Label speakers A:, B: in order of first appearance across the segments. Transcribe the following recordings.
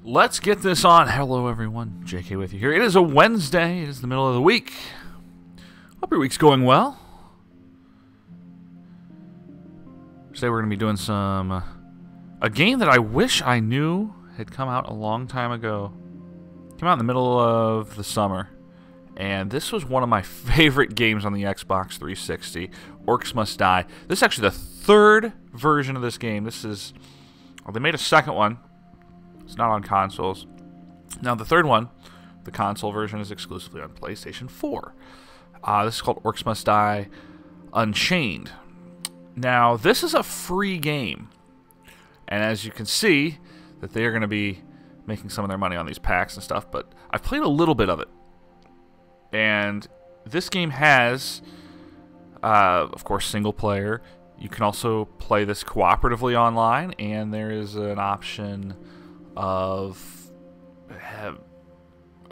A: Let's get this on. Hello, everyone. JK with you here. It is a Wednesday. It is the middle of the week. Hope your week's going well. Today we're going to be doing a game that I wish I knew had come out a long time ago. Came out in the middle of the summer. And this was one of my favorite games on the Xbox 360. Orcs Must Die. This is actually the third version of this game. Well, they made a second one. It's not on consoles. Now, the third one, the console version, is exclusively on PlayStation 4. This is called Orcs Must Die Unchained. Now, this is a free game. And as you can see, that they are going to be making some of their money on these packs and stuff. But I've played a little bit of it. And this game has, of course, single player. You can also play this cooperatively online. And there is an option of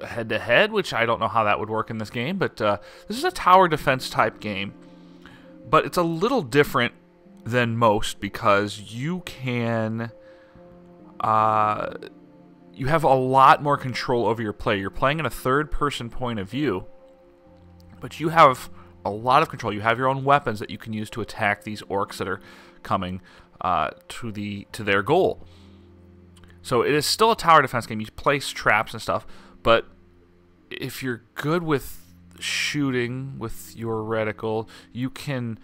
A: head-to-head, which I don't know how that would work in this game, but this is a tower defense type game, but it's a little different than most because you can you have a lot more control over your play. You're playing in a third-person point of view, but you have a lot of control. You have your own weapons that you can use to attack these orcs that are coming to their goal. So it is still a tower defense game. You place traps and stuff, but if you're good with shooting with your reticle, you can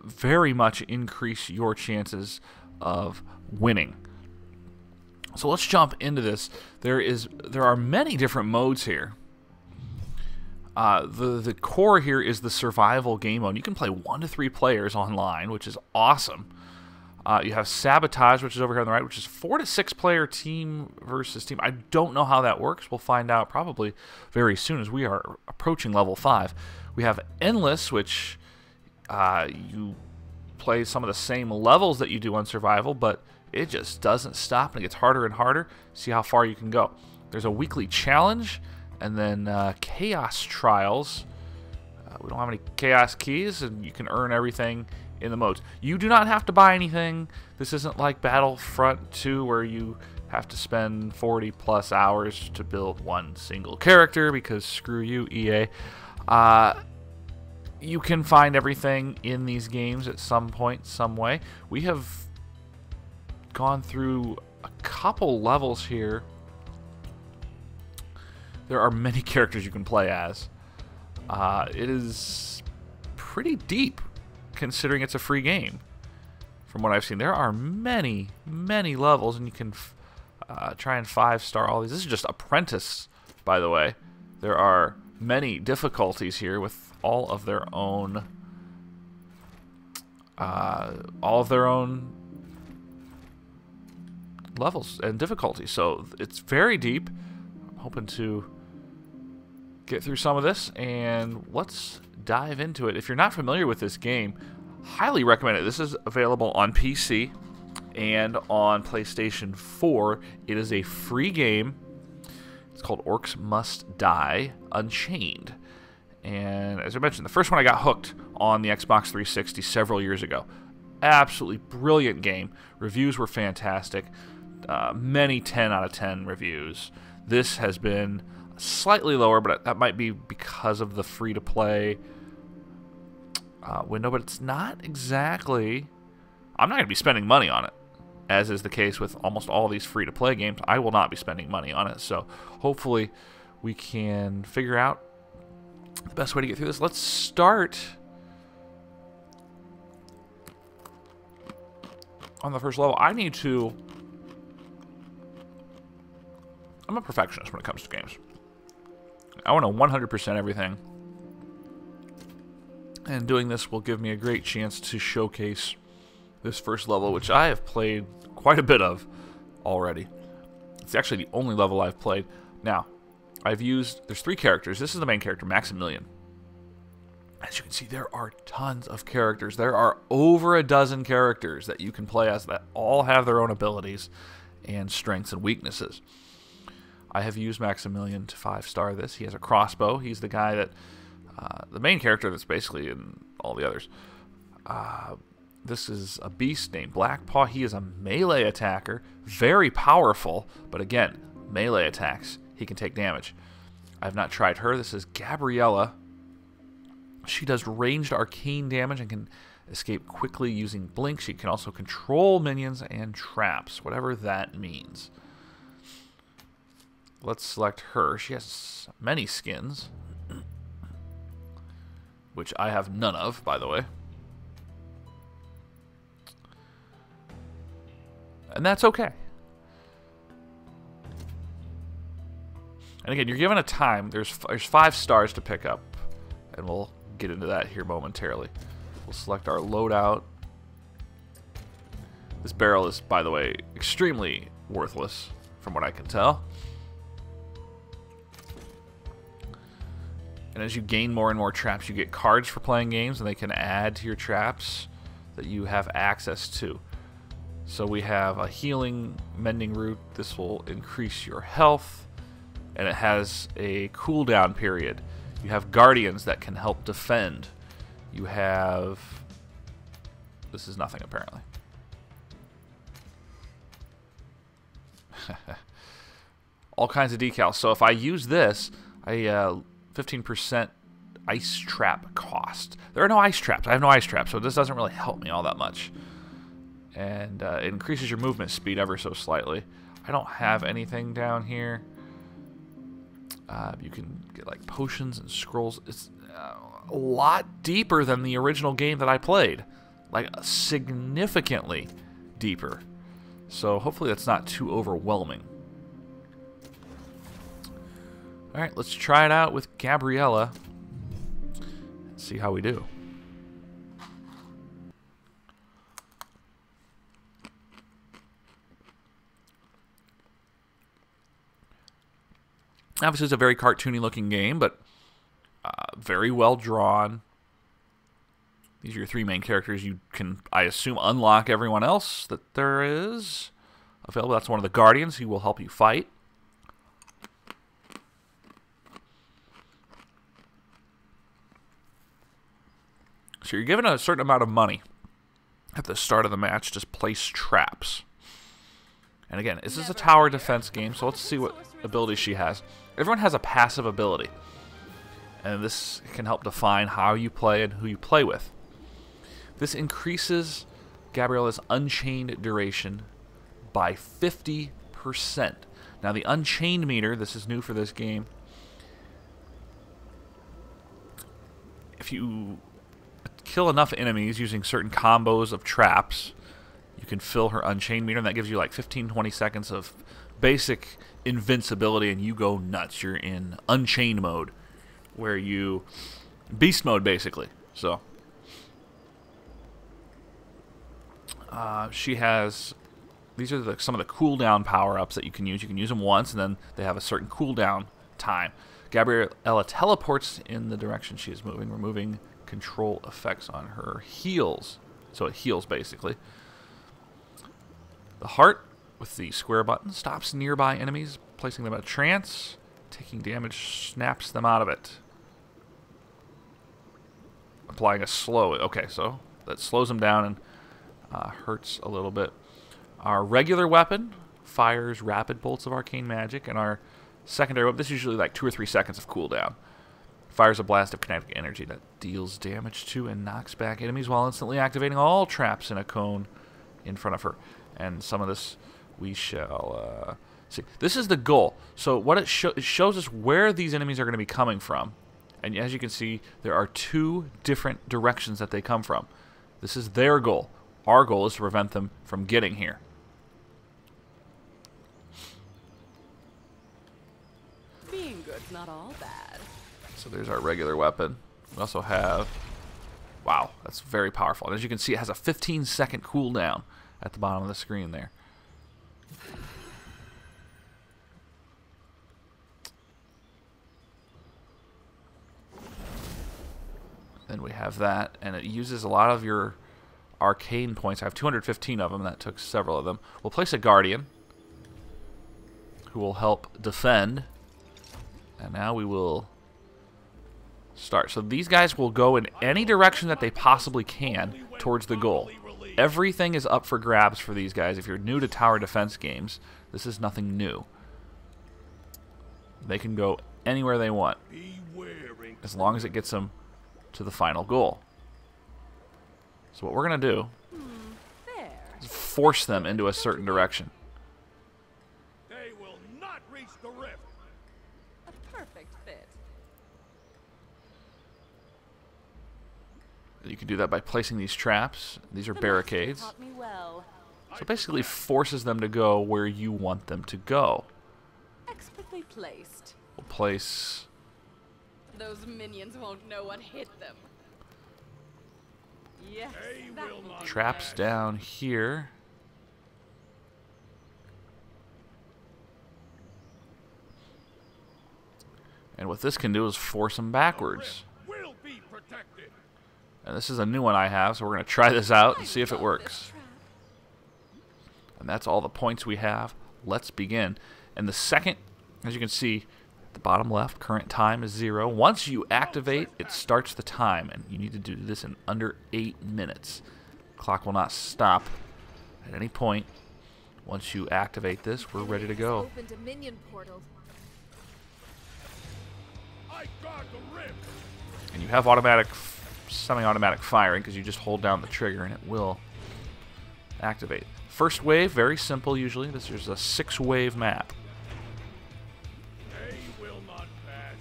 A: very much increase your chances of winning. So let's jump into this. There are many different modes here. The core here is the survival game mode. You can play 1 to 3 players online, which is awesome. You have Sabotage, which is over here on the right, which is 4 to 6 player team versus team. I don't know how that works. We'll find out probably very soon as we are approaching level 5. We have Endless, which you play some of the same levels that you do on Survival, but it just doesn't stop and it gets harder and harder. See how far you can go. There's a weekly challenge, and then Chaos Trials. We don't have any Chaos Keys, and you can earn everything in the modes. You do not have to buy anything. This isn't like Battlefront 2 where you have to spend 40 plus hours to build one single character because screw you, EA. You can find everything in these games at some point, some way. We have gone through a couple levels here. There are many characters you can play as. It is pretty deep, considering it's a free game. From what I've seen, there are many, many levels, and you can try and 5-star all these. This is just Apprentice, by the way. There are many difficulties here with all of their own levels and difficulties. So it's very deep. I'm hoping to get through some of this, and let's dive into it. If you're not familiar with this game, highly recommend it. This is available on PC and on PlayStation 4. It is a free game. It's called Orcs Must Die Unchained. And as I mentioned, the first one I got hooked on the Xbox 360 several years ago. Absolutely brilliant game. Reviews were fantastic. Many 10 out of 10 reviews. This has been slightly lower, but that might be because of the free-to-play window, but it's not exactly. I'm not going to be spending money on it, as is the case with almost all these free-to-play games. I will not be spending money on it, so hopefully we can figure out the best way to get through this. Let's start on the first level. I'm a perfectionist when it comes to games. I want to 100% everything. And doing this will give me a great chance to showcase this first level, which I have played quite a bit of already. It's actually the only level I've played. Now, there's 3 characters. This is the main character, Maximilian. As you can see, there are tons of characters. There are over a dozen characters that you can play as that all have their own abilities and strengths and weaknesses. I have used Maximilian to 5-star this. He has a crossbow. He's the guy that, the main character that's basically in all the others. This is a beast named Blackpaw. He is a melee attacker, very powerful, but again, melee attacks, he can take damage. I've not tried her. This is Gabriella. She does ranged arcane damage and can escape quickly using blink. She can also control minions and traps, whatever that means. Let's select her. She has many skins, which I have none of, by the way. And that's okay. And again, you're given a time. There's 5 stars to pick up, and we'll get into that here momentarily. We'll select our loadout. This barrel is, by the way, extremely worthless, from what I can tell. And as you gain more and more traps, you get cards for playing games, and they can add to your traps that you have access to. So we have a healing mending root. This will increase your health, and it has a cooldown period. You have guardians that can help defend. You have... This is nothing, apparently. All kinds of decals. So if I use this, I 15% ice trap cost. There are no ice traps. I have no ice traps, so this doesn't really help me all that much. And it increases your movement speed ever so slightly. I don't have anything down here. You can get like potions and scrolls. It's a lot deeper than the original game that I played. Like significantly deeper. So hopefully that's not too overwhelming. Alright, let's try it out with Gabriella. And see how we do. Obviously, it's a very cartoony looking game, but very well drawn. These are your 3 main characters. You can, I assume, unlock everyone else that there is available. That's one of the guardians who will help you fight. So you're given a certain amount of money at the start of the match. Just place traps. And again, this is a tower defense game, so let's see what abilities she has. Everyone has a passive ability, and this can help define how you play and who you play with. This increases Gabriella's Unchained duration by 50%. Now the Unchained meter, this is new for this game. If you kill enough enemies using certain combos of traps, you can fill her Unchained meter, and that gives you like 15-20 seconds of basic invincibility, and you go nuts. You're in Unchained mode, where you... beast mode, basically. So, she has... These are some of the cooldown power-ups that you can use. You can use them once, and then they have a certain cooldown time. Gabriella teleports in the direction she is moving, removing control effects on her heals. So it heals, basically. The heart, with the square button, stops nearby enemies, placing them in a trance. Taking damage snaps them out of it. Applying a slow. Okay, so that slows them down and hurts a little bit. Our regular weapon fires rapid bolts of arcane magic, and our secondary weapon, this is usually like 2 or 3 seconds of cooldown, fires a blast of kinetic energy that deals damage to and knocks back enemies while instantly activating all traps in a cone in front of her. And some of this we shall see. This is the goal. So what it shows us where these enemies are going to be coming from. And as you can see, there are 2 different directions that they come from. This is their goal. Our goal is to prevent them from getting here.
B: Being good's not all bad.
A: So there's our regular weapon. We also have... Wow, that's very powerful. And as you can see, it has a 15-second cooldown at the bottom of the screen there. Then we have that, and it uses a lot of your arcane points. I have 215 of them. That took several of them. We'll place a guardian who will help defend. And now we will start. So these guys will go in any direction that they possibly can towards the goal. Everything is up for grabs for these guys. If you're new to tower defense games, this is nothing new. They can go anywhere they want, as long as it gets them to the final goal. So what we're going to do is force them into a certain direction.
C: They will not reach the rift.
B: A perfect fit.
A: You can do that by placing these traps. These are barricades.
B: Taught me well.
A: So it basically forces them to go where you want them to go.
B: Expertly placed.
A: We'll place...
B: Those minions won't know what hit them. Yes, that will do
A: traps
B: that.
A: down here. And what this can do is force them backwards.
C: Will be protected.
A: And this is a new one I have, so we're going to try this out and see if it
B: I love
A: works.
B: this trap.
A: And that's all the points we have. Let's begin. And the second, as you can see, the bottom left, current time is 0. Once you activate, it starts the time, and you need to do this in under 8 minutes. Clock will not stop at any point. Once you activate this, we're ready to go.
D: Opened a minion portal.
C: I guard the rift.
A: And you have automatic, semi-automatic firing because you just hold down the trigger and it will activate. First wave, very simple usually. This is a 6-wave map.
C: They will not pass.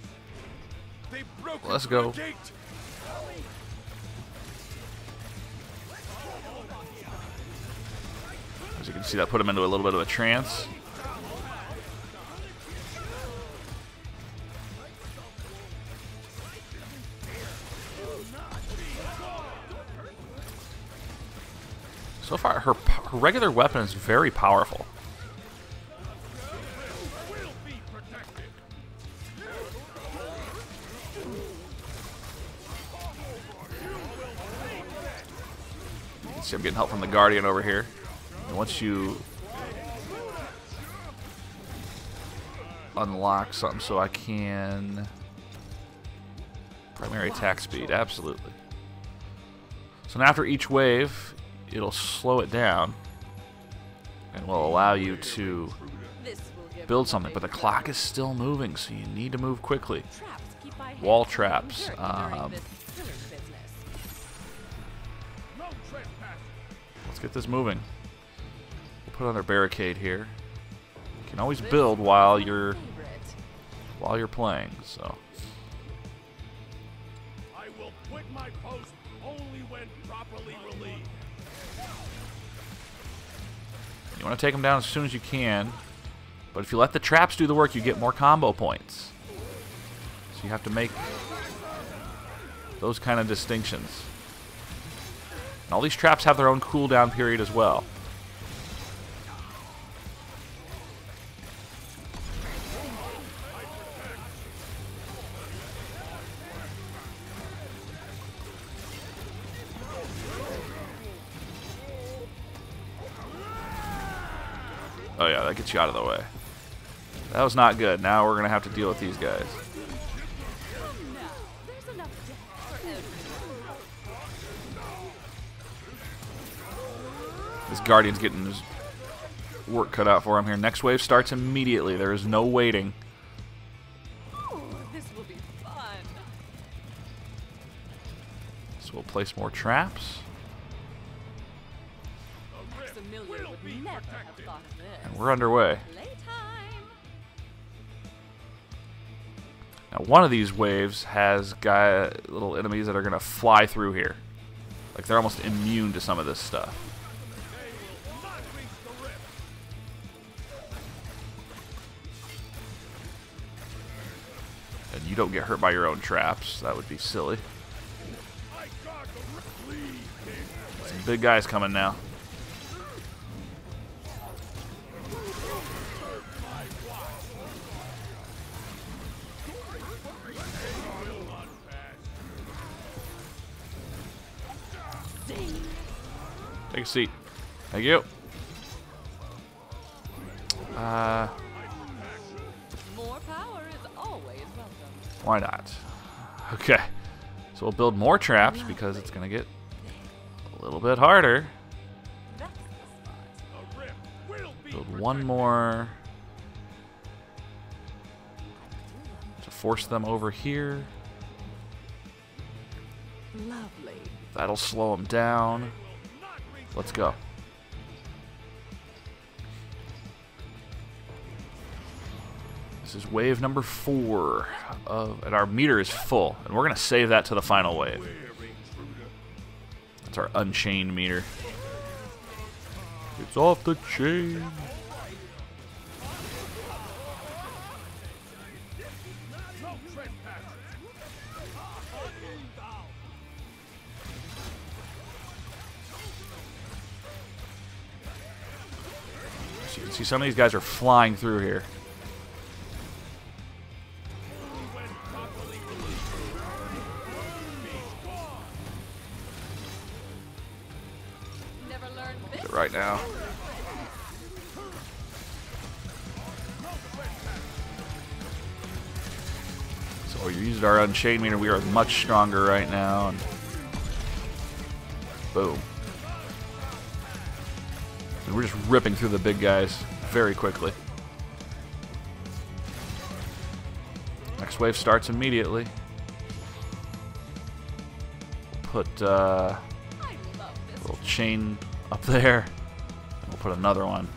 C: They broke
A: Let's
C: into
A: go.
C: the gate.
A: As you can see, that put him into a little bit of a trance. So far, her regular weapon is very powerful.
C: Will be protected.
A: You can see I'm getting help from the Guardian over here. And once you unlock something so I can... Primary attack speed, absolutely. So now after each wave, it'll slow it down and will allow you to
B: This will give
A: build
B: them
A: something.
B: a
A: But the
B: big
A: clock
B: break.
A: is still moving, so you need to move quickly.
B: Traps keep my
A: Wall
B: hands
A: traps,
B: dirty during this killer's business.
C: No trespass.
A: Let's get this moving. We'll put another barricade here. You can always build while you're playing. So
C: I will quit my post only when properly relieved.
A: you want to take them down as soon as you can. But if you let the traps do the work, you get more combo points. So you have to make those kind of distinctions. And all these traps have their own cooldown period as well. Oh yeah, that gets you out of the way. That was not good. Now we're going to have to deal with these guys.
B: No, there's enough death for everyone.
A: This Guardian's getting his work cut out for him here. Next wave starts immediately. There is no waiting.
B: Ooh, this will be fun.
A: So we'll place more traps.
B: Maximilian would never have thought of this.
A: And we're underway.
B: Playtime.
A: Now one of these waves has little enemies that are going to fly through here. Like they're almost immune to some of this stuff.
C: Not reach the rift.
A: And you don't get hurt by your own traps. That would be silly.
C: I guard the rift. Please,
A: Some big guys coming now. Take a seat. Thank you.
B: More power is always welcome.
A: Why not? Okay. So we'll build more traps because it's going to get a little bit harder. one more to force them over here.
B: Lovely.
A: That'll slow them down. Let's go. This is wave number 4 and our meter is full, and we're gonna save that to the final wave. That's our Unchained meter. It's off the chain. As you can see, some of these guys are flying through here.
B: Never learned this.
A: Get it right now. So we used our Unchained meter. We are much stronger right now. And boom. And we're just ripping through the big guys very quickly. Next wave starts immediately. We'll put
B: I love this.
A: little chain up there. And we'll put another one.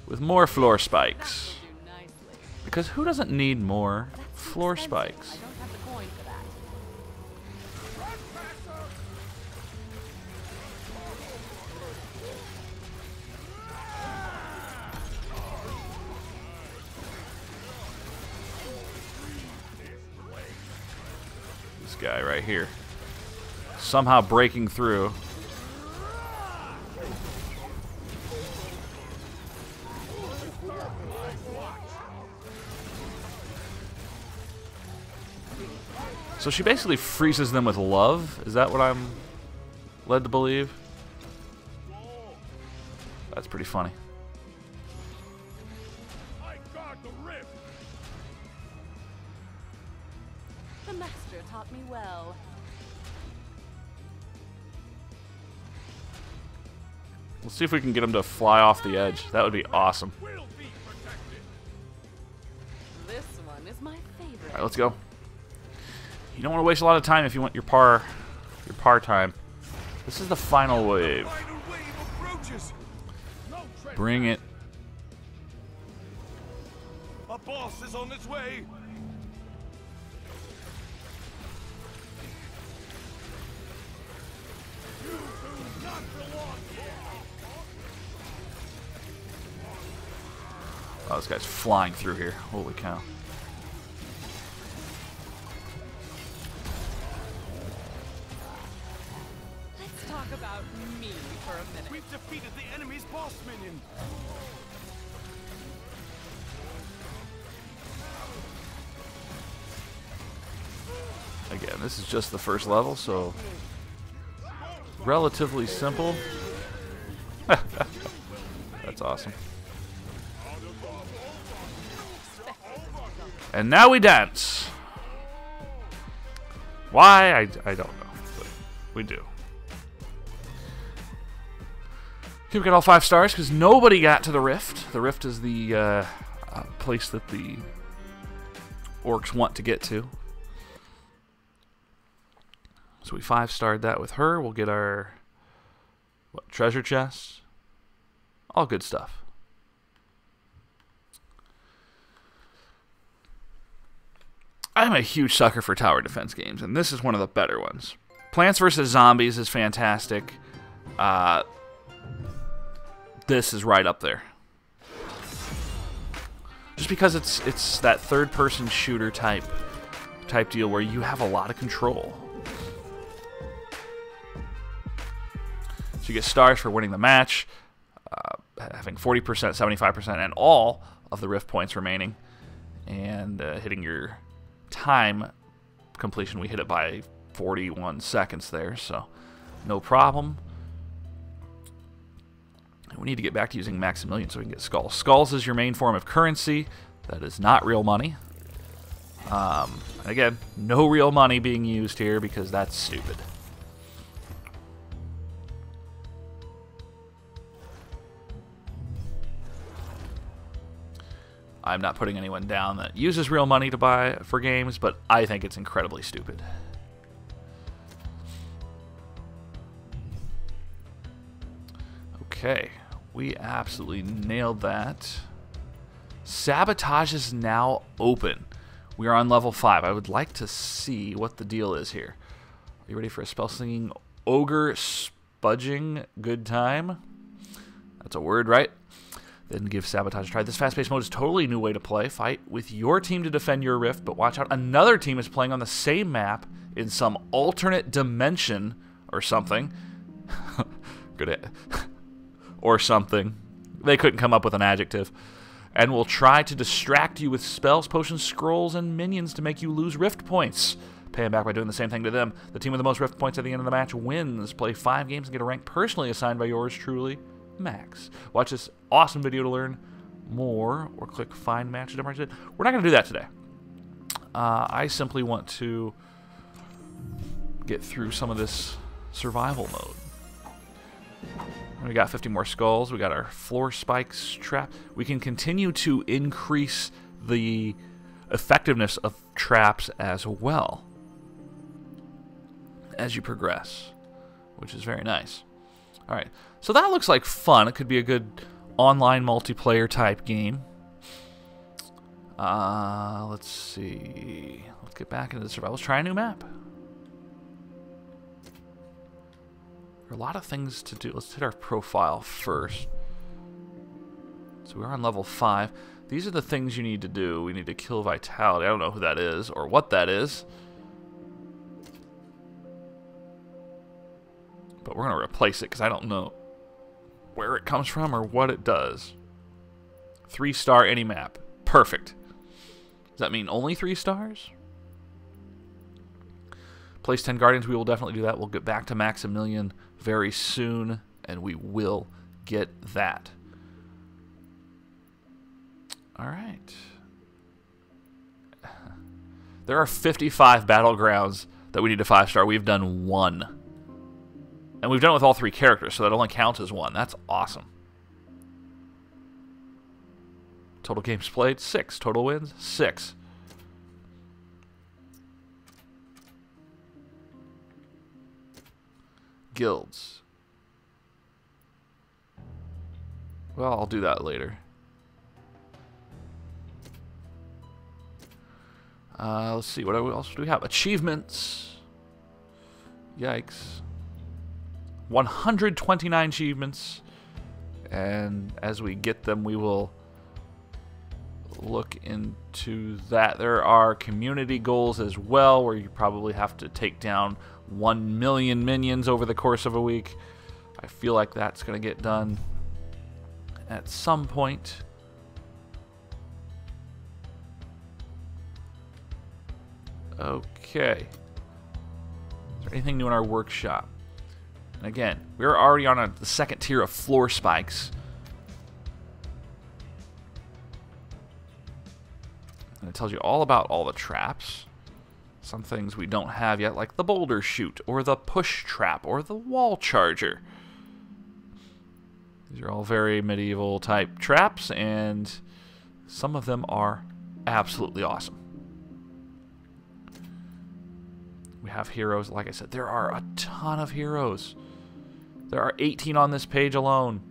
A: With more floor spikes.
B: Do nicely.
A: Because who doesn't need more
B: That's
A: floor
B: expensive.
A: spikes?
B: I don't have the coin for that.
A: This guy right here. Somehow breaking through. So she basically freezes them with love? Is that what I'm led to believe? That's pretty funny.
C: I guard the rift.
B: The master taught me well.
A: Let's see if we can get them to fly off the edge. That would be awesome.
C: Will be protected.
B: This one is my favorite.
A: Alright, let's go. You don't want to waste a lot of time if you want your par time. This is the final wave.
C: Final wave approaches. No tread.
A: Bring it.
C: A boss is on its way. You do not belong here.
A: Oh, this guy's flying through here. Holy cow.
B: Let's talk about me for a minute.
C: We've defeated the enemy's boss minion.
A: Again, this is just the first level, so relatively simple. That's awesome. And now we dance. Why? I don't know, but we do. Okay, we got all 5 stars because nobody got to the Rift. The Rift is the place that the orcs want to get to. So we 5-starred that with her. We'll get our treasure chest. All good stuff. I'm a huge sucker for tower defense games, and this is one of the better ones. Plants vs. Zombies is fantastic. This is right up there. Just because it's that third-person shooter type deal where you have a lot of control. So you get stars for winning the match, having 40%, 75%, and all of the Rift points remaining, and hitting your time completion. We hit it by 41 seconds there, so no problem. And we need to get back to using Maximilian so we can get Skulls. Skulls is your main form of currency. That is not real money. And again, no real money being used here because that's stupid. I'm not putting anyone down that uses real money to buy for games, but I think it's incredibly stupid. Okay, we absolutely nailed that. Sabotage is now open. We are on level 5. I would like to see what the deal is here. Are you ready for a spell slinging ogre spudging good time? That's a word, right? Then give Sabotage a try. This fast-paced mode is totally a new way to play. Fight with your team to defend your rift, but watch out. Another team is playing on the same map in some alternate dimension or something. Good. Or something. They couldn't come up with an adjective. And will try to distract you with spells, potions, scrolls, and minions to make you lose rift points. Pay them back by doing the same thing to them. The team with the most rift points at the end of the match wins. Play 5 games and get a rank personally assigned by yours truly, Max. Watch this awesome video to learn more, or click Find Match. We're not going to do that today. I simply want to get through some of this survival mode. We got 50 more skulls. We got our floor spikes trap. We can continue to increase the effectiveness of traps as well as you progress, which is very nice. All right, so that looks like fun. It could be a good online multiplayer type game. Let's see. Let's get back into the survival. Let's try a new map. There are a lot of things to do. Let's hit our profile first. So we're on level 5. These are the things you need to do. We need to kill Vitality. I don't know who that is or what that is. But we're going to replace it because I don't know where it comes from or what it does. 3-star any map. Perfect. Does that mean only 3 stars? Place 10 Guardians. We will definitely do that. We'll get back to Maximilian very soon, and we will get that. All right. There are 55 battlegrounds that we need to 5-star. We've done 1. And we've done it with all 3 characters, so that only counts as 1. That's awesome. Total games played, 6. Total wins, 6. Guilds. Well, I'll do that later. Let's see, what else do we have? Achievements. Yikes. 129 achievements. And as we get them, we will look into that. There are community goals as well, where you probably have to take down 1 million minions over the course of a week. I feel like that's going to get done at some point. Okay. Is there anything new in our workshop? And again, we're already on the 2nd tier of floor spikes. And it tells you all about all the traps. Some things we don't have yet, like the boulder chute, or the push trap, or the wall charger. These are all very medieval type traps, and some of them are absolutely awesome. We have heroes. Like I said, there are a ton of heroes. There are 18 on this page alone.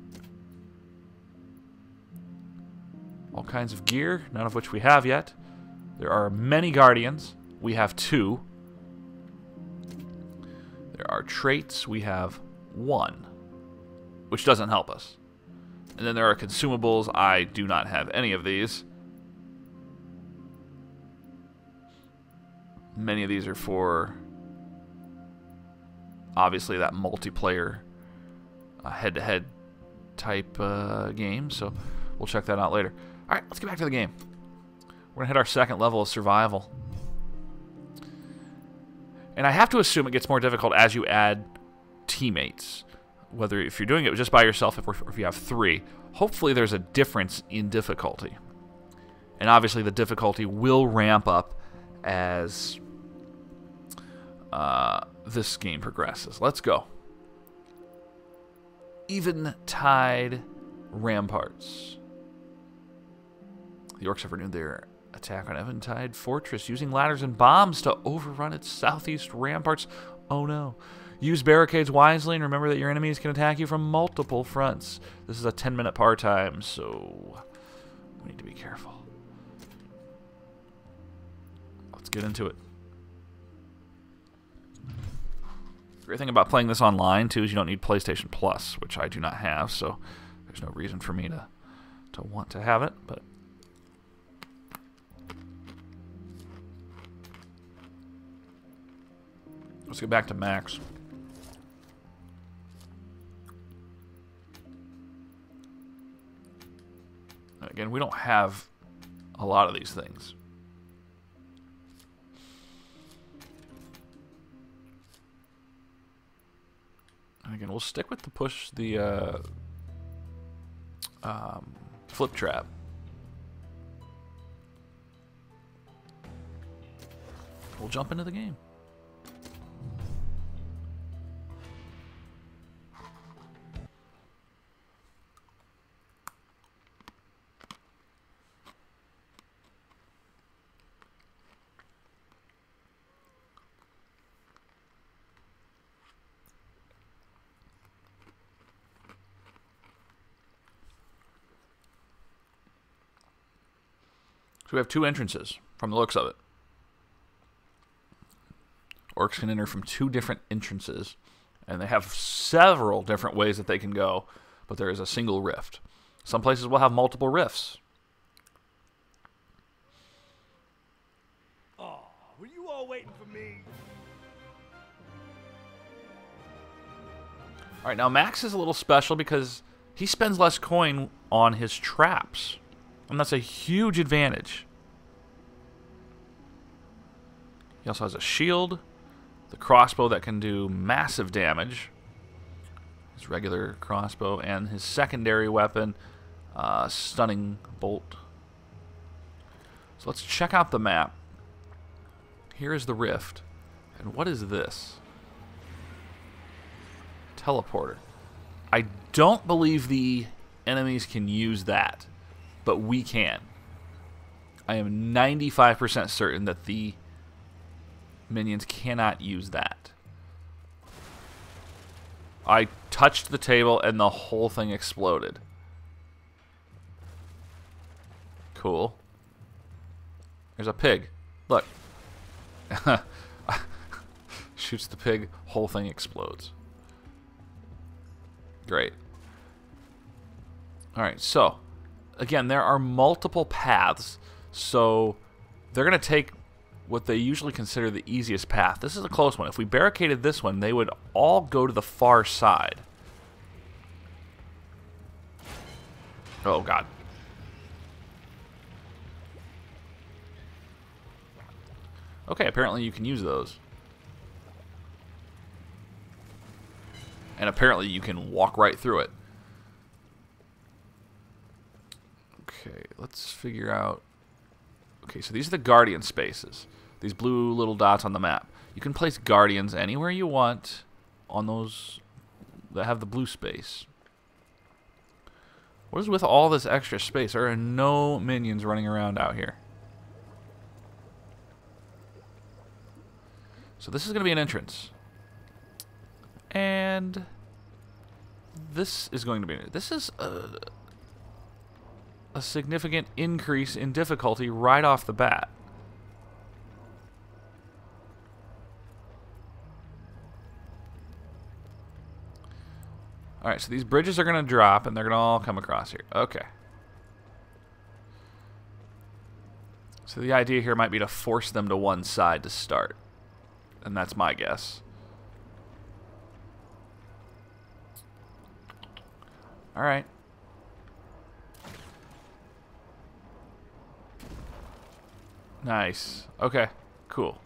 A: All kinds of gear, none of which we have yet. There are many guardians. We have 2. There are traits. We have 1, which doesn't help us. And then there are consumables. I do not have any of these. Many of these are for, obviously, that multiplayer head-to-head type game, so we'll check that out later. All right, let's get back to the game. We're going to hit our 2nd level of survival. And I have to assume it gets more difficult as you add teammates. Whether if you're doing it just by yourself, if you have 3. Hopefully there's a difference in difficulty. And obviously the difficulty will ramp up as this game progresses. Let's go. Eventide Ramparts. The orcs have renewed their attack on Eventide Fortress, using ladders and bombs to overrun its southeast ramparts. Oh no. Use barricades wisely and remember that your enemies can attack you from multiple fronts. This is a 10-minute par time, so we need to be careful. Let's get into it. The great thing about playing this online, too, is you don't need PlayStation Plus, which I do not have, so there's no reason for me to want to have it, but let's get back to Max. Again, we don't have a lot of these things. And again, we'll stick with the push, the flip trap. We'll jump into the game. So we have two entrances from the looks of it. Orcs can enter from two different entrances, and they have several different ways that they can go, but there is a single rift. Some places will have multiple rifts.
C: Oh, were you all waiting for me?
A: Alright, now Max is a little special because he spends less coin on his traps. And that's a huge advantage. He also has a shield, the crossbow that can do massive damage, his regular crossbow, and his secondary weapon, stunning bolt. So let's check out the map. Here is the rift. And what is this? Teleporter. I don't believe the enemies can use that, but we can. I am 95% certain that the minions cannot use that. I touched the table and the whole thing exploded. Cool. There's a pig. Look. Shoots the pig, whole thing explodes. Great. Alright, so again, there are multiple paths, so they're going to take what they usually consider the easiest path. This is a close one. If we barricaded this one, they would all go to the far side. Oh, God. Okay, apparently you can use those. And apparently you can walk right through it. Okay, let's figure out... Okay, so these are the guardian spaces. These blue little dots on the map. You can place guardians anywhere you want on those that have the blue space. What is with all this extra space? There are no minions running around out here. So this is going to be an entrance. And this is going to be... This is a significant increase in difficulty right off the bat. Alright, so these bridges are going to drop and they're going to all come across here. Okay. So the idea here might be to force them to one side to start. And that's my guess. Alright. Nice. Okay, cool.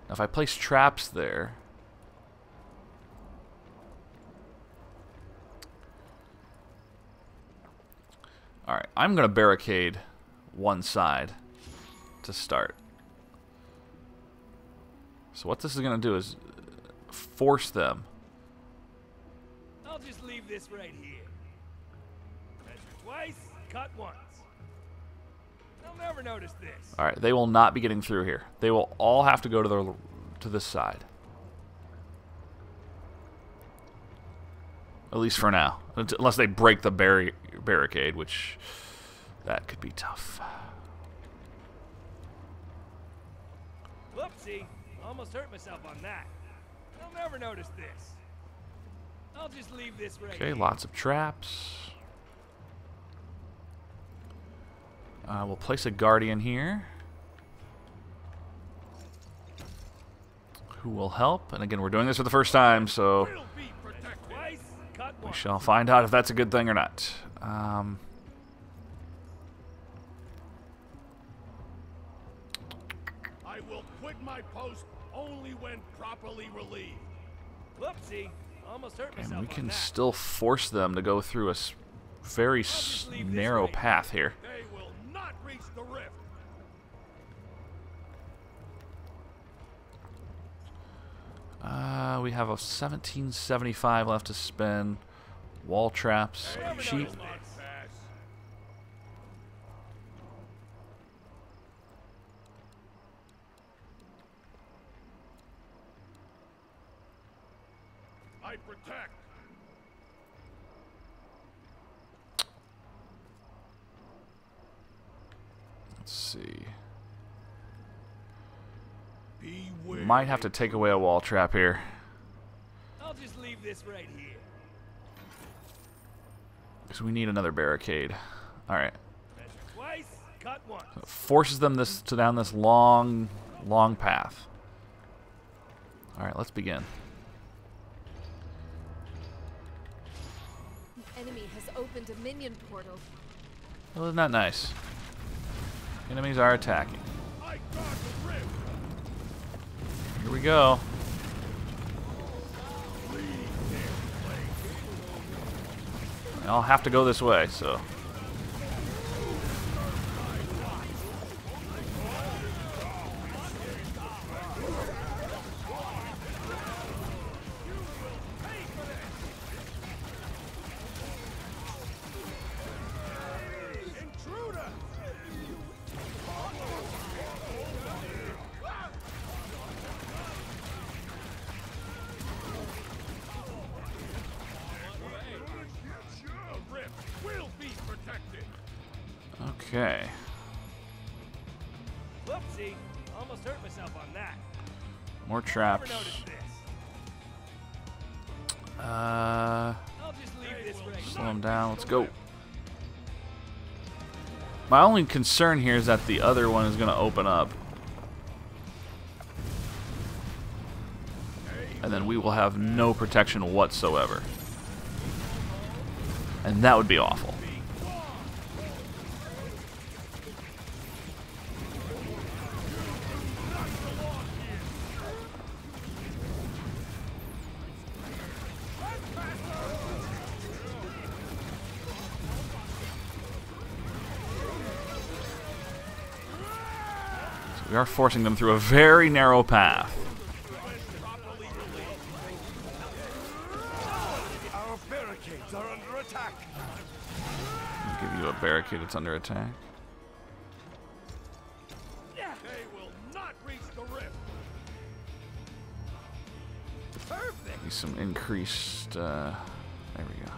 A: Now if I place traps there... Alright, I'm going to barricade one side to start. So what this is going to do is force them.
C: I'll just leave this right here. Measure twice, cut once. They'll never notice this.
A: All right, they will not be getting through here. They will all have to go to this side. At least for now. Unless they break the barricade, which that could be tough.
C: Whoopsie. Almost hurt myself on that. They'll never notice this. I'll just leave this right
A: Okay,
C: here.
A: lots of traps. We'll place a guardian here, who will help. And again, we're doing this for the first time, so
C: Will be protected. Twice, cut
A: we
C: once.
A: shall find out if that's a good thing or not.
C: I will quit my post only when properly relieved. Whoopsie. Almost hurt myself
A: And we
C: on
A: can
C: that.
A: still force them to go through a very narrow path here.
C: They will not reach the rift.
A: We have a 1775 left to spend. Wall traps are
C: Never
A: cheap.
C: notice this. I protect.
A: Let's see.
C: Beware.
A: Might have to take away a wall trap here.
C: I'll just leave this right here.
A: Because we need another barricade. Alright.
C: Measure twice, cut once.
A: Forces them down this long path. Alright, let's begin.
B: The enemy has opened a minion portal.
A: Well, isn't that nice? Enemies are attacking.
C: I guard the rift.
A: Here we go. I'll have to go this way, so.
C: Intruder. The rift will be protected.
A: Okay.
C: Whoopsie. Almost hurt myself on that.
A: More
C: Never
A: traps.
C: noticed this.
A: Uh,
C: I'll just leave this right
A: slow them down. Let's go. My only concern here is that the other one is going to open up. And then we will have no protection whatsoever. And that would be awful. So we are forcing them through a very narrow path.
C: Our barricades are under attack.
A: I'll give you a barricade that's under attack.
C: They will not reach the rift. Perfect.
A: Maybe some increased. There we go.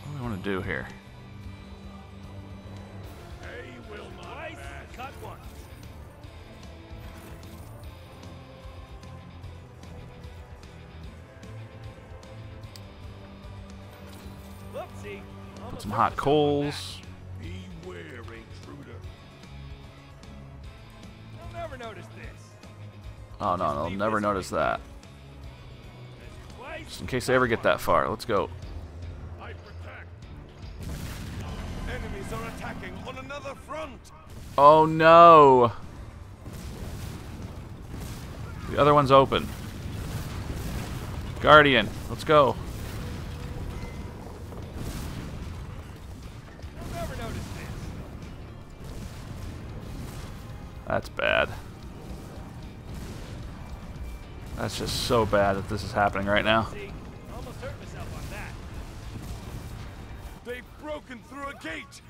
A: What do we want to do here?
C: They will not pass. Cut once. Whoopsie.
A: Put some hot coals.
C: Beware, intruder. They'll never notice this.
A: Oh no, they'll never notice that.
C: Twice.
A: Just in case they ever get that far. Let's go.
C: I protect. Enemies are attacking on another front.
A: Oh no! The other one's open. Guardian, let's go.
C: They'll never notice this.
A: That's bad. That's just so bad that this is happening right now.
C: See, almost hurt myself on that. They broken through a gate.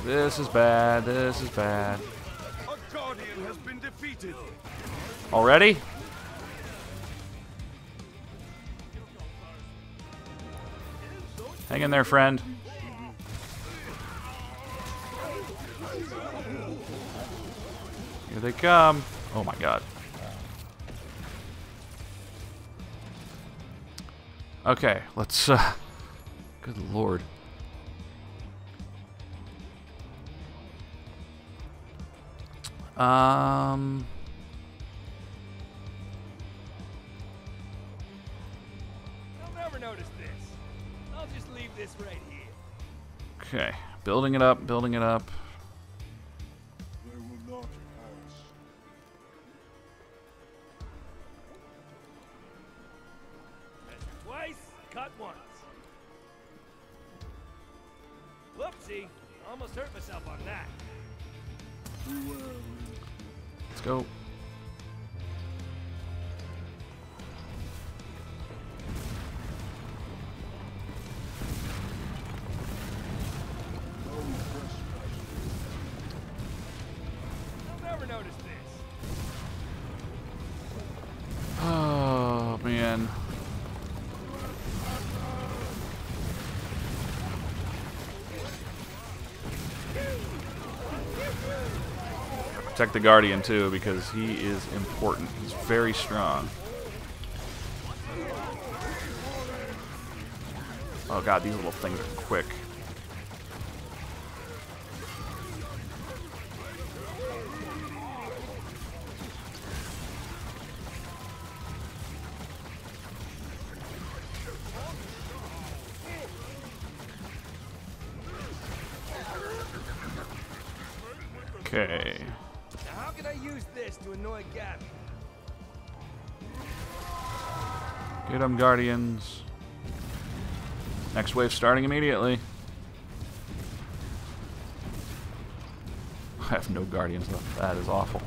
A: This is bad. This is bad.
C: A guardian has been defeated.
A: Already? Hang in there, friend. Here they come. Oh my god. Okay, let's good lord.
C: They'll never notice this. I'll just leave this right here.
A: Okay, building it up, building it up.
D: They will not pass.
C: Measure twice, cut once. Whoopsie, almost hurt myself on that.
A: Let's go.
C: They'll never notice this.
A: Oh man. Protect the Guardian too, because he is important. He's very strong. Oh god, these little things are quick. Okay.
C: Now how can I use this to annoy Gabby?
A: Get 'em, Guardians. Next wave starting immediately. I have no Guardians left. That is awful.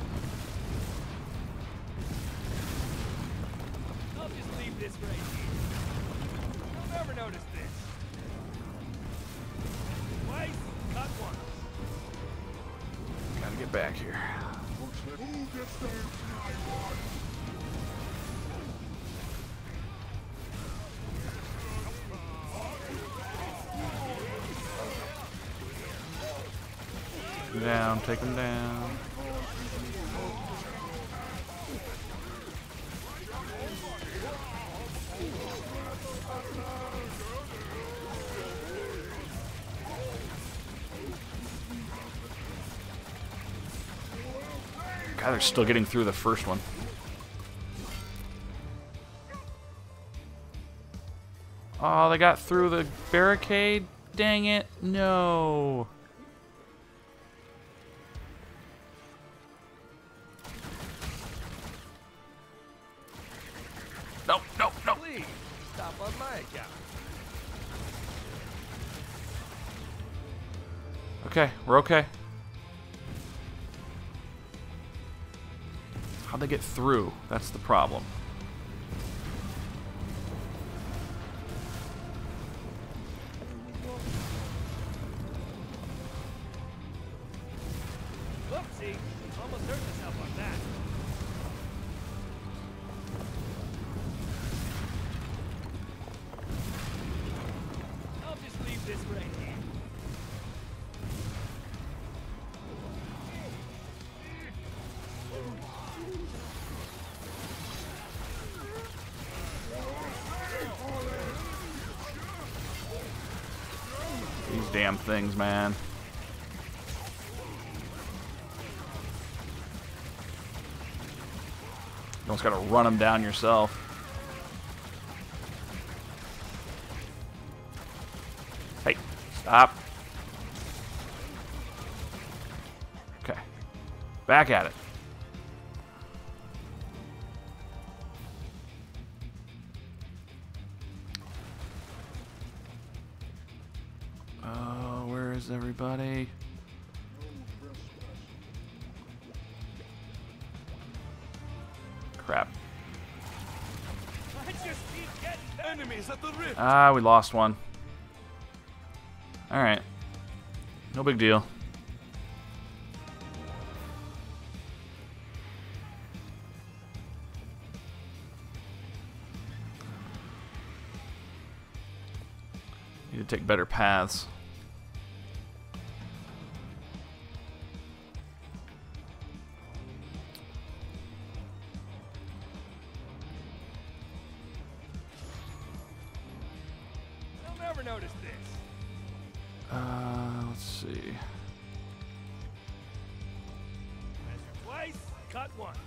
C: I'll just leave this right here. They'll never notice this. Twice, cut once.
A: Gotta get back here.
D: Who gets there tonight?
A: Take 'em down, take 'em down. God, they're still getting through the first one. Oh, they got through the barricade? Dang it. No. No, no, no.
C: Please, stop on my account.
A: Okay, we're okay. How'd they get through? That's the problem.
C: Whoopsie, almost hurt myself on that. I'll just leave this right here.
A: These damn things, man. You almost gotta run them down yourself. Hey, stop. Okay. Back at it. Where is everybody? Crap.
C: I just keep getting enemies at the rift.
A: Ah, we lost one. Alright. No big deal. Need to take better paths.
C: They'll never notice this.
A: Let's see.
C: Measure twice, cut once.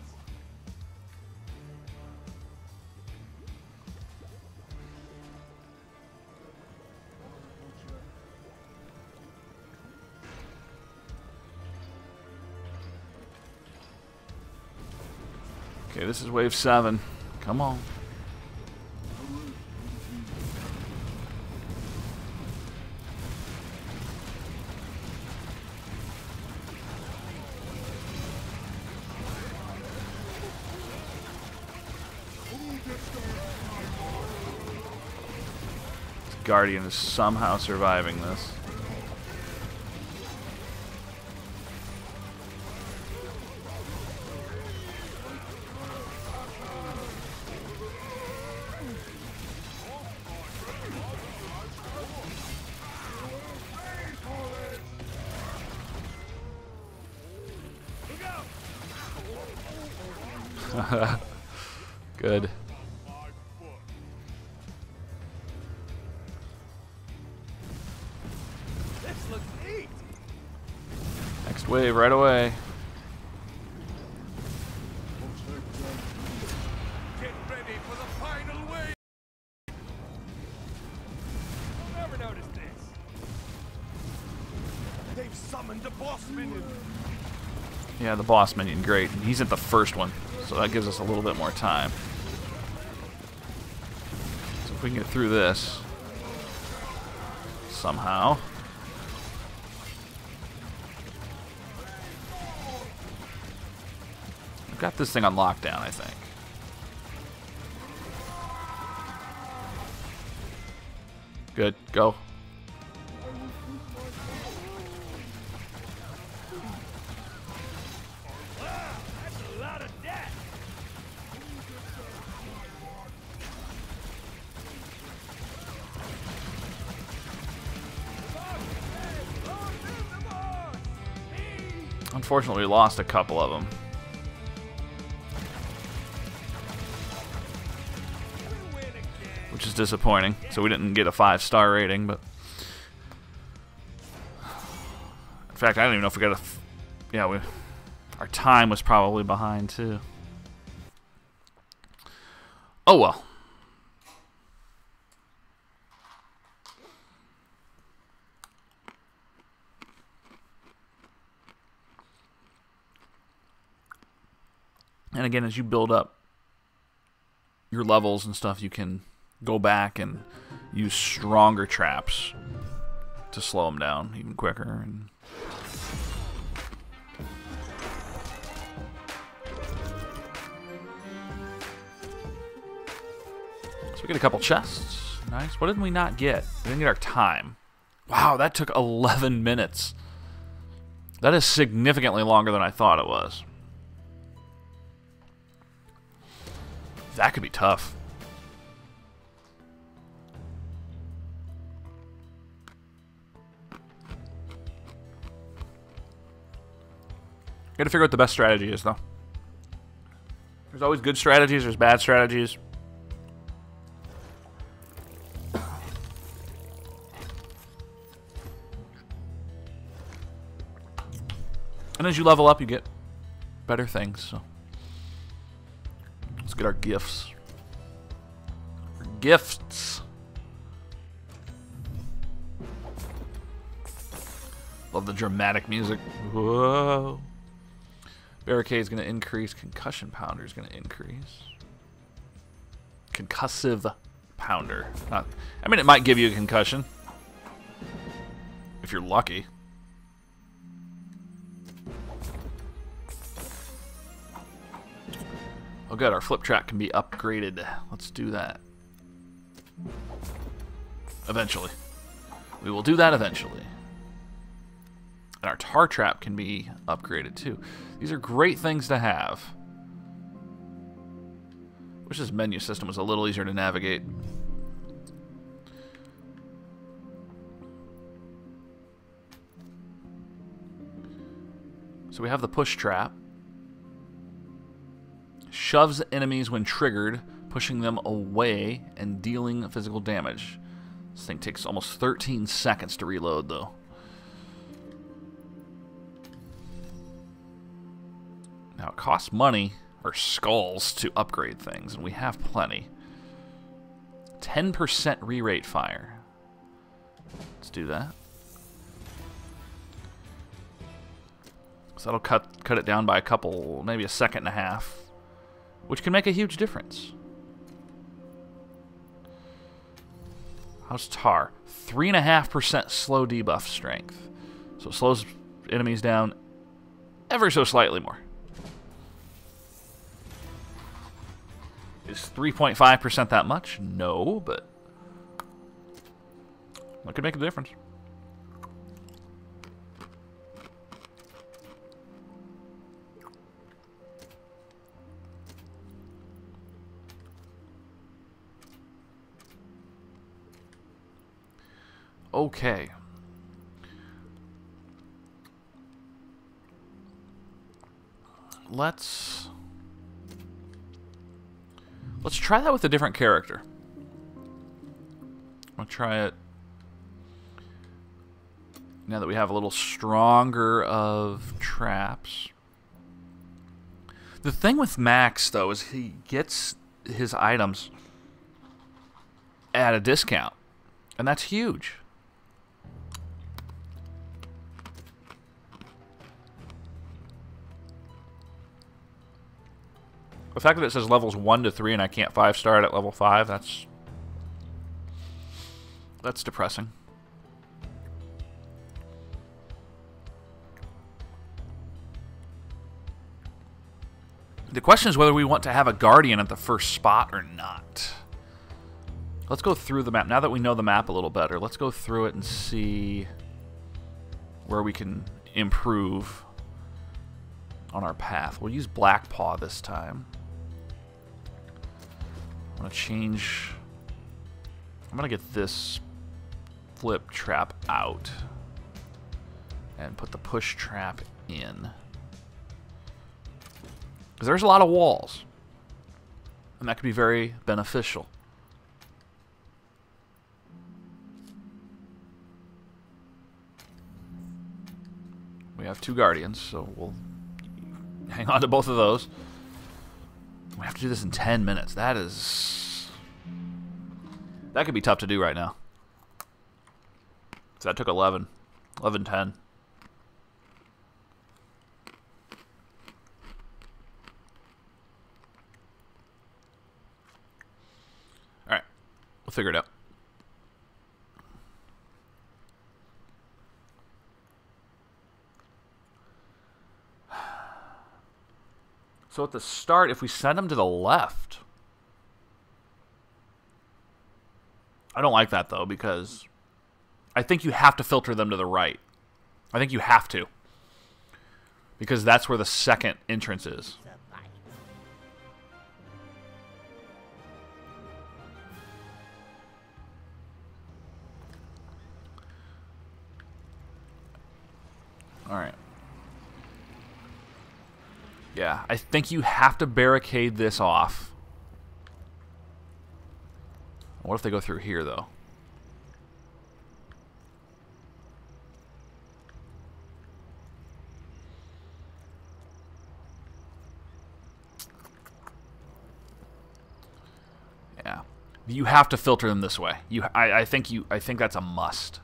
A: Okay, this is wave 7. Come on. This Guardian is somehow surviving this. Good.
C: This looks neat.
A: Next wave right away.
C: Get ready for the final wave. They'll never notice this. They've summoned a boss minion.
A: Yeah, the boss minion, great. He's at the first one, so that gives us a little bit more time. So if we can get through this somehow. We've got this thing on lockdown, I think. Good, go.
C: That's a lot of death.
A: Unfortunately, we lost a couple of them. Which is disappointing. So we didn't get a 5-star rating, but... In fact, I don't even know if we got a... Yeah, our time was probably behind, too. Oh, well. And again, as you build up your levels and stuff, you can go back and use stronger traps to slow them down even quicker. And so we get a couple chests. Nice. What did we not get? We didn't get our time. Wow, that took 11 minutes. That is significantly longer than I thought it was. That could be tough. Gotta figure out what the best strategy is, though. There's always good strategies, there's bad strategies. And as you level up, you get better things, so. Let's get our gifts. Our gifts. Love the dramatic music. Whoa. Barricade's going to increase. Concussion pounder is going to increase. Concussive pounder. I mean, it might give you a concussion. If you're lucky. A Oh good, our flip track can be upgraded. Let's do that. Eventually. We will do that eventually. And our tar trap can be upgraded too. These are great things to have. Wish this menu system was a little easier to navigate. So we have the push trap. Shoves enemies when triggered, pushing them away and dealing physical damage. This thing takes almost 13 seconds to reload, though. Now, it costs money, or skulls, to upgrade things, and we have plenty. 10% re-rate fire. Let's do that. So that'll cut it down by a couple, maybe a second and a half, which can make a huge difference. How's tar? 3.5% slow debuff strength. So it slows enemies down ever so slightly more. Is 3.5% that much? No, but that could make a difference. Okay. Let's try that with a different character. I'll try it now that we have a little stronger of traps. The thing with Max, though, is he gets his items at a discount, and that's huge. The fact that it says levels 1 to 3 and I can't 5-star it at level 5, that's depressing. The question is whether we want to have a Guardian at the first spot or not. Let's go through the map. Now that we know the map a little better, let's go through it and see where we can improve on our path. We'll use Black Paw this time. I'm going to change... I'm going to get this flip trap out and put the push trap in. Because there's a lot of walls, and that could be very beneficial. We have 2 Guardians, so we'll hang on to both of those. We have to do this in 10 minutes. That could be tough to do right now. So that took 11, 10. Alright, we'll figure it out. So at the start, if we send them to the left... I don't like that, though, because I think you have to filter them to the right. I think you have to. Because that's where the second entrance is. Alright. Yeah, I think you have to barricade this off. What if they go through here, though? Yeah, you have to filter them this way. I think that's a must.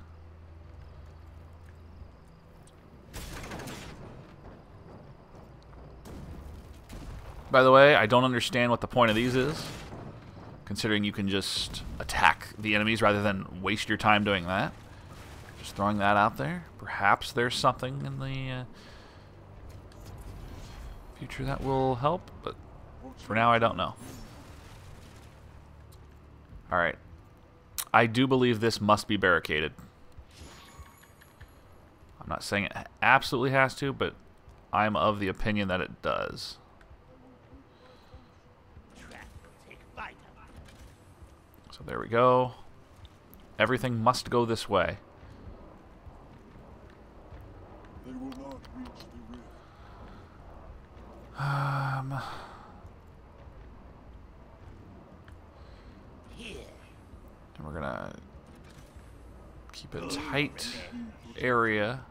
A: By the way, I don't understand what the point of these is, considering you can just attack the enemies rather than waste your time doing that. Just throwing that out there. Perhaps there's something in the future that will help, but For now, I don't know. Alright. I do believe this must be barricaded. I'm not saying it absolutely has to, but I'm of the opinion that it does. So there we go. Everything must go this way.
D: They will not reach the rift.
A: And we're gonna keep a tight area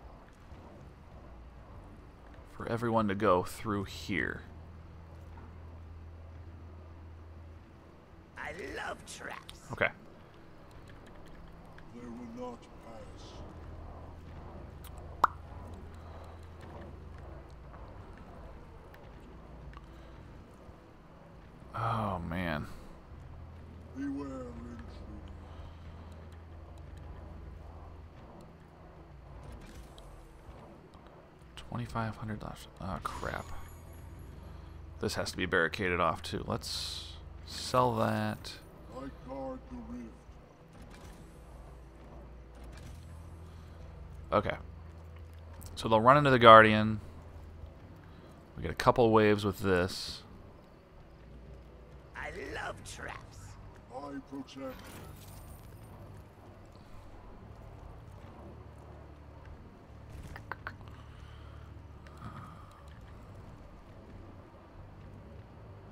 A: for everyone to go through here.
E: I love traps.
A: Okay.
D: They will not pass.
A: Oh man.
D: Beware intruder.
A: $2,500. Oh crap. This has to be barricaded off too. Let's sell that.
D: I guard the rift.
A: Okay. So they'll run into the Guardian. We get a couple waves with this.
E: I love traps.
D: I protect.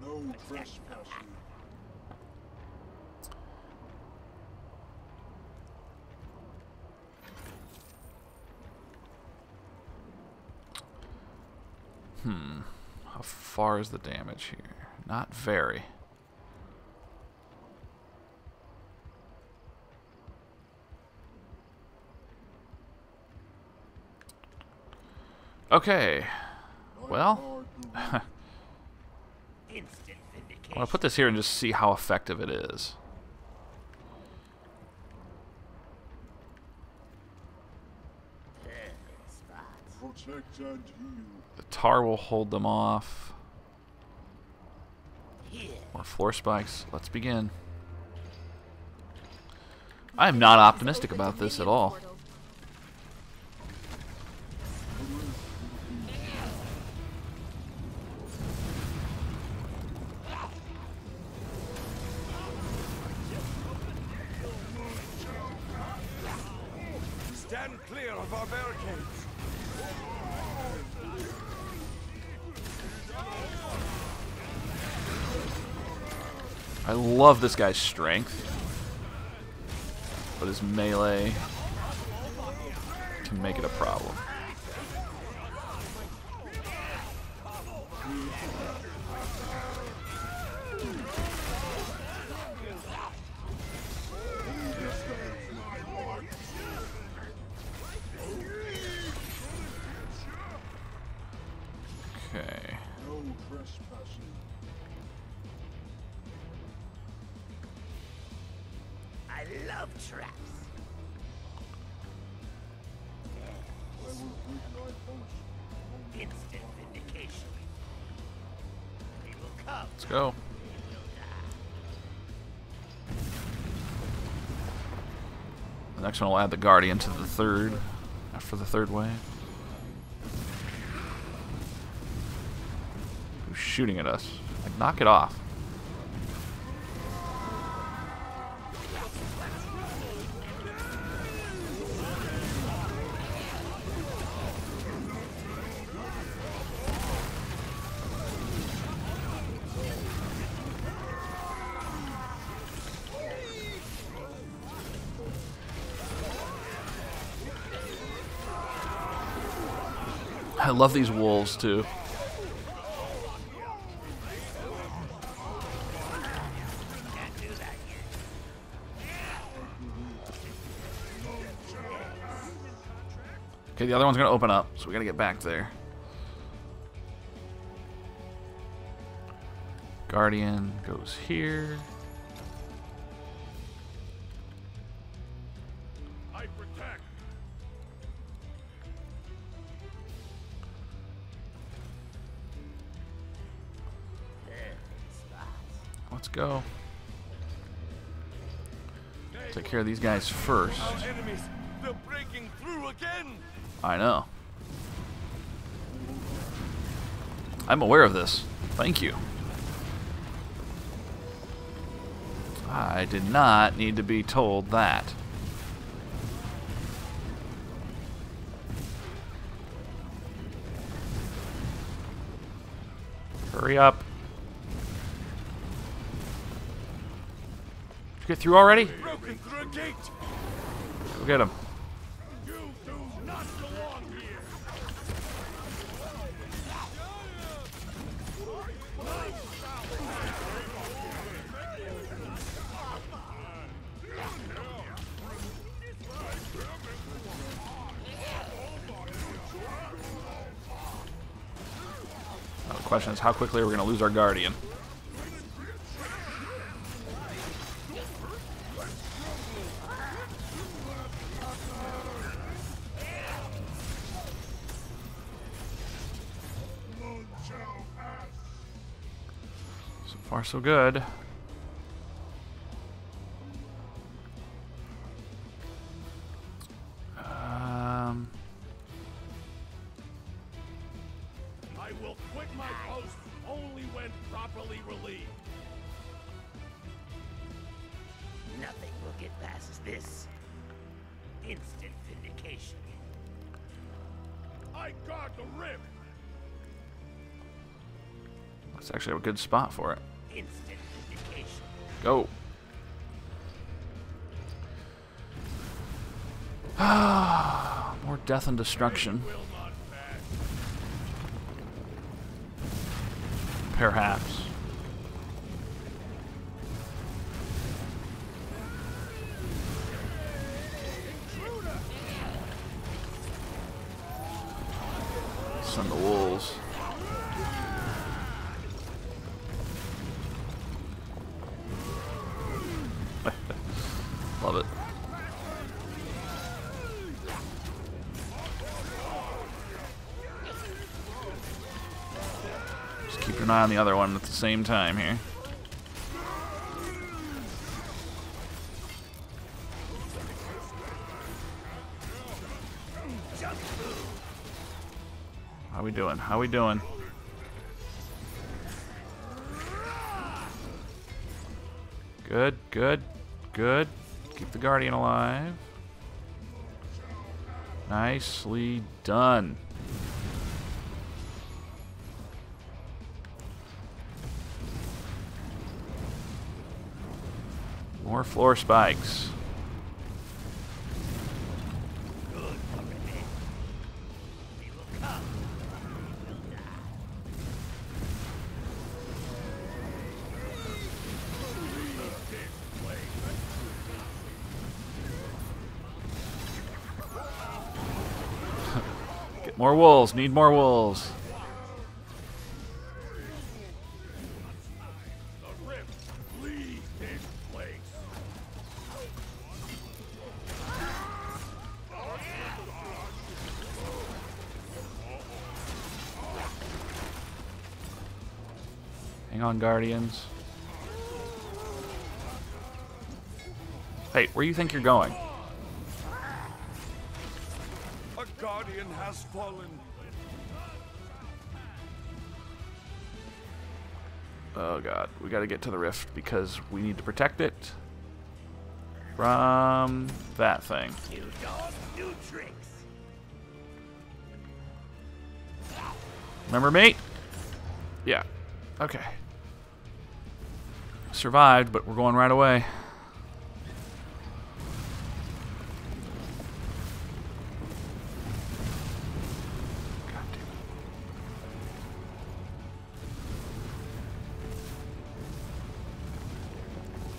D: No trespassing.
A: How far is the damage here? Not very. Okay. Well, I
E: Instant vindication.
A: want to put this here and just see how effective it is.
E: Perfect spot.
D: Protect and heal.
A: The tar will hold them off.
E: Here.
A: More floor spikes. Let's begin. I am not optimistic about this at all.
C: Stand clear of our barricades.
A: I love this guy's strength, but his melee can make it a problem. Okay.
D: No trespassing.
E: I love traps.
D: I will bring my post.
E: Instant vindication. They will come.
A: Let's go. The next one will add the Guardian to the third, after the third wave. Who's shooting at us? Like, knock it off. I love these wolves too. Okay, the other one's gonna open up, so we gotta get back there. Guardian goes here.
C: I protect.
A: go. Take care of these guys first.
C: Our enemies, they're breaking through again.
A: I know. I'm aware of this. Thank you. I did not need to be told that. Hurry up. Did you get through already?
C: Broken through a gate.
A: Go get him.
C: You do not belong here.
A: Now the question is how quickly we're going to lose our Guardian. So far, so good.
C: I will quit my post only when properly relieved.
E: Nothing will get past this. Instant vindication.
C: I guard the rim.
A: That's actually a good spot for it.
E: Instant vindication.
A: Go. More death and destruction.
C: Will not pass.
A: Perhaps. Send the wolves. Love it. Just keep an eye on the other one at the same time here. How we doing? How we doing? Good, good, good. Keep the Guardian alive. Nicely done. More floor spikes.
E: Good already. They will come. We will die.
A: Get more wolves. Need more wolves.
C: The rim. Leave this place.
A: Hang on, Guardians. Hey, where do you think you're going?
C: A guardian has fallen.
A: Oh god, we gotta get to the rift because we need to protect it from that thing.
E: New dogs, new tricks.
A: Remember me? Yeah. Okay. Survived, but we're going right away. God damn it.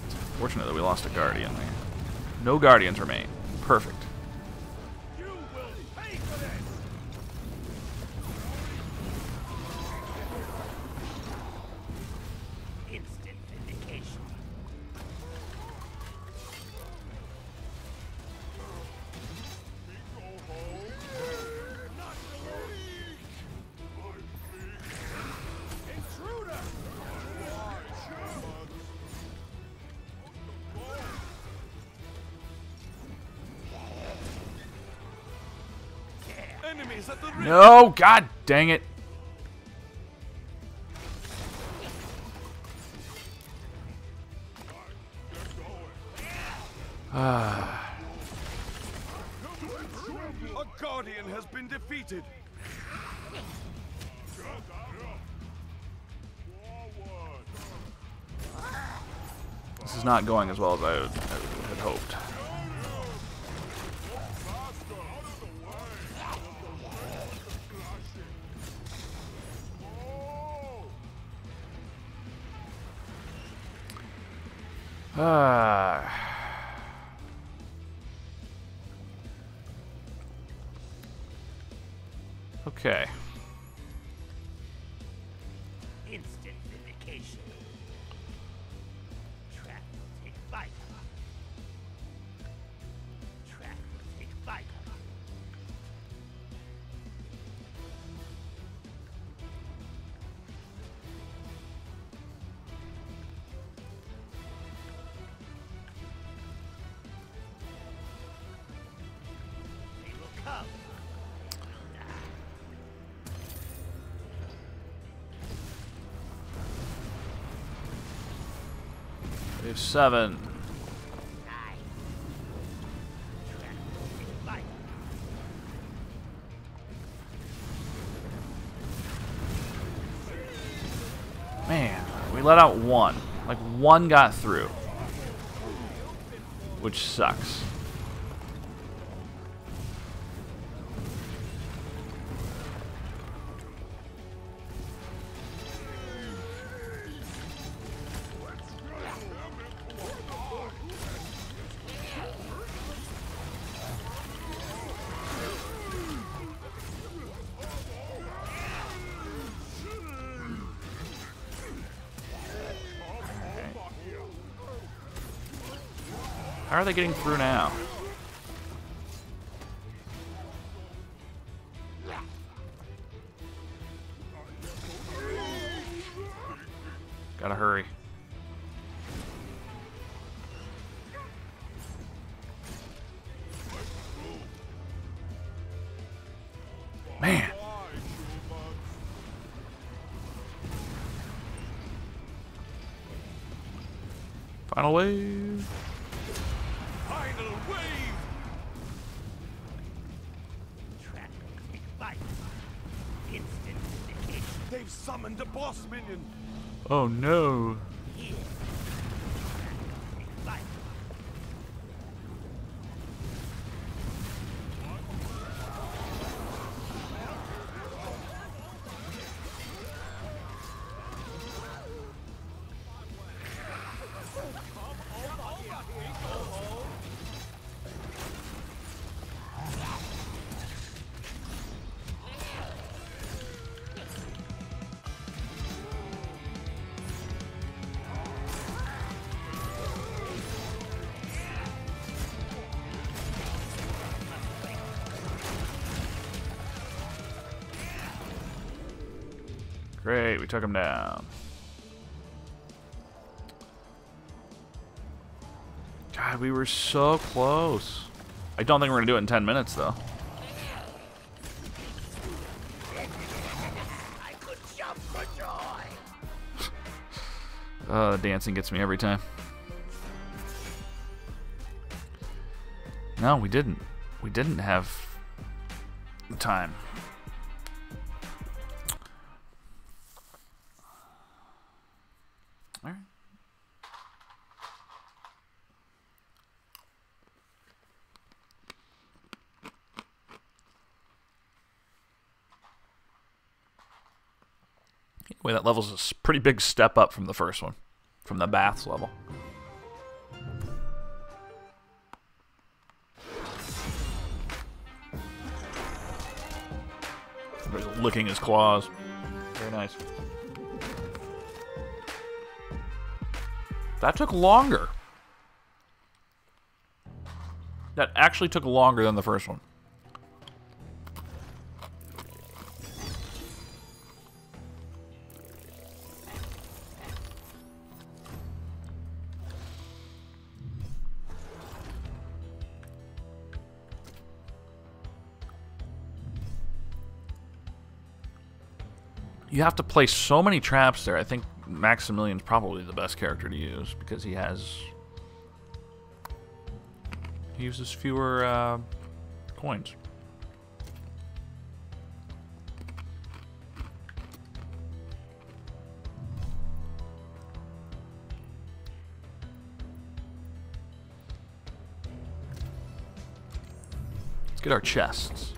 A: It's unfortunate that we lost a Guardian there. No Guardians remain. Perfect.
C: You will pay for this.
E: Instant vindication.
C: Intruder. enemies at the rear.
A: No, god dang it.
C: A guardian has been defeated.
A: This is not going as well as I had hoped. Okay.
E: Instant vindication. Track will take Viper. Track will take Viper. They will come.
A: Wave 7. Man, we let out one. Like, one got through. Which sucks. How are they getting through now? Gotta hurry. Man. Final wave.
C: Final wave.
E: Track will take Viper. Instant vindication.
C: They've summoned a boss minion.
A: Oh no.
E: Here. Track will take Viper.
A: Great, we took him down. God, we were so close. I don't think we're gonna do it in 10 minutes though.
E: I could jump for joy.
A: Dancing gets me every time. No, we didn't. We didn't have time. All right. Anyway, that level's a pretty big step up from the first one, from the baths level. Everybody's licking his claws. Very nice. That took longer. That actually took longer than the first one. You have to place so many traps there. I think Maximilian's probably the best character to use because he uses fewer coins. Let's get our chests.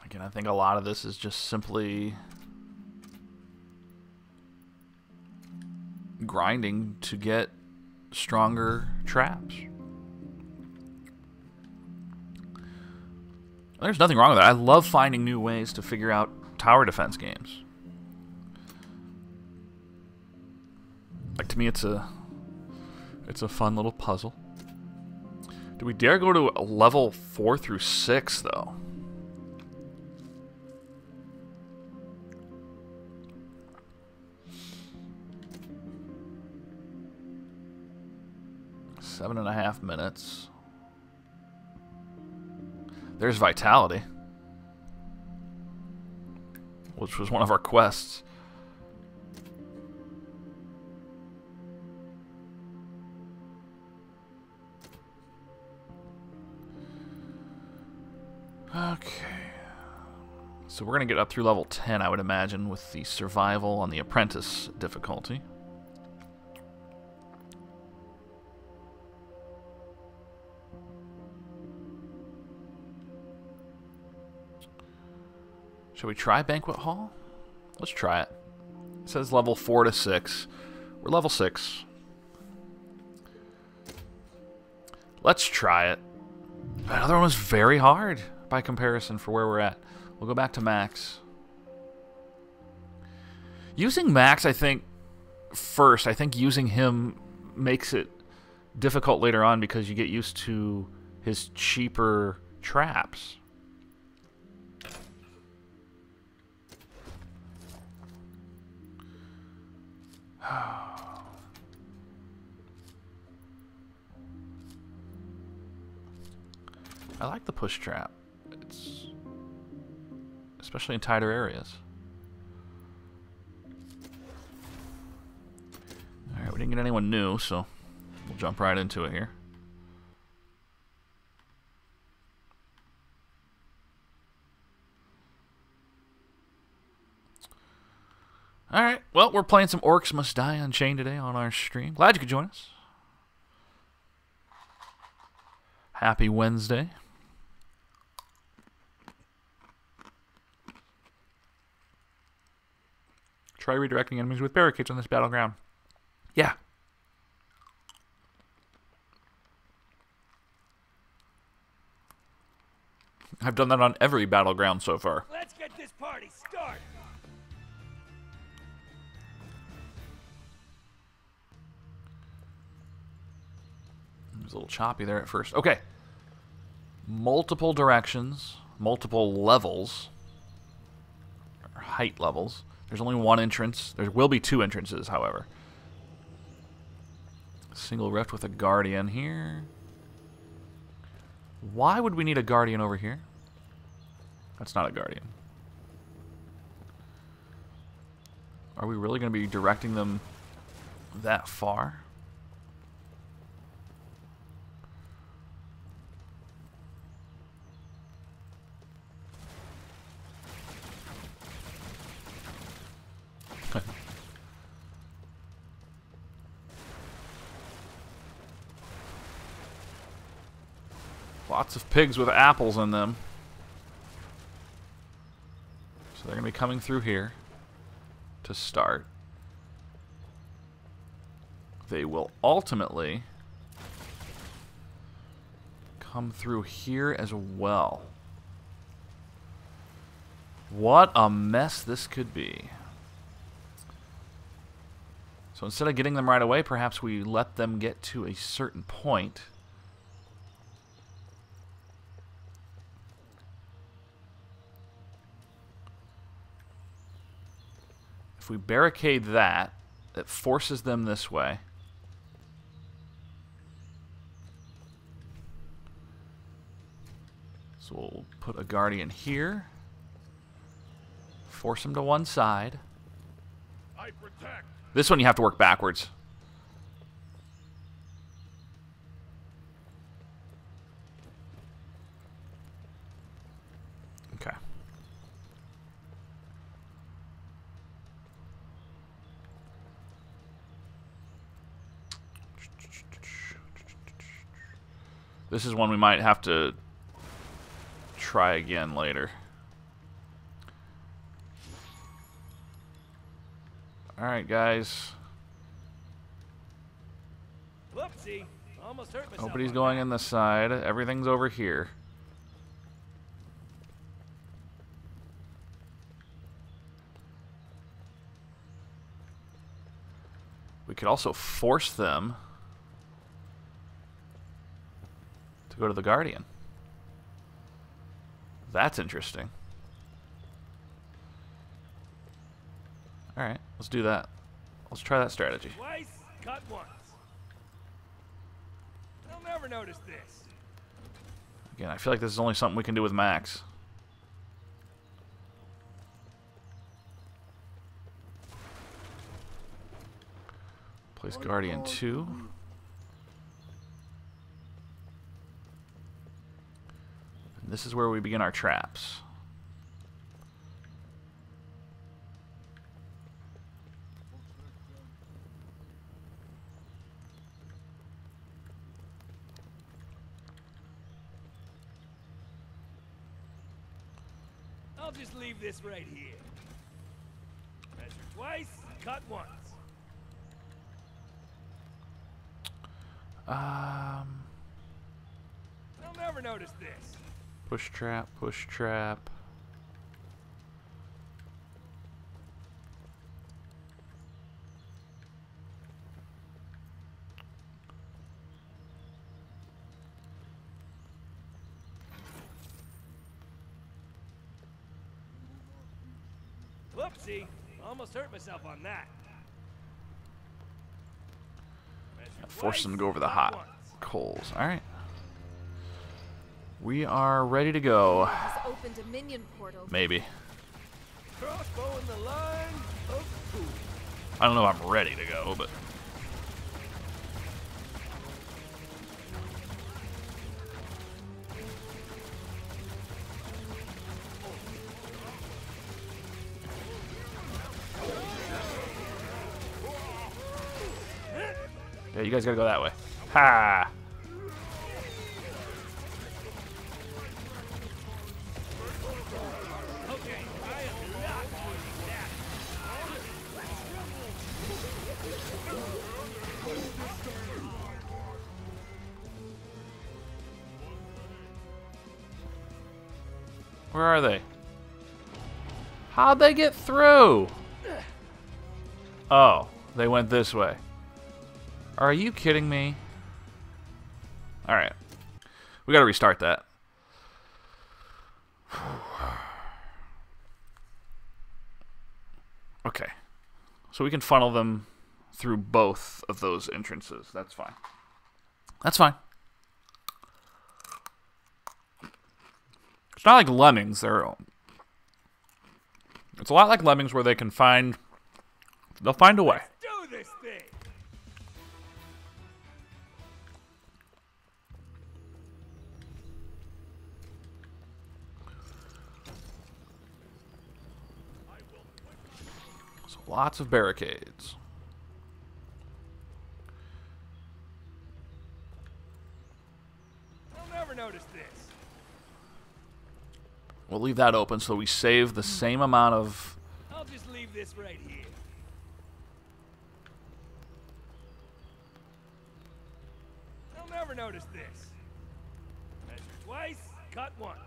A: Again, I think a lot of this is just simply grinding to get stronger traps. There's nothing wrong with that. I love finding new ways to figure out tower defense games. Like, to me, it's a fun little puzzle. Do we dare go to a level 4 through 6, though? Seven and a half minutes. There's Vitality, which was one of our quests. Okay. So we're going to get up through level 10, I would imagine, with the survival on the apprentice difficulty. Shall we try Banquet Hall? Let's try it. It says level 4 to 6. We're level 6. Let's try it. That other one was very hard by comparison for where we're at. We'll go back to Max. Using Max, I think, first, I think using him makes it difficult later on because you get used to his cheaper traps. I like the push trap. It's especially in tighter areas. Alright, we didn't get anyone new, so we'll jump right into it here. Alright, well, we're playing some Orcs Must Die Unchained today on our stream. Glad you could join us. Happy Wednesday. Try redirecting enemies with barricades on this battleground. Yeah. I've done that on every battleground so far.
C: Let's get this party started.
A: It was a little choppy there at first. Okay. Multiple directions, multiple levels, or height levels. There's only one entrance. There will be two entrances, however. Single rift with a guardian here. Why would we need a guardian over here? That's not a guardian. Are we really going to be directing them that far? Lots of pigs with apples in them. So they're going to be coming through here to start. They will ultimately come through here as well. What a mess this could be. So instead of getting them right away, perhaps we let them get to a certain point. If we barricade that, it forces them this way. So we'll put a guardian here. Force him to one side.
C: I protect.
A: This one you have to work backwards. Okay. This is one we might have to try again later. Alright, guys.
C: Whoopsie. Almost hurt myself.
A: Nobody's
C: on
A: going
C: that.
A: in this side. Everything's over here. We could also force them to go to the Guardian. That's interesting. Alright, let's do that. Let's try that strategy.
C: Twice, cut once. They'll never notice this.
A: Again, I feel like this is only something we can do with Max. Place Guardian 2. And this is where we begin our traps.
C: I'll just leave this right here. Measure twice, cut once. They'll never notice this.
A: Push trap, push trap.
C: Whoopsie. Almost hurt myself on that. Measure
A: Force
C: twice,
A: them to go over the
C: cut
A: hot
C: once.
A: coals. Alright. We are ready to go.
B: Has opened a minion portal.
A: Maybe.
C: Crossbow in the line of food.
A: I don't know if I'm ready to go, but... Yeah, you guys gotta go that way. Ha!
C: Okay, I am not doing that.
A: Where are they? How'd they get through? Oh, they went this way. Are you kidding me? Alright. We gotta restart that. Okay. So we can funnel them through both of those entrances. That's fine. That's fine. It's not like Lemmings. It's a lot like Lemmings where they can find... They'll find a way.
C: Do this thing.
A: So lots of barricades.
C: They'll never notice this.
A: We'll leave that open so we save the same amount of...
C: I'll just leave this right here. They'll never notice this. Measure twice, cut once.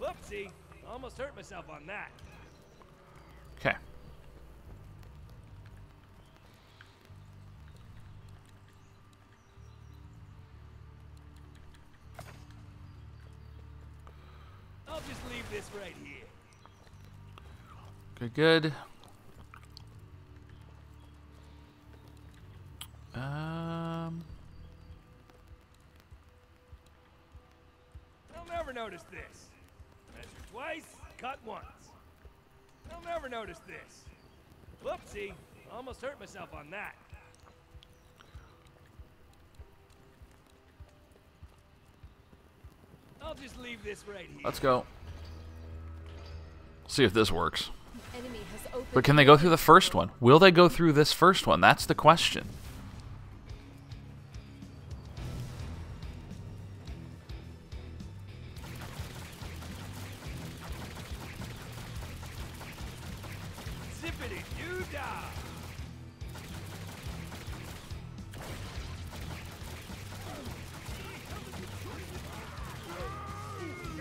C: Whoopsie. Almost hurt myself on that.
A: Okay.
C: I'll just leave this right here.
A: Good, good.
C: They'll never noticed this. Measure twice, cut once. They'll never notice this. Whoopsie, almost hurt myself on that. I'll just leave this right here.
A: Let's go. See if this works.
B: Enemy has opened.
A: But can they go through the first one? Will they go through this first one? That's the question.
C: Zippity doo dah.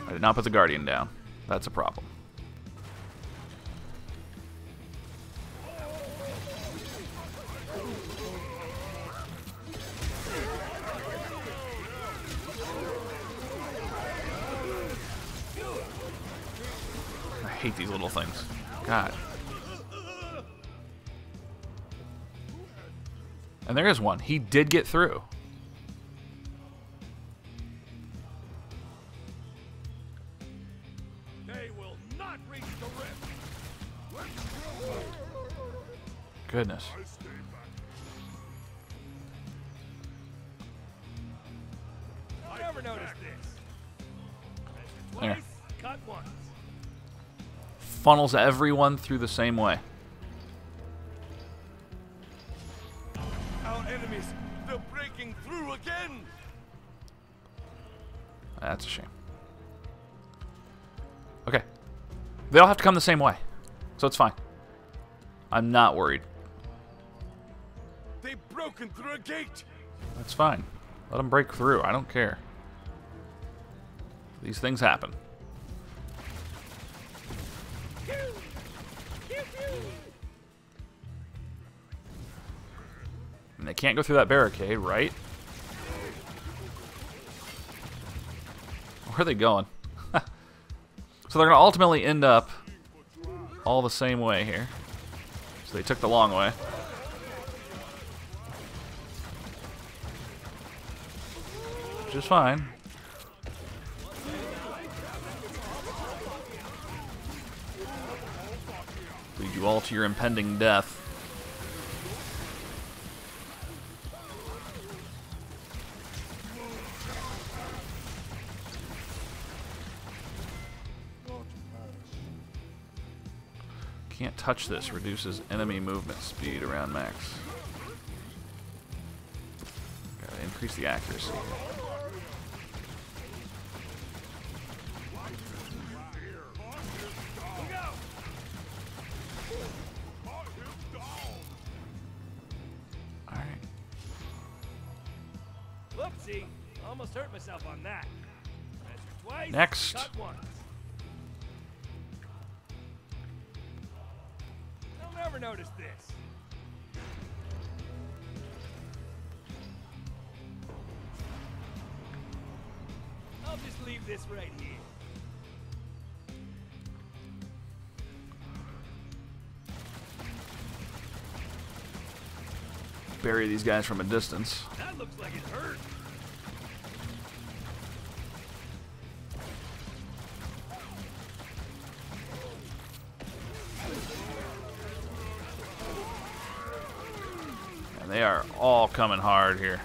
A: I did not put the Guardian down. That's a problem. I hate these little things. God. And there is one. He did get through.
C: They will not reach the rift.
A: Goodness.
C: I'll never notice this. Measure
A: There.
C: twice, cut once.
A: Funnels everyone through the same way.
C: Our enemies, they're breaking through again.
A: That's a shame. Okay. They all have to come the same way. So it's fine. I'm not worried.
C: They've broken through a gate.
A: That's fine. Let them break through. I don't care. These things happen. And they can't go through that barricade, right? Where are they going? So they're going to ultimately end up all the same way here. So they took the long way. Which is fine. Lead you all to your impending death. Can't touch this. Reduces enemy movement speed around max. Gotta increase the accuracy. Alright.
C: Whoopsie, almost hurt myself on that. Measure twice,
A: Next.
C: cut once. They'll never notice this. I'll just leave this right here.
A: Bury these guys from a distance.
C: That looks like it hurt.
A: And they are all coming hard here.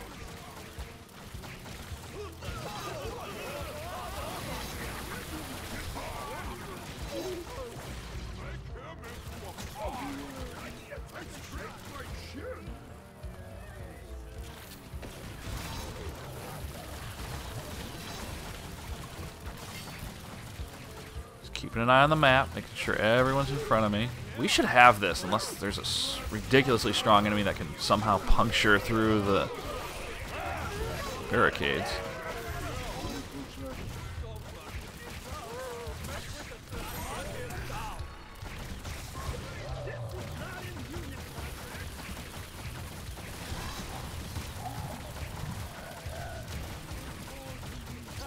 A: Just keeping an eye on the map, making sure everyone's in front of me. We should have this, unless there's a ridiculously strong enemy that can somehow puncture through the barricades.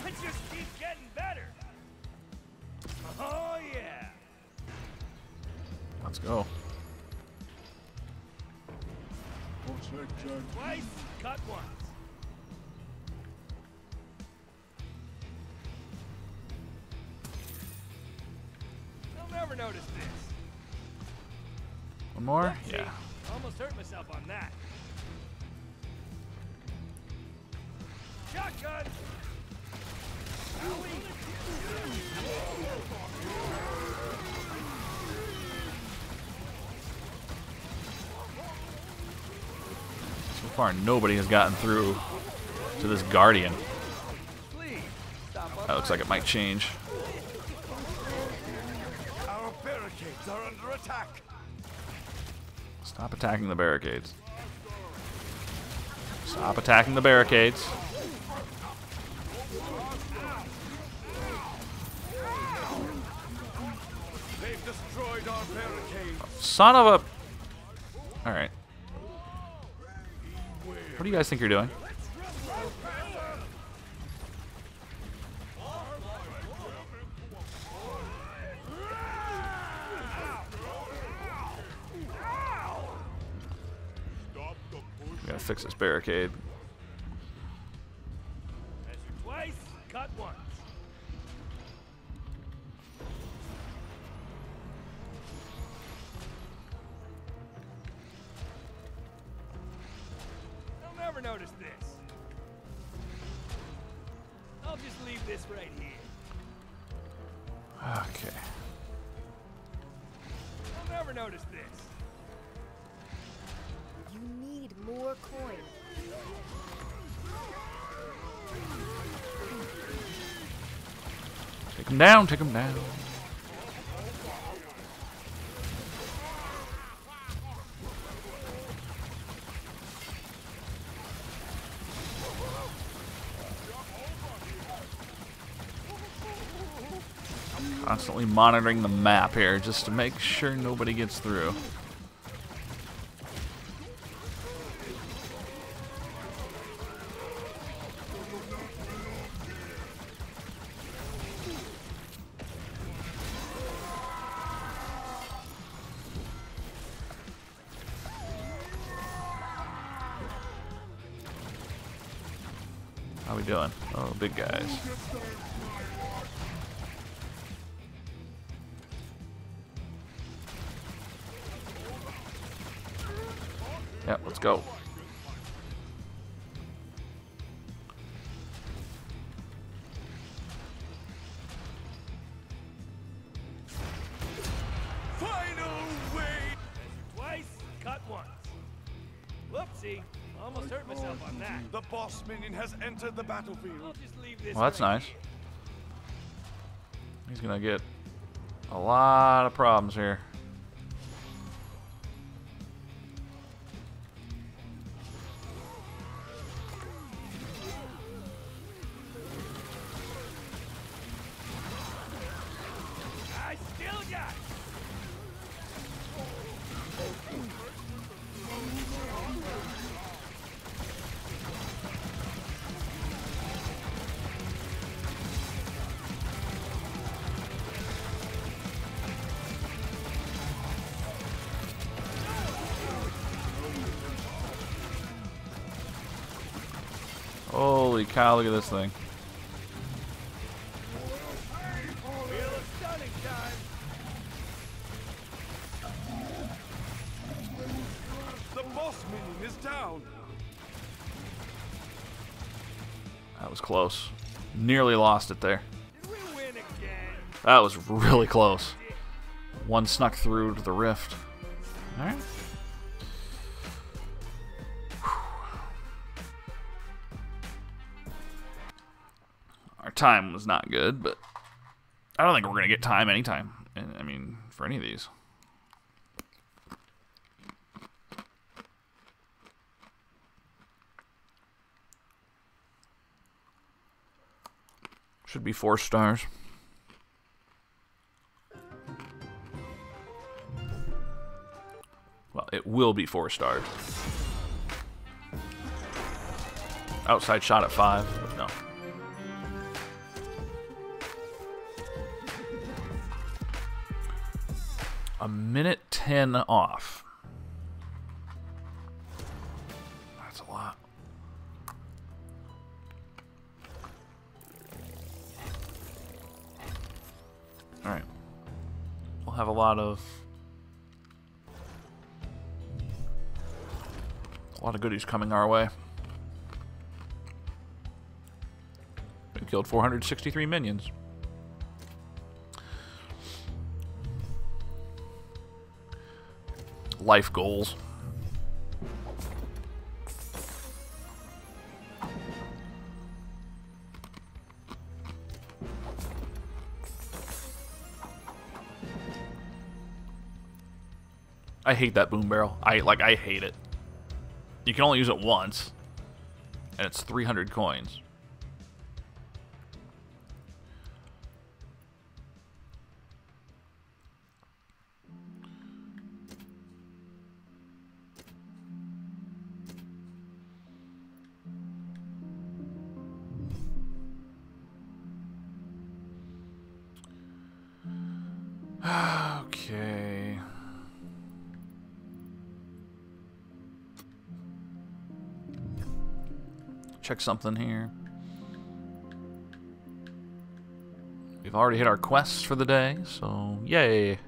C: It just keeps getting better. Oh yeah.
A: Let's go.
C: Twice, cut once. never noticed this.
A: One more?
C: Whoopsie.
A: Yeah.
C: Almost hurt myself on that. Shotgun!
A: So far, nobody has gotten through to this Guardian. That looks like it might change.
D: Our barricades are under attack.
A: Stop attacking the barricades. Stop attacking the barricades.
D: They've destroyed our barricades.
A: Son of a... Alright. What do you guys think you're doing? We gotta fix this barricade.
C: Measure twice, cut once. They'll never notice this. I'll just leave this right here.
A: Okay.
C: They'll never notice this.
B: You need more coin.
A: Take him down, take him down. Constantly monitoring the map here just to make sure nobody gets through. How we doing? Oh, big guys. Yep, let's go.
D: Final way.
C: Measure twice, cut once. Whoopsie, almost hurt myself on that.
D: The boss minion has entered the
C: I'll
D: battlefield.
C: just leave this
A: Well, that's
C: right
A: nice.
C: here.
A: He's gonna get a lot of problems here.
C: I still got.
A: Holy cow, look at this thing.
C: Wheel of stunning time.
D: The boss minion is down.
A: That was close. Nearly lost it there.
C: Did we win again?
A: That was really close. One snuck through to the rift. Alright. Our time was not good, but I don't think we're going to get time anytime. I mean, for any of these. Should be 4 stars. Well, it will be 4 stars. Outside shot at 5, but no. A minute 10 off. That's a lot. Alright. we'll have a lot of goodies coming our way. We killed 463 minions. Life goals. I hate that boom barrel. I hate it. You can only use it once, and it's 300 coins. Okay. Check something here. We've already hit our quests for the day, so yay.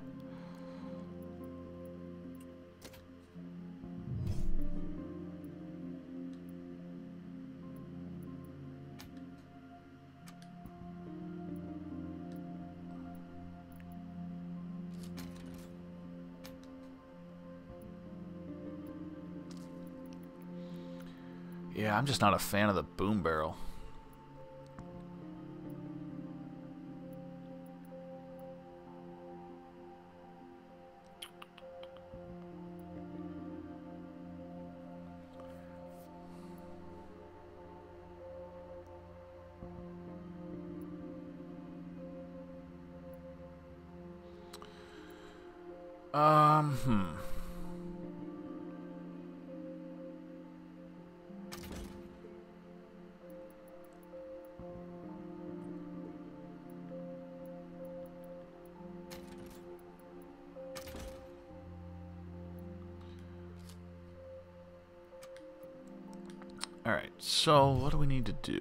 A: Yeah, I'm just not a fan of the boom barrel. Alright, so what do we need to do?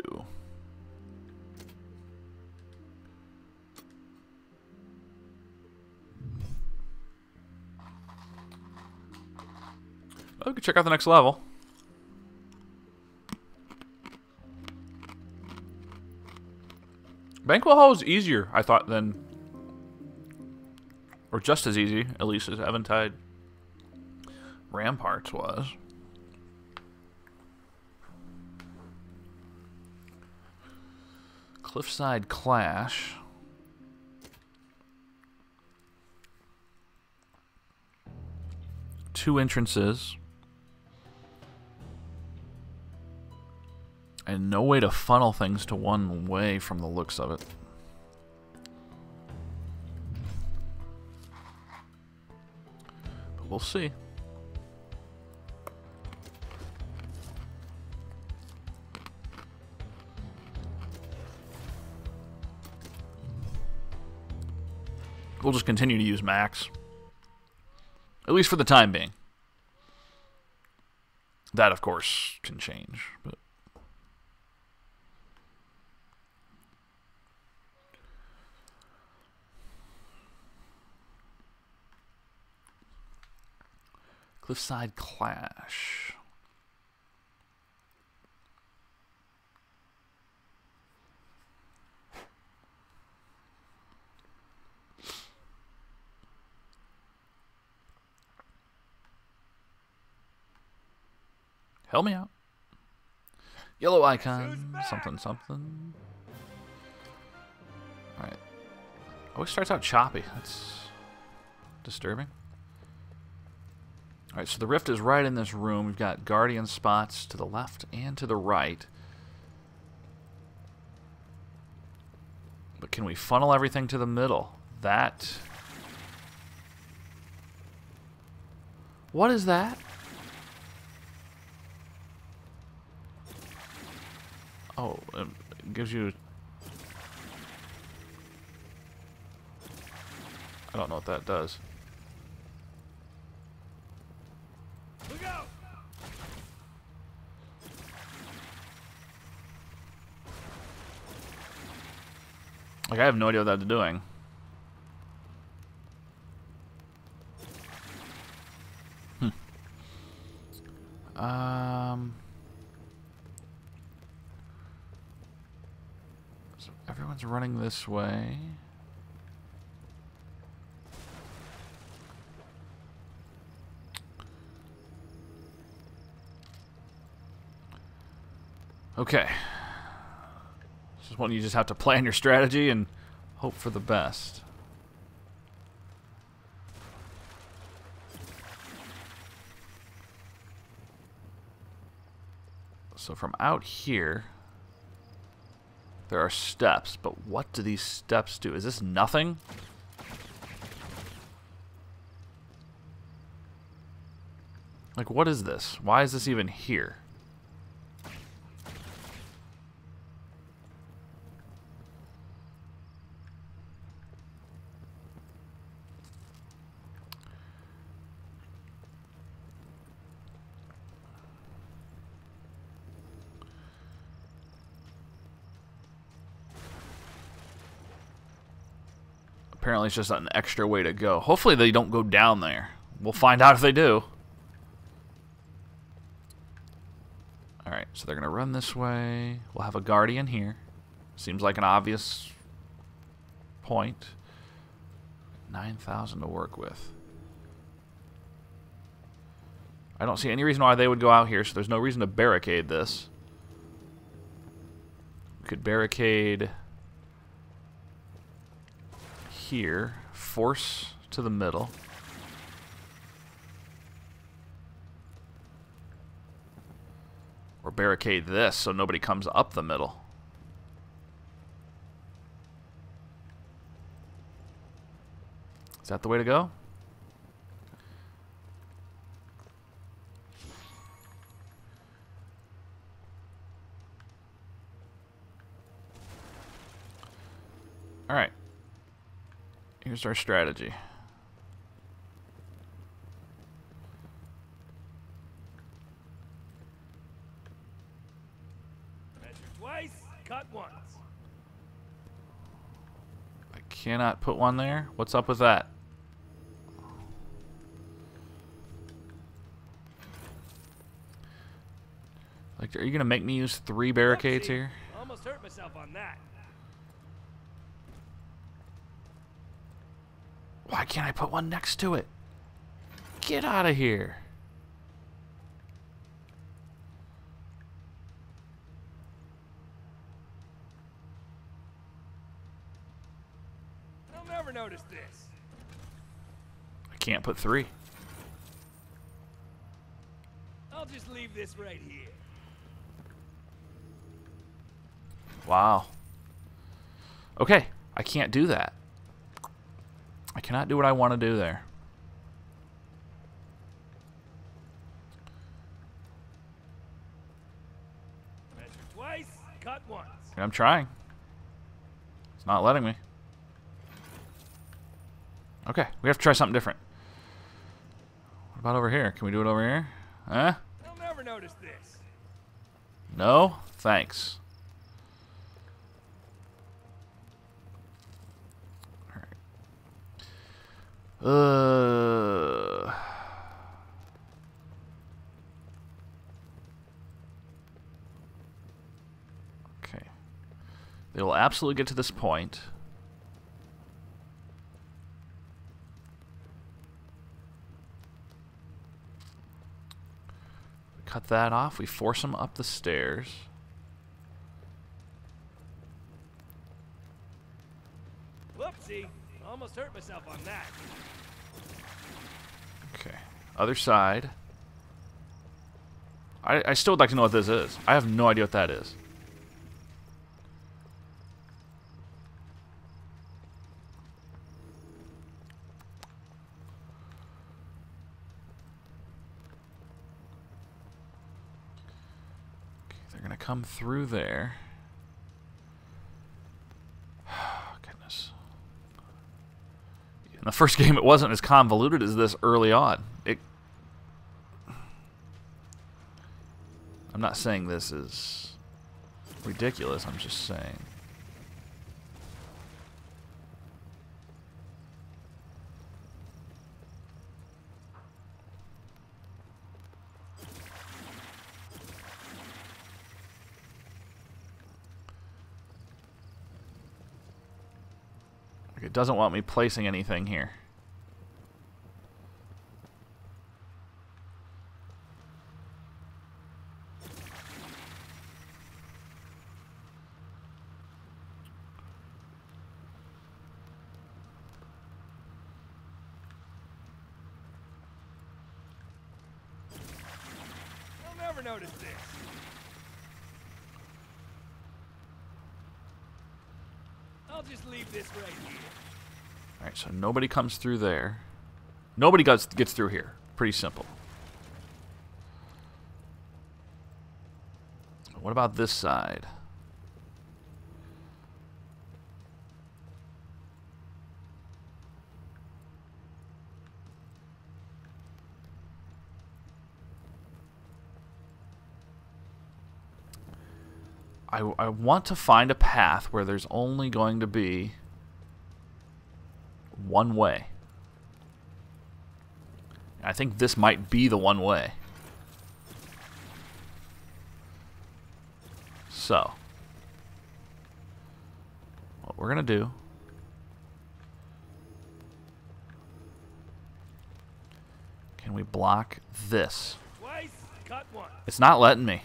A: Oh, we can check out the next level. Banquet Hall is easier, I thought, than... Or just as easy, at least, as Eventide Ramparts was. Cliffside Clash. Two entrances. And no way to funnel things to one way from the looks of it. But we'll see. We'll just continue to use Max. At least for the time being. That, of course, can change. But Cliffside Clash. Help me out. Yellow icon. Something, something. Alright. Always starts out choppy. That's disturbing. Alright, so the rift is right in this room. We've got guardian spots to the left and to the right. But can we funnel everything to the middle? That... What is that? Oh, it gives you... I don't know what that does.
C: Look out!
A: Like, I have no idea what that's doing. So everyone's running this way. Okay. This is when you just have to plan your strategy and hope for the best. So from out here, there are steps, but what do these steps do? Is this nothing? Like, what is this? Why is this even here? Apparently it's just an extra way to go. Hopefully they don't go down there. We'll find out if they do. Alright, so they're going to run this way. We'll have a guardian here. Seems like an obvious point. 9,000 to work with. I don't see any reason why they would go out here, so there's no reason to barricade this. We could barricade here, force to the middle. Or barricade this so nobody comes up the middle. Is that the way to go? All right. Here's our strategy.
C: Measure twice, cut once.
A: I cannot put one there. What's up with that? Like, are you gonna make me use 3 barricades
C: Oopsie.
A: here?
C: Almost hurt myself on that.
A: Why can't I put one next to it? Get out of here.
C: I'll never notice this.
A: I can't put 3.
C: I'll just leave this right here.
A: Wow. Okay, I can't do that. I cannot do what I want to do there.
C: Measure twice, cut once.
A: I'm trying. It's not letting me. Okay, we have to try something different. What about over here? Can we do it over here? Huh?
C: I'll never notice this.
A: No? Thanks. Alright. Okay. They will absolutely get to this point. Cut that off. We force them up the stairs.
C: Whoopsie. Almost hurt myself on that.
A: Okay. Other side. I still would like to know what this is. I have no idea what that is. Okay, they're going to come through there. Goodness. In the first game, it wasn't as convoluted as this early on. I'm not saying this is ridiculous. I'm just saying. Like, it doesn't want me placing anything here.
C: I'll never notice this. I'll just leave this right here.
A: Alright, so nobody comes through there. Nobody gets through here. Pretty simple. What about this side? I want to find a path where there's only going to be one way. I think this might be the one way. So, what we're going to do can we block this?
C: Twice, cut once.
A: It's not letting me.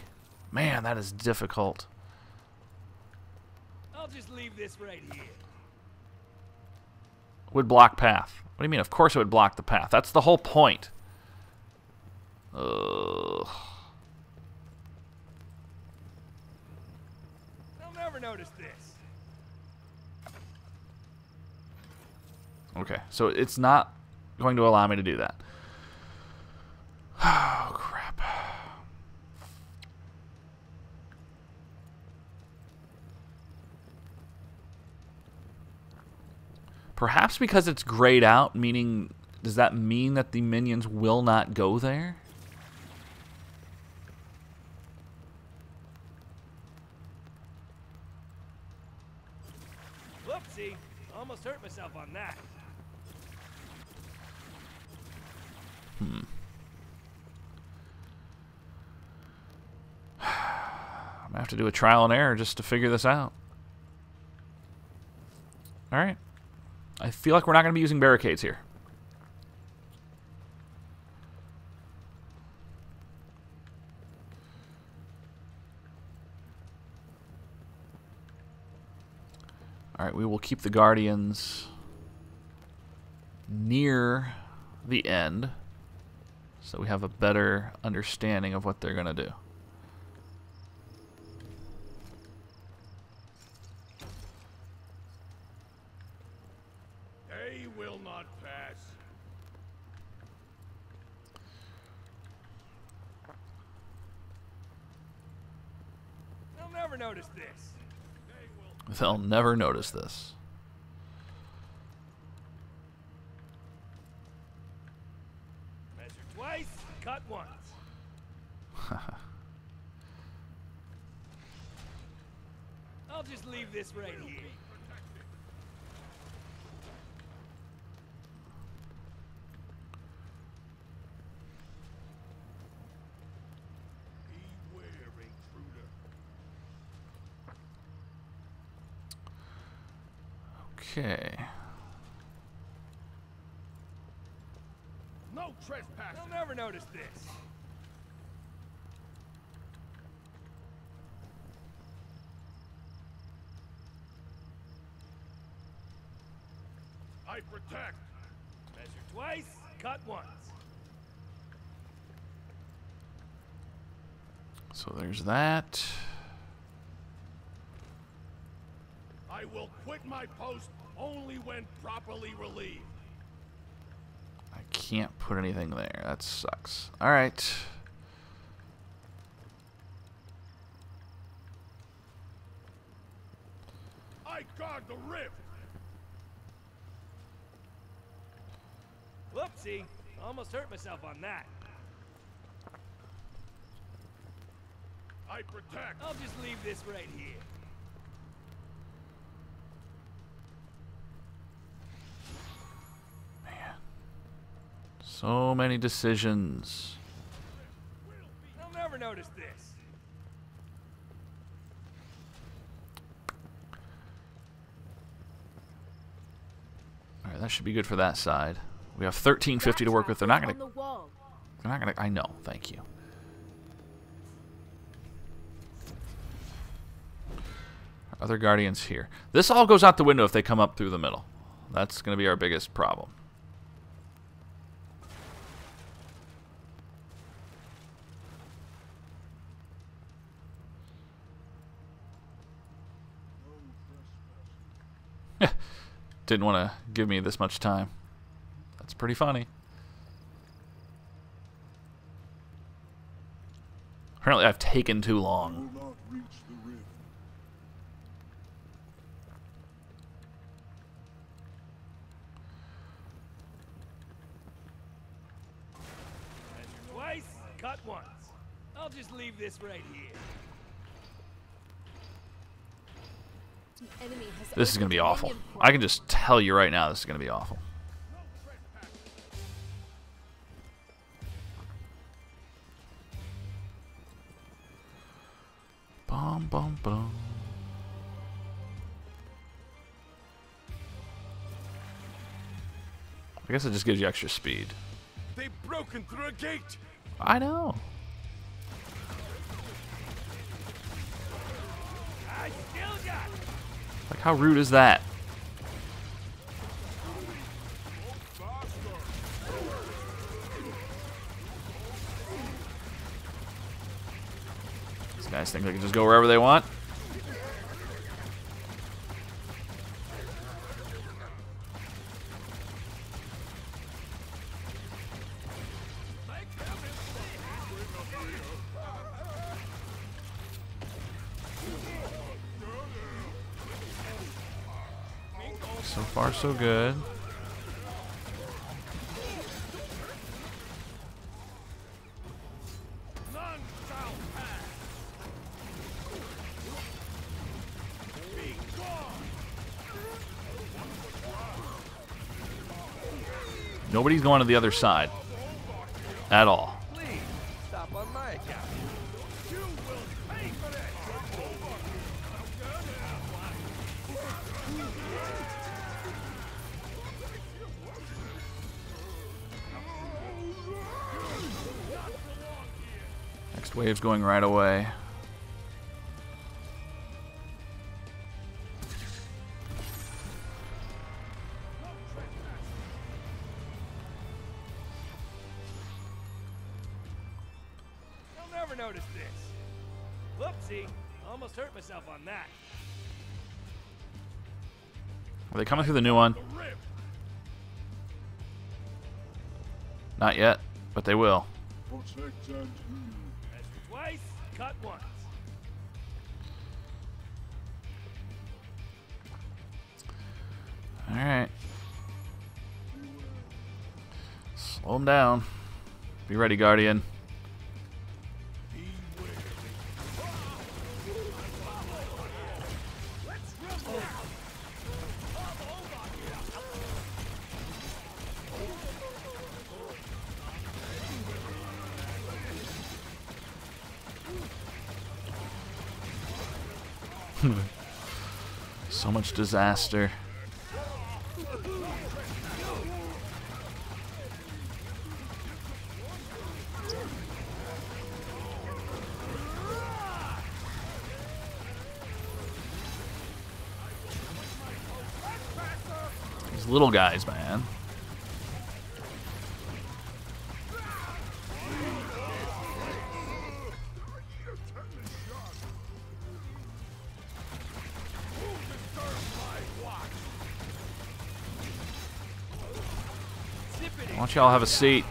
A: Man, that is difficult.
C: I'll just leave this right here.
A: Would block path. What do you mean? Of course it would block the path. That's the whole point. Ugh.
C: I'll never notice this.
A: Okay, so it's not going to allow me to do that. Oh, crap. Perhaps because it's grayed out, meaning, does that mean that the minions will not go there?
C: Whoopsie. Almost hurt myself on that.
A: I'm gonna have to do a trial and error just to figure this out. Alright. I feel like we're not going to be using barricades here. Alright, we will keep the Guardians near the end so we have a better understanding of what they're going to do.
D: They will not pass.
C: They'll never notice this.
A: They'll never notice this.
C: Measure twice, cut once. I'll just leave this right here.
D: Beware, intruder.
A: Okay.
D: No trespassing.
C: They'll never notice this.
D: I protect.
C: Measure twice, cut once.
A: So there's that.
D: I will quit my post only when properly relieved.
A: I can't put anything there. That sucks. Alright.
D: I guard the rift.
C: Whoopsie. Almost hurt myself on that.
D: I protect.
C: I'll just leave this right here.
A: Man. So many decisions.
C: They'll never notice this.
A: Alright, that should be good for that side. We have 1350 to work with. They're not gonna.
B: On the wall.
A: They're not gonna. I know. Thank you. Other guardians here. This all goes out the window if they come up through the middle. That's gonna be our biggest problem. Didn't want to give me this much time. That's pretty funny. Apparently I've taken too long.
D: Will not reach the rift.
C: Measure twice, cut once. I'll just leave this right here.
B: The enemy has
A: This is going to be
B: opened
A: awful.
B: minion
A: I can just tell you right now this is going to be awful. Bum, bum, bum. I guess it just gives you extra speed.
D: They've broken through a gate.
A: I know.
C: I still got it.
A: Like, how rude is that? These guys think they can just go wherever they want. So far, so good.
D: None shall pass. Be gone.
A: Nobody's going to the other side. At all.
C: Please, stop on my account.
D: You will pay for this.
A: Next wave's going right away.
C: You'll never notice this. Whoopsie, almost hurt myself on that.
A: Are they coming through the new one?
D: The rift.
A: Not yet, but they will.
D: Protect and heal.
C: Measure twice, cut once.
A: Alright. Slow them down. Be ready, Guardian. So much disaster. These little guys, man. Why don't y'all have a seat?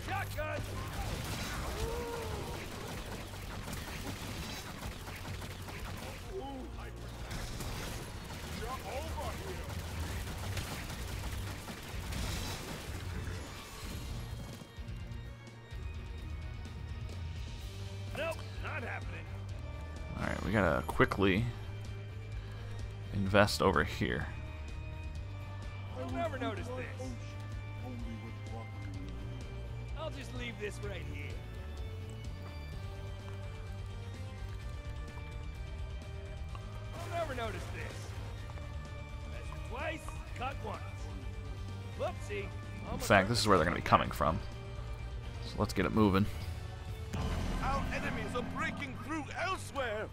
C: Shotgun! Nope, not happening.
A: Alright, we gotta quickly invest over here.
C: You'll never notice this.
D: Only with luck.
C: I'll just leave this right here. never noticed this. Measure twice, cut once. Whoopsie.
A: In fact, this is where they're going to be coming from. So let's get it moving.
D: Our enemies are breaking through elsewhere.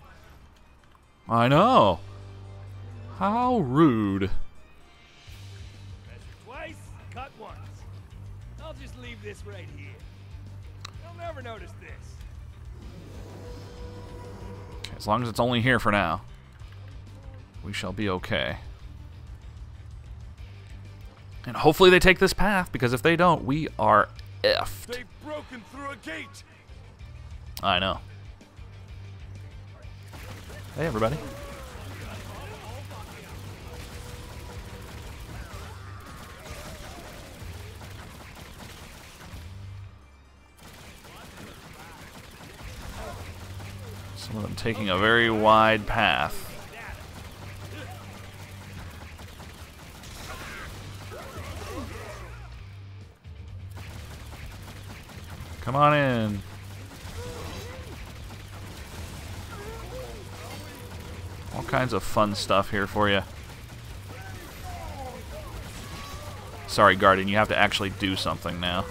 A: I know. How rude.
C: Measure twice, cut once. I'll just leave this right here. They'll never notice this.
A: Okay, as long as it's only here for now, we shall be okay. And hopefully they take this path, because if they don't, we are effed.
D: They've broken through a gate.
A: I know. Hey, everybody. Some of them taking a very wide path. Come on in. All kinds of fun stuff here for you. Sorry, Guardian, you have to actually do something now.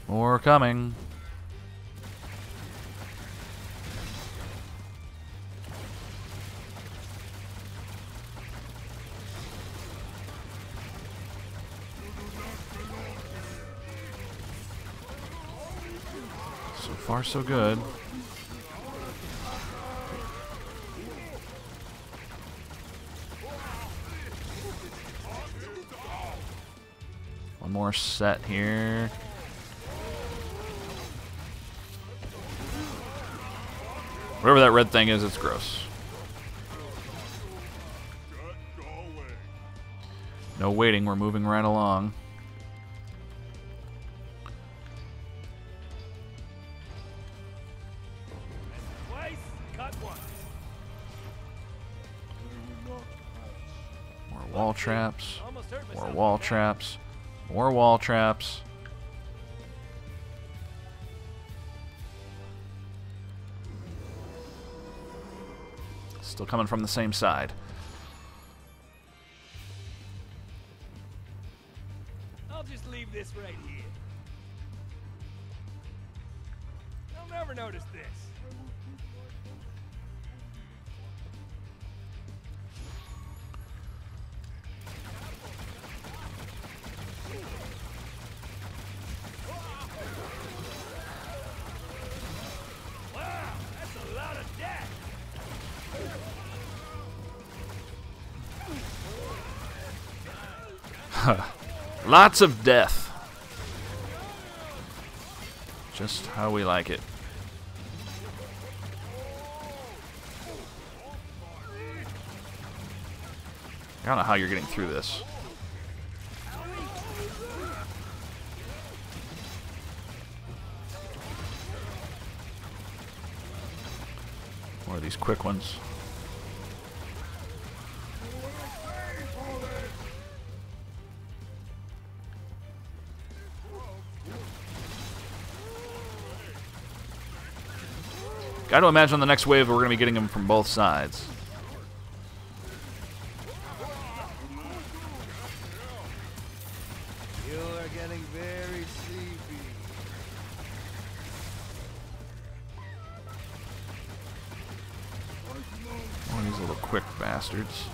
A: More coming. So far, so good. One more set here. Whatever that red thing is, it's gross. No waiting, we're moving right along.
C: Twice, cut once.
A: More wall traps.
C: Almost hurt
A: More
C: myself
A: wall
C: on that.
A: traps. More wall traps. Still coming from the same side.
C: I'll just leave this right here. They'll never notice this. Wow, that's a lot of death.
A: Lots of death. Just how we like it. I don't know how you're getting through this. More of these quick ones. Got to imagine on the next wave we're going to be getting them from both sides.
F: You are getting very sleepy.
A: One of these little quick bastards.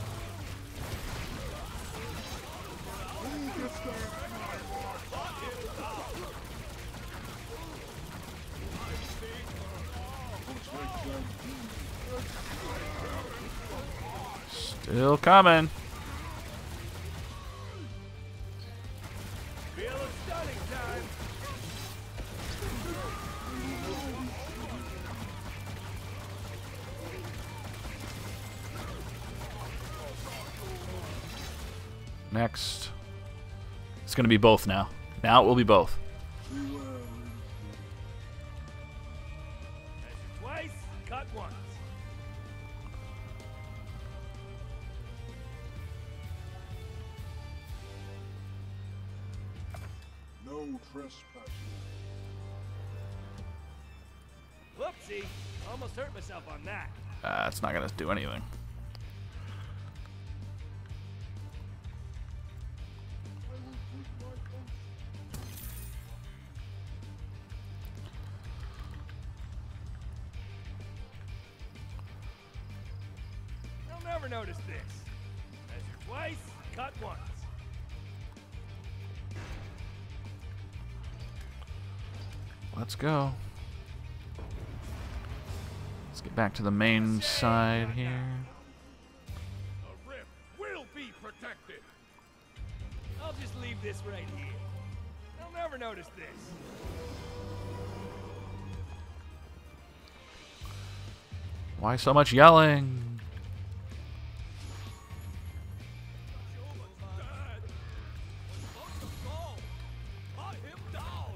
A: Still coming.
C: Feel a stunning time.
A: Next. It's going to be both now. Now it will be both.
C: Measure twice, cut once.
D: No trespassing.
C: Whoopsie! Almost hurt myself on that.
A: It's not gonna do anything.
C: They'll never notice this. Measure twice, cut once.
A: Let's go. Let's get back to the main side here.
D: The rift will be protected.
C: I'll just leave this right here. They'll never notice this.
A: Why so much yelling?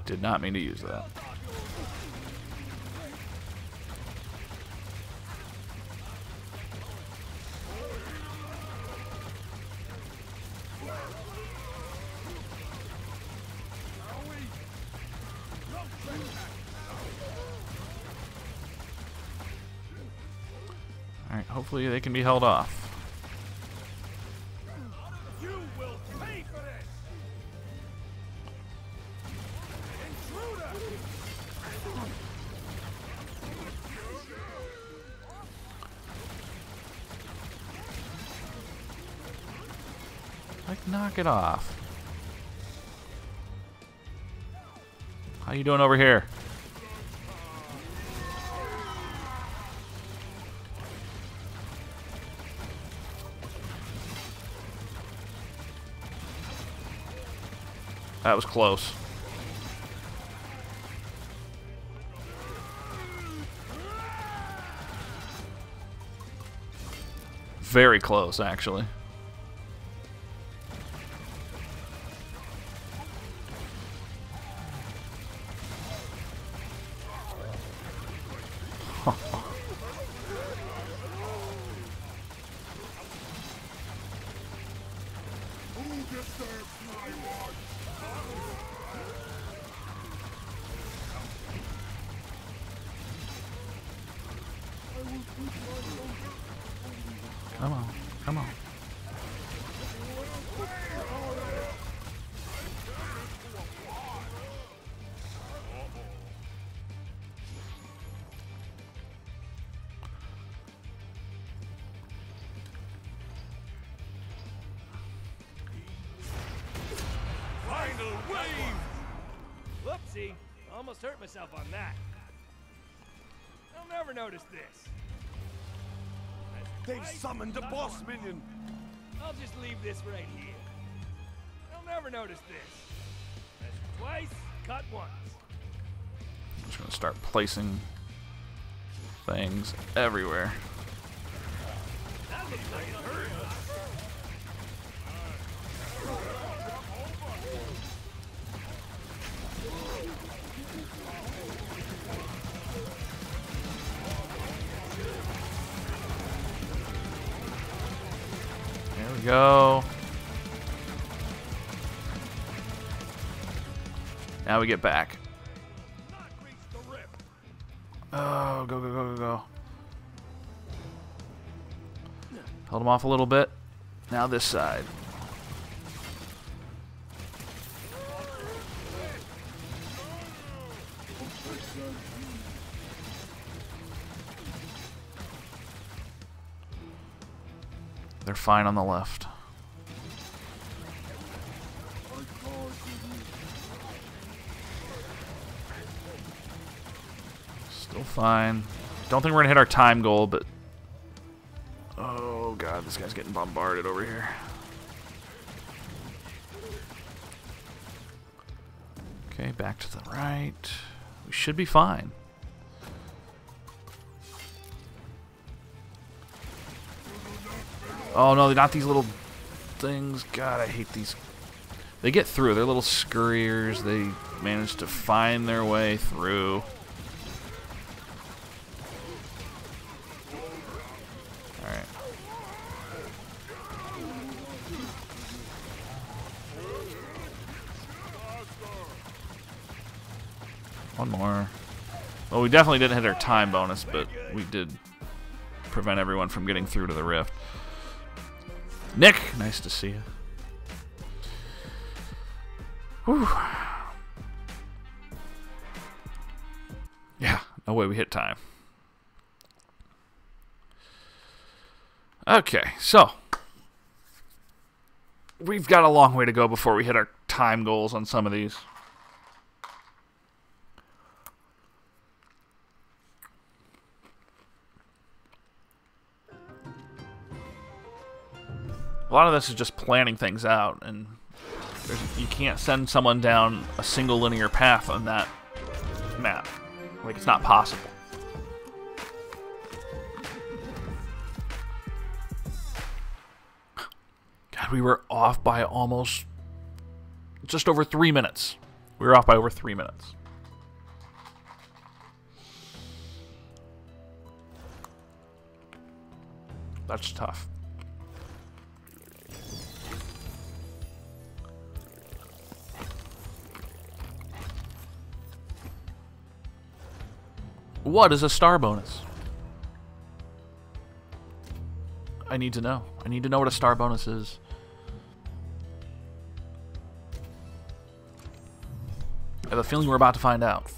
A: Did not mean to use that. Alright, hopefully they can be held off.
D: You will pay for this. Intruder.
A: Like, knock it off. How you doing over here? That was close. Very close, actually.
D: Who disturbs my watch?
A: Come on, come on.
C: Final wave! Whoopsie! Almost hurt myself on that. They'll never notice this.
D: They've summoned the boss minion.
C: I'll just leave this right here. They'll never notice this. Measure twice, cut once.
A: I'm just gonna start placing things everywhere.
C: That looks like it hurt.
A: There we go. Now we get back.
D: Not reach the rift.
A: Oh, go, go, go, go, go. Held him off a little bit. Now this side. They're fine on the left. Still fine. Don't think we're gonna hit our time goal, but oh god, this guy's getting bombarded over here. Okay, back to the right. We should be fine. Oh no, not these little things. God, I hate these. They get through. They're little scurriers. They manage to find their way through. Alright. One more. Well, we definitely didn't hit our time bonus, but we did prevent everyone from getting through to the rift. Nick, nice to see you. Whew. Yeah, no way we hit time. Okay, so we've got a long way to go before we hit our time goals on some of these. A lot of this is just planning things out, and you can't send someone down a single linear path on that map. Like, it's not possible. God, we were off by almost just over 3 minutes. We were off by over 3 minutes. That's tough. What is a star bonus? I need to know. I need to know what a star bonus is. I have a feeling we're about to find out.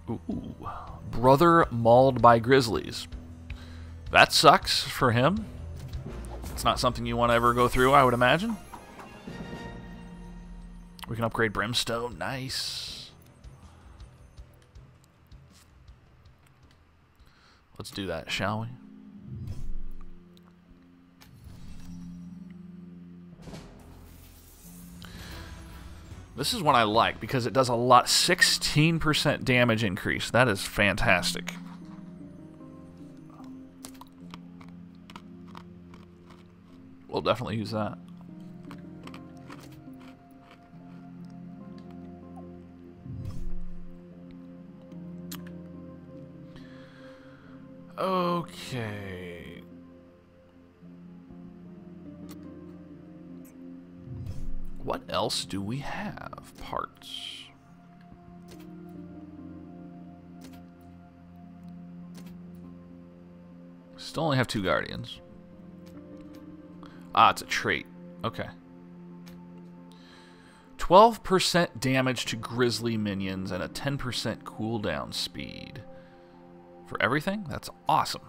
A: Ooh. Brother mauled by grizzlies. That sucks for him. It's not something you want to ever go through, I would imagine. We can upgrade brimstone. Nice. Let's do that, shall we? This is one I like because it does a lot. 16% damage increase. That is fantastic. We'll definitely use that. Okay. What else do we have? Parts. Still only have 2 guardians. Ah, it's a trait. Okay. 12% damage to grizzly minions and a 10% cooldown speed. For everything? That's awesome.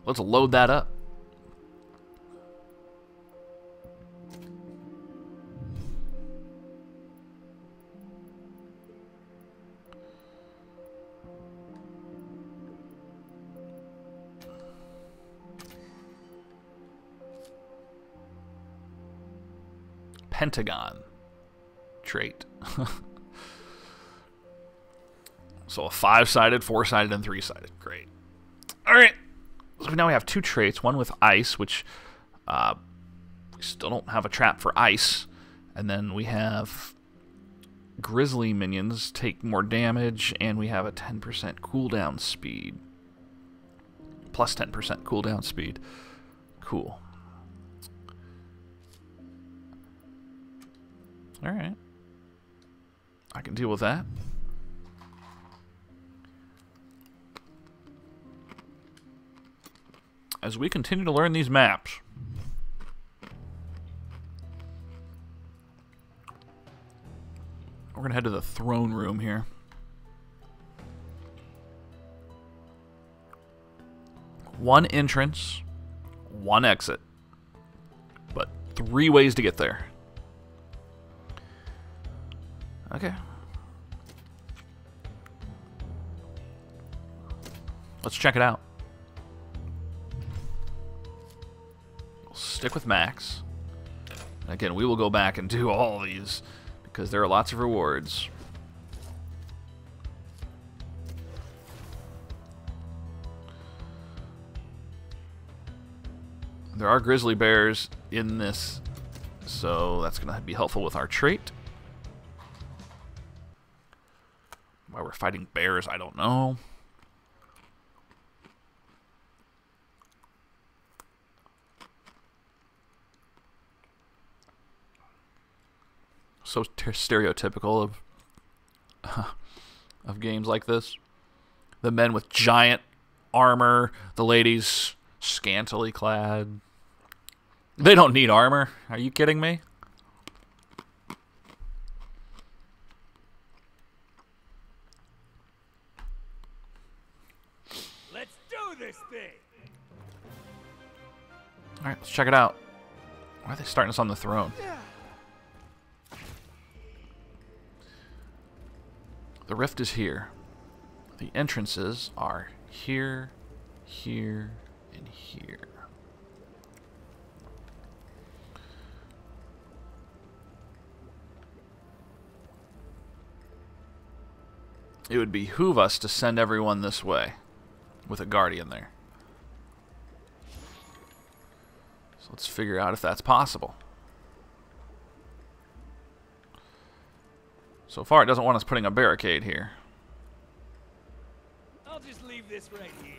A: Let's load that up. Pentagon trait. So a 5-sided, 4-sided, and 3-sided. Great. All right. So now we have 2 traits. One with ice, which we still don't have a trap for ice. And then we have grizzly minions take more damage, and we have a 10% cooldown speed. Plus 10% cooldown speed. Cool. Alright. I can deal with that. As we continue to learn these maps, we're going to head to the throne room here. One entrance, one exit, but 3 ways to get there. Okay. Let's check it out. We'll stick with Max. And again, we will go back and do all these because there are lots of rewards. There are grizzly bears in this, so that's going to be helpful with our trait. Why we're fighting bears, I don't know. So stereotypical of games like this. The men with giant armor, the ladies scantily clad. They don't need armor. Are you kidding me?
C: Let's do this thing.
A: All right, let's check it out. Why are they starting us on the throne? The rift is here. The entrances are here, here, and here. It would behoove us to send everyone this way with a guardian there. So let's figure out if that's possible. So far, it doesn't want us putting a barricade here.
C: I'll just leave this right here.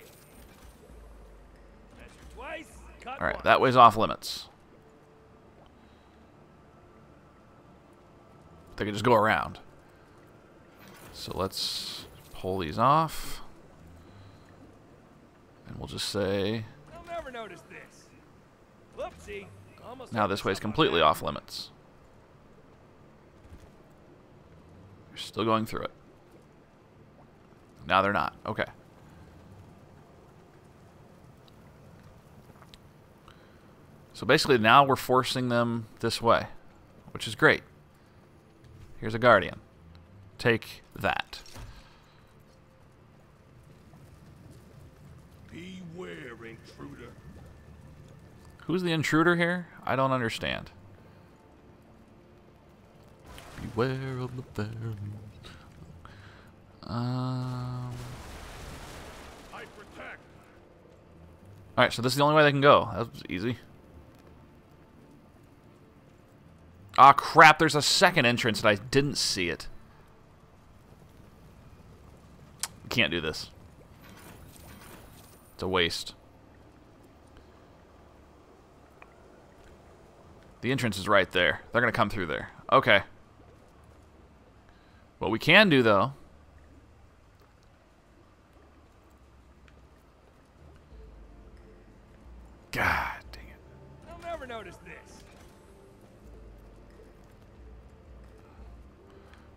C: Measure twice, cut
A: All right,
C: once.
A: that way's off limits. They can just go around. So let's pull these off. And we'll just say...
C: They'll never notice this. Whoopsie. Almost
A: Now this way's completely off limits. They're still going through it. Now they're not. Okay. So basically now we're forcing them this way, which is great. Here's a guardian. Take that.
D: Beware, intruder.
A: Who's the intruder here? I don't understand. Beware of the bear.
D: I protect.
A: Alright, so this is the only way they can go. That was easy. Ah, crap, there's a second entrance and I didn't see it. We can't do this. It's a waste. The entrance is right there. They're going to come through there. Okay. What we can do, though... God dang it.
C: They'll never notice this.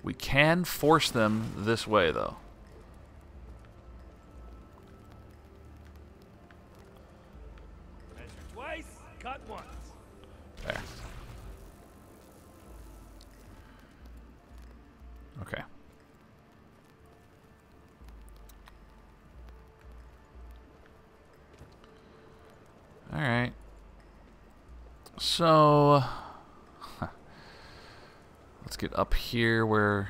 A: We can force them this way, though.
C: Measure twice, cut once.
A: There. Okay. Alright. So... let's get up here where...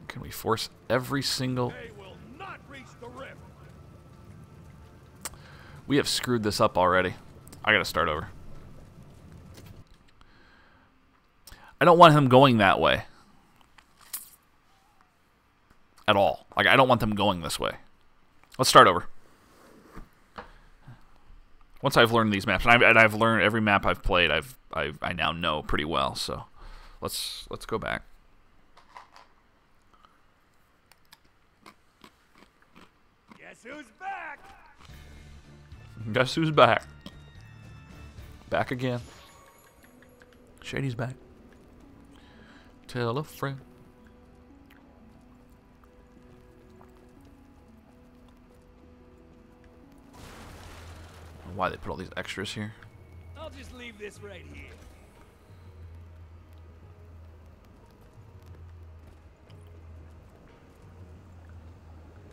A: Can we force every single...
D: They will not reach the rift.
A: We have screwed this up already. I gotta start over. I don't want him going that way. At all. Like, I don't want them going this way. Let's start over. Once I've learned these maps, and I've learned every map I've played, I now know pretty well. So, let's go back.
C: Guess who's back?
A: Guess who's back? Back again. Shady's back. Tell a friend. Why they put all these extras here?
C: I'll just leave this right here.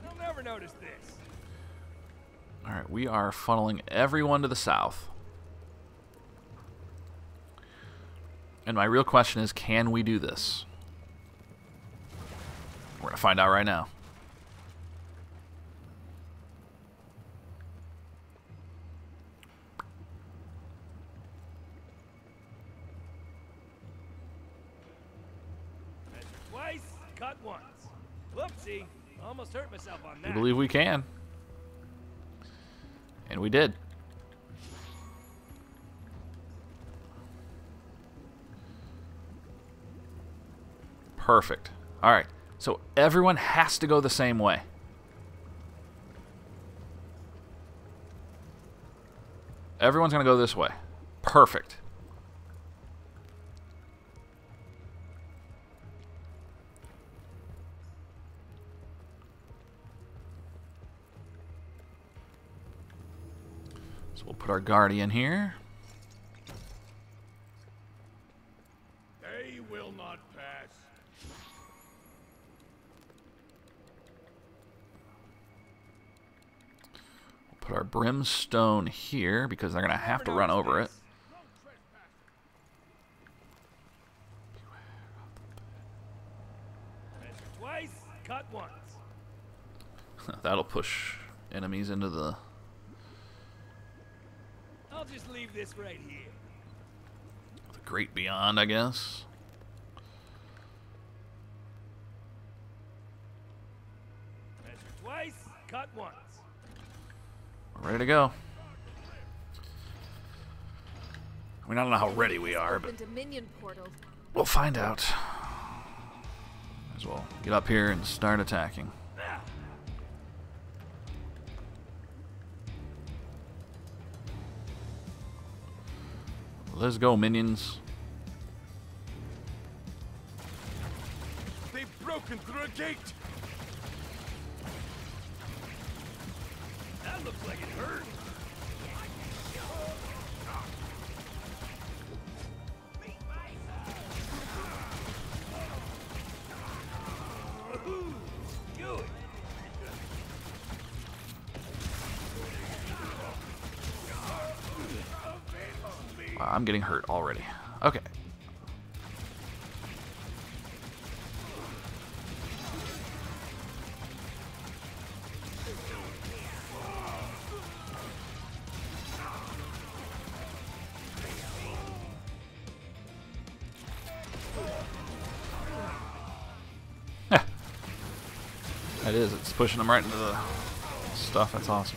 C: They'll never notice this.
A: Alright, we are funneling everyone to the south. And my real question is, can we do this? We're going to find out right now.
C: Measure twice, cut once. Whoopsie, almost hurt myself on
A: We
C: that.
A: believe we can. And we did. Perfect. All right. So everyone has to go the same way. Everyone's going to go this way. Perfect. So we'll put our guardian here.
D: They will not pass.
A: Put our brimstone here because they're going to have to run over it.
C: Measure twice, cut once.
A: That'll push enemies into the
C: I'll just leave this right here.
A: great beyond, I guess.
C: Measure twice, cut once.
A: We're ready to go. I mean, I don't know how ready we are, but
B: Open Dominion portal.
A: we'll find out. Might as well get up here and start attacking. Let's go, minions.
D: They've broken through a gate.
C: That looks like it hurt. Woohoo! Do it.
A: Wow, I'm getting hurt already. Okay. That is, it's pushing them right into the stuff. That's awesome.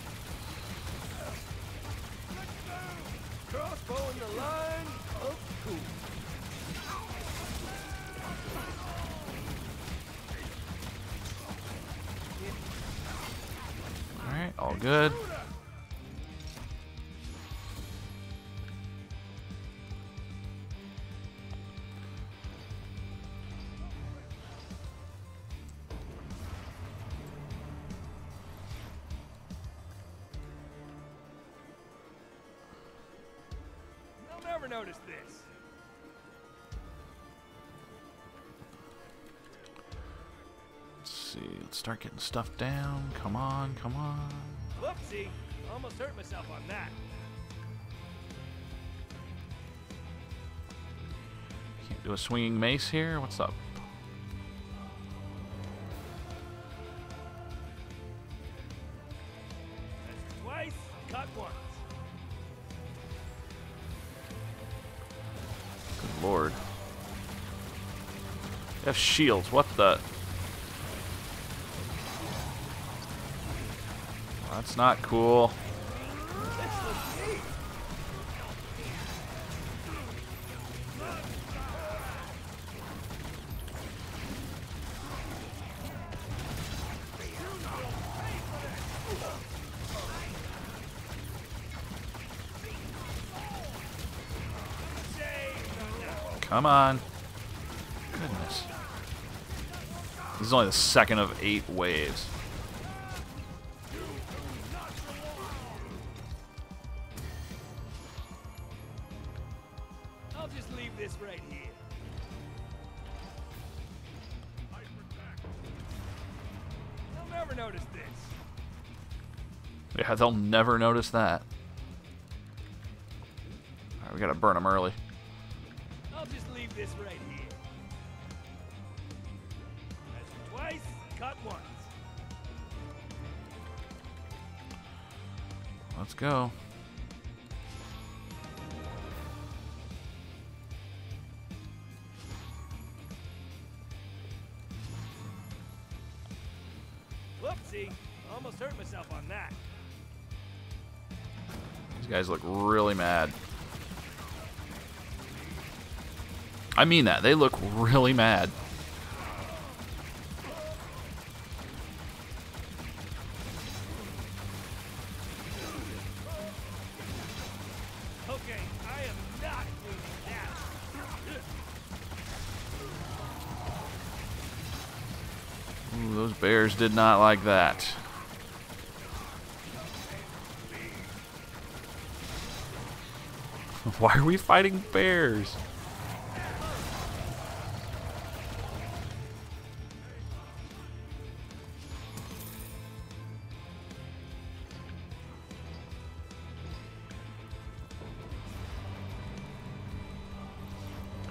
C: Crossbow in the line. Oh, cool.
A: Alright, all good.
C: They'll never notice this.
A: Let's see. Let's start getting stuff down. Come on, come on.
C: Whoopsie, almost hurt myself on that.
A: Can't do a swinging mace here. What's up?
C: Measure twice, cut once.
A: Good lord. They have shields. What the? That's not cool. Come on. Goodness. This is only the second of 8 waves.
C: I'll just leave this right here. They'll never notice this.
A: Yeah, they'll never notice that. Alright, we gotta burn them early.
C: I'll just leave this right here. Measure twice, cut once.
A: Let's go.
C: Whoopsie. Almost hurt myself on that.
A: These guys look really mad. I mean that. They look really mad.
C: Okay, I am not cleaning that.
A: Ooh, those bears did not like that. Why are we fighting bears?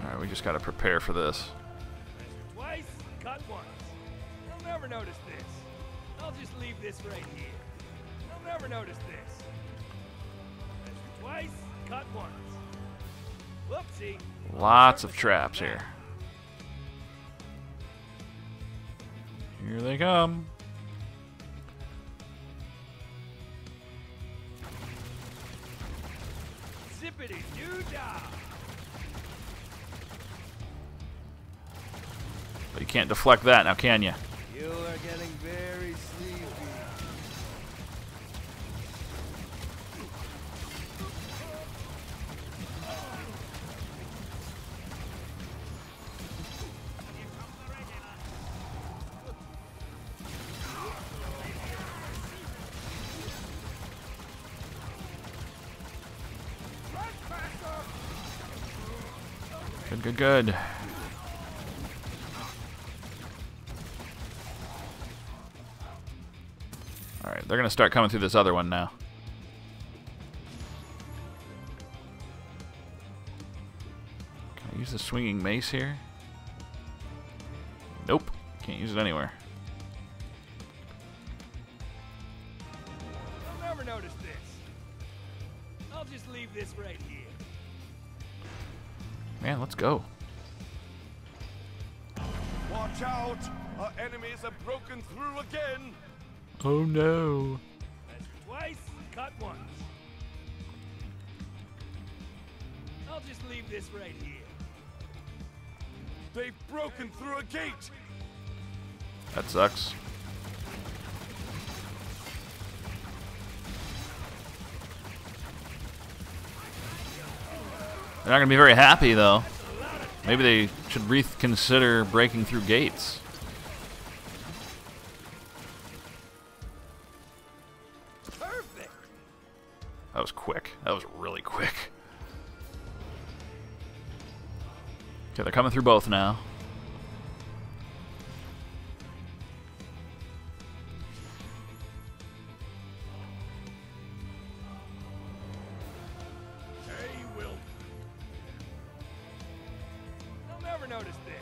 A: Alright, we just gotta prepare for this.
C: Measure twice, cut once. They'll never notice this. I'll just leave this right here. They'll never notice this. Measure twice, cut once. Whoopsie.
A: Lots of traps here. Here they come.
C: Zippity doo dah.
A: But you can't deflect that now, can you?
F: You are getting very sleepy.
A: Good, good, good. Alright, they're gonna start coming through this other one now. Can I use the swinging mace here? Nope. Can't use it anywhere.
C: They'll never notice this. I'll just leave this right here.
A: Man, let's go.
D: Watch out! Our enemies have broken through again!
A: Oh no.
C: Measure twice, cut once. I'll just leave this right here.
D: They've broken through a gate!
A: That sucks. They're not going to be very happy, though. Maybe they should reconsider breaking through gates.
C: Perfect.
A: That was quick. That was really quick. Okay, they're coming through both now.
D: They will.
C: They'll never notice this.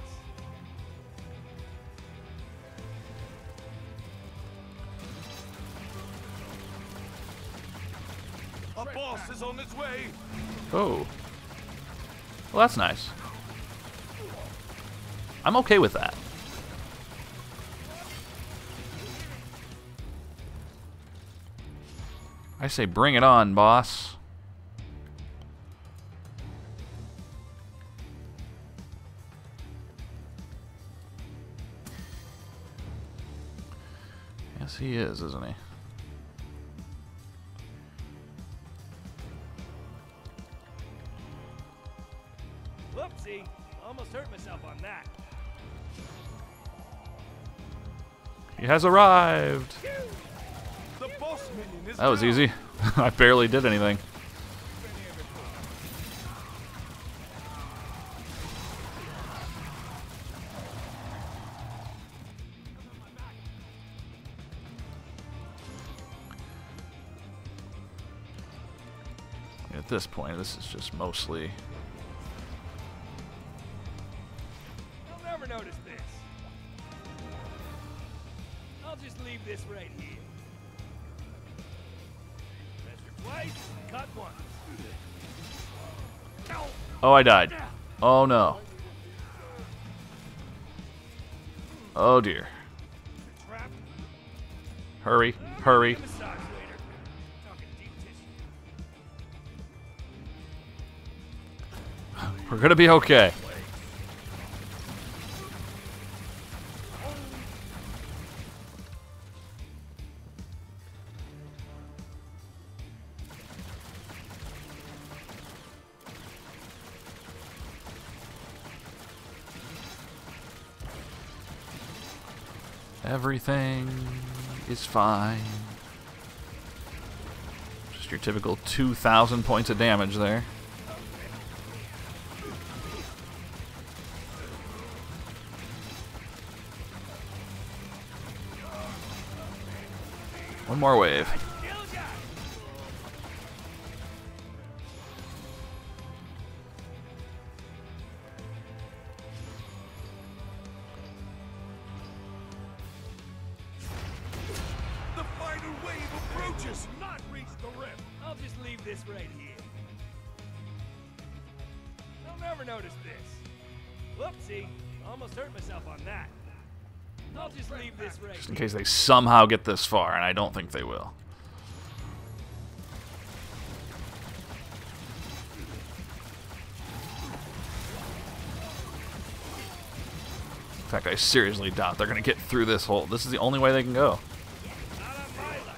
D: Our boss is on his way!
A: Oh. Well, that's nice. I'm okay with that. I say bring it on, boss. Yes, he is, isn't he?
C: Whoopsie. Almost hurt myself on that.
A: He has arrived.
D: The boss minion is
A: That was
D: down.
A: easy. I barely did anything. At this point, this is just mostly...
C: They'll never notice this. I'll just leave this right here. Measure twice, cut once.
A: Oh, I died. Oh, no. Oh, dear.
C: Trap.
A: Hurry, hurry.
C: Massage later. Talking deep tissue.
A: We're gonna be okay. Everything is fine. Just your typical 2,000 points of damage there. One more wave.
D: The final wave approaches. Not reach the rim.
C: I'll just leave this right here. They'll never notice this. Whoopsie. Almost hurt myself on that. I'll just leave this right
A: Just in
C: here.
A: case they somehow get this far, and I don't think they will. In fact, I seriously doubt they're going to get through this hole. This is the only way they can go.
C: Not on my life.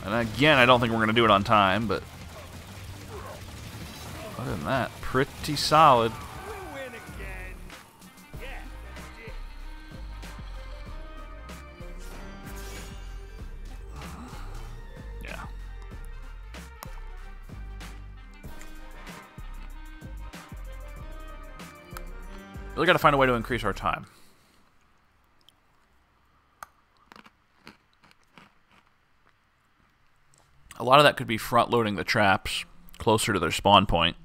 A: And again, I don't think we're going to do it on time, but other than that, pretty solid.
C: We win again. Yeah, that's it.
A: Yeah. Really got to find a way to increase our time. A lot of that could be front-loading the traps closer to their spawn point.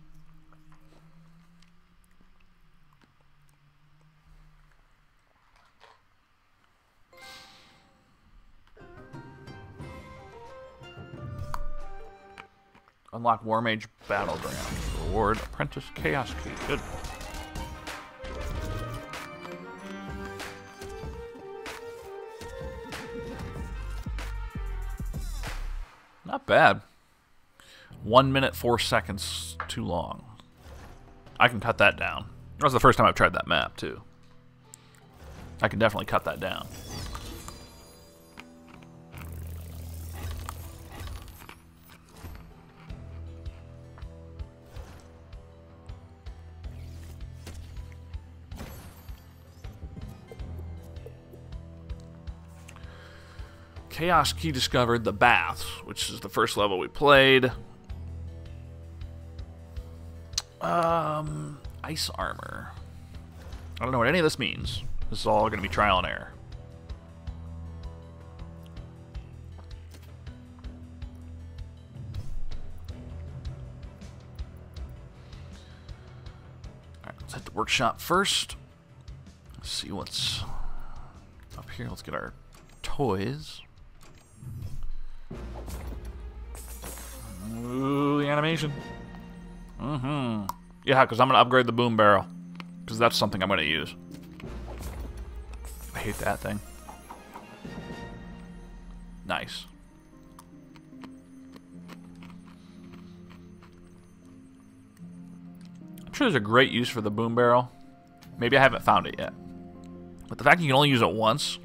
A: Unlock War Mage Battleground. Reward Apprentice Chaos Key. Good. Not bad. 1 minute, 4 seconds too long. I can cut that down. That was the first time I've tried that map, too. I can definitely cut that down. Chaos Key discovered the baths, which is the first level we played. Ice armor. I don't know what any of this means. This is all going to be trial and error. Alright, let's hit the workshop first. Let's see what's up here. Let's get our toys. Ooh, the animation. Yeah, because I'm going to upgrade the boom barrel. Because that's something I'm going to use. I hate that thing. Nice. I'm sure there's a great use for the boom barrel. Maybe I haven't found it yet. But the fact you can only use it once.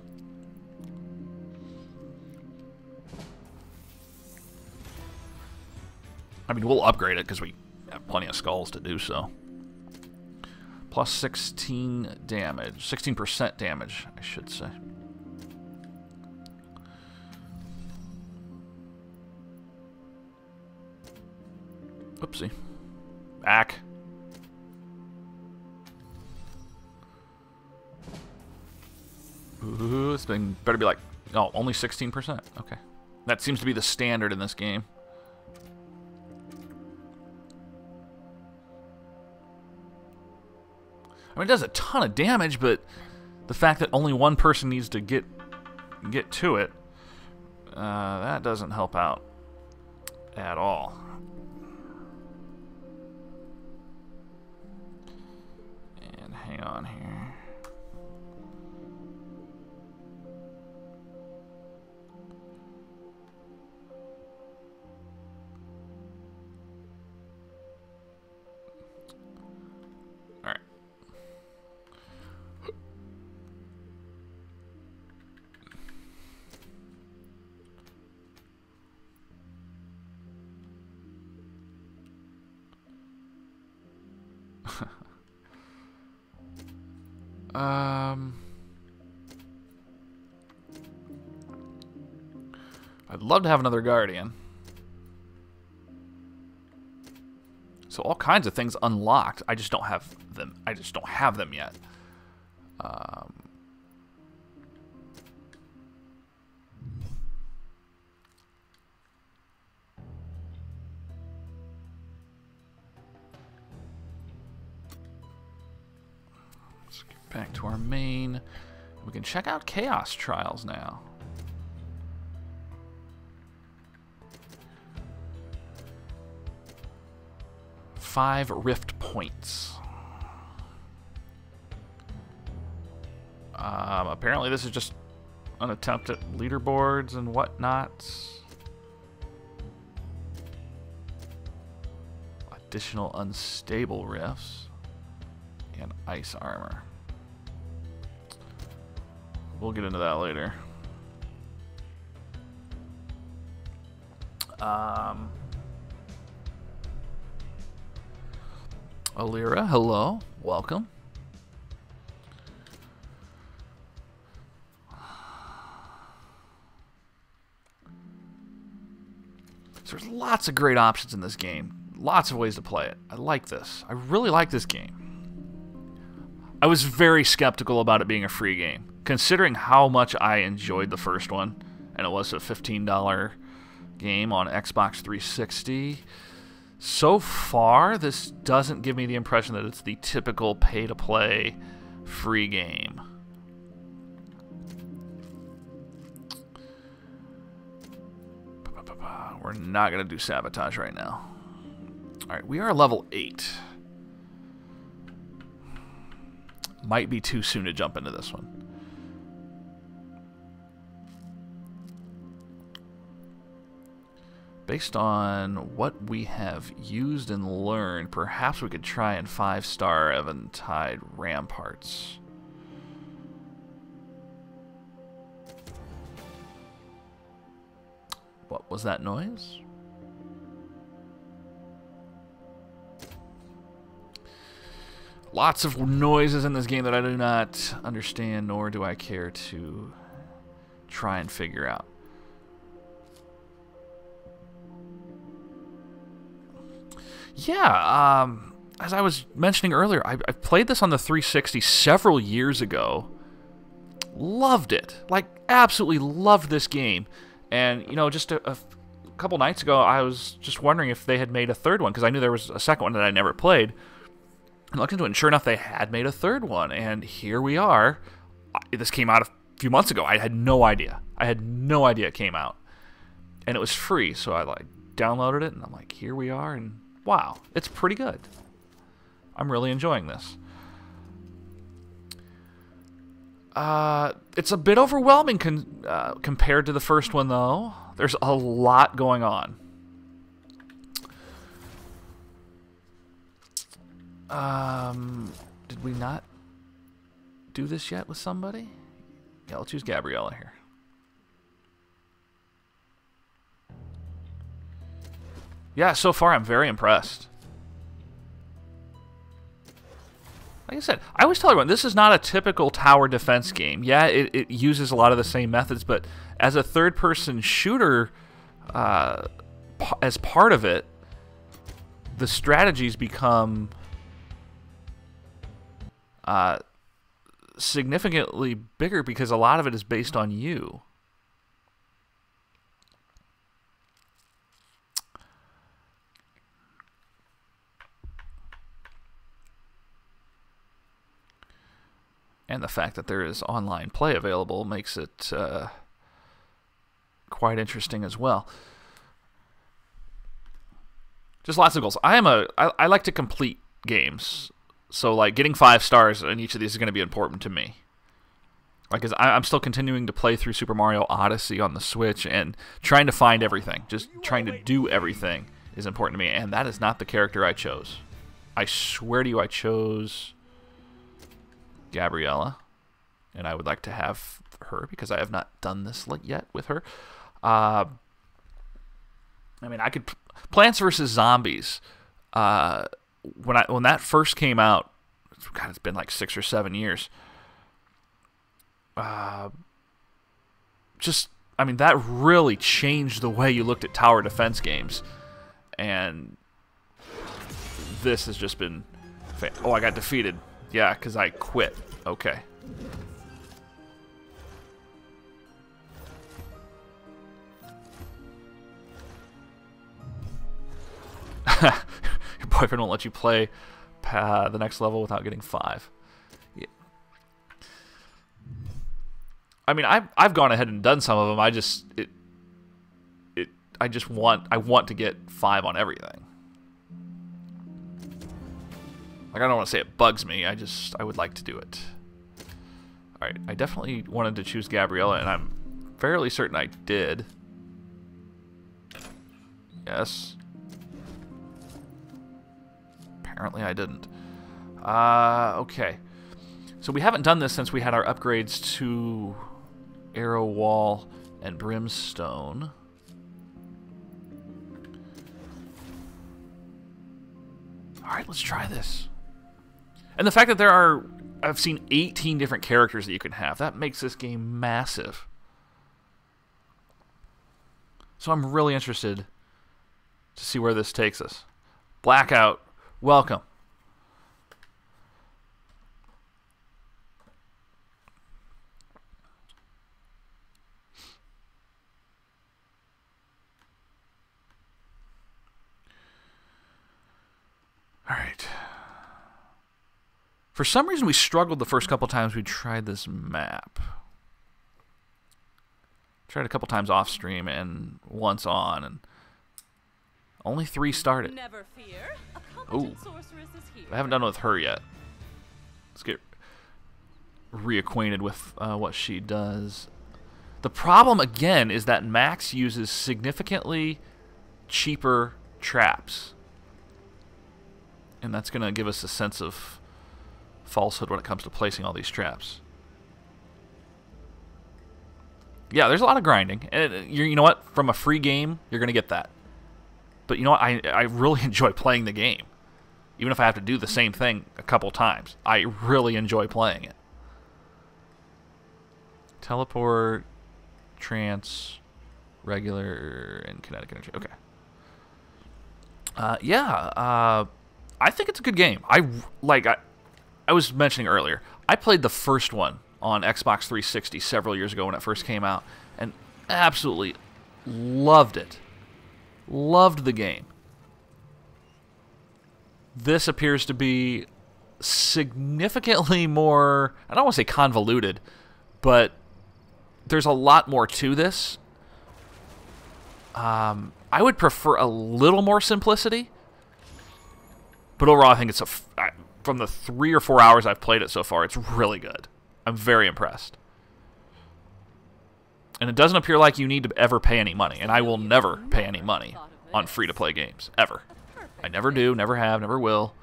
A: I mean, we'll upgrade it because we have plenty of skulls to do so. Plus 16 damage. 16% damage, I should say. Oopsie. Back. Ooh, this thing better be like... Oh, only 16%. Okay. That seems to be the standard in this game. I mean, it does a ton of damage, but the fact that only one person needs to get to it, that doesn't help out at all. And hang on here. I'd love to have another Guardian. So all kinds of things unlocked. I just don't have them. I just don't have them yet. Let's get back to our main. We can check out Chaos Trials now. Five Rift Points. Apparently this is just an attempt at leaderboards and whatnot. Additional unstable rifts and ice armor. We'll get into that later. Alira, hello, welcome. So there's lots of great options in this game. Lots of ways to play it. I like this. I really like this game. I was very skeptical about it being a free game, considering how much I enjoyed the first one, and it was a $15 game on Xbox 360. So far, this doesn't give me the impression that it's the typical pay-to-play free game. We're not going to do sabotage right now. Alright, we are level 8. Might be too soon to jump into this one. Based on what we have used and learned, perhaps we could try and 5-star Eventide Ramparts. What was that noise? Lots of noises in this game that I do not understand, nor do I care to try and figure out. Yeah, as I was mentioning earlier, I played this on the 360 several years ago. Loved it. Like, absolutely loved this game. And, you know, just a couple nights ago, I was just wondering if they had made a third one, because I knew there was a second one that I never played. I looked into it, and sure enough, they had made a third one, and here we are. This came out a few months ago. I had no idea. I had no idea it came out. And it was free, so I, like, downloaded it, and I'm like, here we are, and wow, it's pretty good. I'm really enjoying this. It's a bit overwhelming compared to the first one, though. There's a lot going on. Did we not do this yet with somebody? Yeah, let's use Gabriella here. Yeah, so far I'm very impressed. Like I said, I always tell everyone, this is not a typical tower defense game. Yeah, it uses a lot of the same methods, but as a third-person shooter, as part of it, the strategies become significantly bigger because a lot of it is based on you. And the fact that there is online play available makes it quite interesting as well. Just lots of goals. I like to complete games. So, like, getting 5 stars in each of these is going to be important to me. Like, I'm still continuing to play through Super Mario Odyssey on the Switch and trying to find everything. Just trying to do everything is important to me. And that is not the character I chose. I swear to you, I chose Gabriella. And I would like to have her because I have not done this yet with her. I mean, I could... Plants vs. Zombies. When that first came out, God, it's been like 6 or 7 years. I mean, that really changed the way you looked at tower defense games. And this has just been... Oh, I got defeated. Yeah, because I quit. Okay. Your boyfriend won't let you play the next level without getting 5. Yeah. I mean, I've gone ahead and done some of them. I want to get 5 on everything. Like, I don't want to say it bugs me. I would like to do it. All right, I definitely wanted to choose Gabriella, and I'm fairly certain I did. Yes. Apparently I didn't. Okay. So we haven't done this since we had our upgrades to Arrow Wall and Brimstone. Alright, let's try this. And the fact that I've seen 18 different characters that you can have, that makes this game massive. So I'm really interested to see where this takes us. Blackout. Welcome. All right. For some reason, we struggled the first couple times we tried this map. Tried a couple times off stream and once on, and only 3 started.
B: Never fear.
A: Ooh. I haven't done it with her yet. Let's get reacquainted with what she does. The problem, again, is that Max uses significantly cheaper traps. And that's going to give us a sense of falsehood when it comes to placing all these traps. Yeah, there's a lot of grinding. And you know what? From a free game, you're going to get that. But you know what? I really enjoy playing the game. Even if I have to do the same thing a couple times. I really enjoy playing it. Teleport, trance, regular, and kinetic energy. Okay. I think it's a good game. I was mentioning earlier, I played the first one on Xbox 360 several years ago when it first came out, and absolutely loved it. Loved the game. This appears to be significantly more, I don't want to say convoluted, but there's a lot more to this. I would prefer a little more simplicity, but overall I think it's from the 3 or 4 hours I've played it so far, it's really good. I'm very impressed. And it doesn't appear like you need to ever pay any money, and I will never pay any money on free-to-play games, ever. I never do, never have, never will.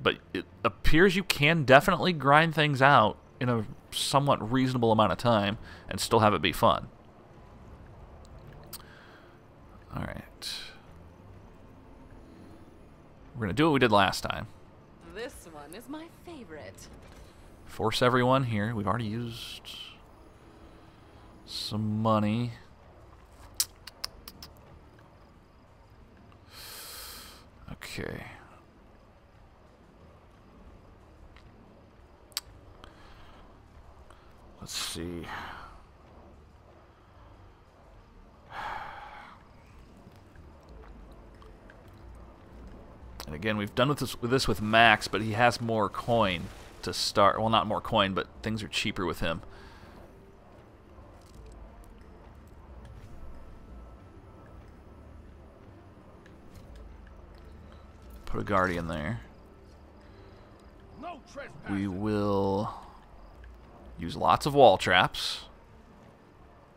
A: But it appears you can definitely grind things out in a somewhat reasonable amount of time and still have it be fun. Alright. We're going to do what we did last time.
B: This one is my favorite.
A: Force everyone here. We've already used some money. Okay. Let's see. And again, we've done with this with Max, but he has more coin. to start. Well, not more coin, but things are cheaper with him. Put a guardian there.
D: No trespassing.
A: We will use lots of wall traps.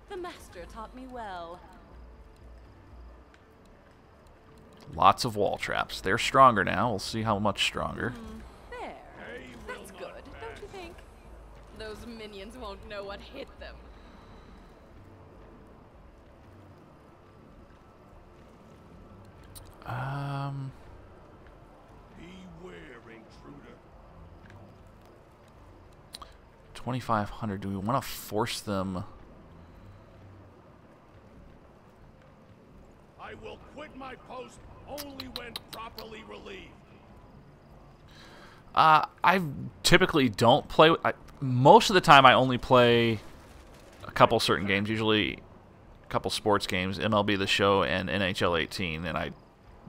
B: The master taught me well.
A: Lots of wall traps. They're stronger now. We'll see how much stronger.
B: There. That's good, don't you think? Those minions won't know what hit them.
D: Beware, intruder.
A: 2,500. Do we want to force them?
D: I will quit my post only when properly relieved.
A: I typically don't play. Most of the time, I only play a couple certain games. Usually, a couple sports games, MLB The Show and NHL 18, and I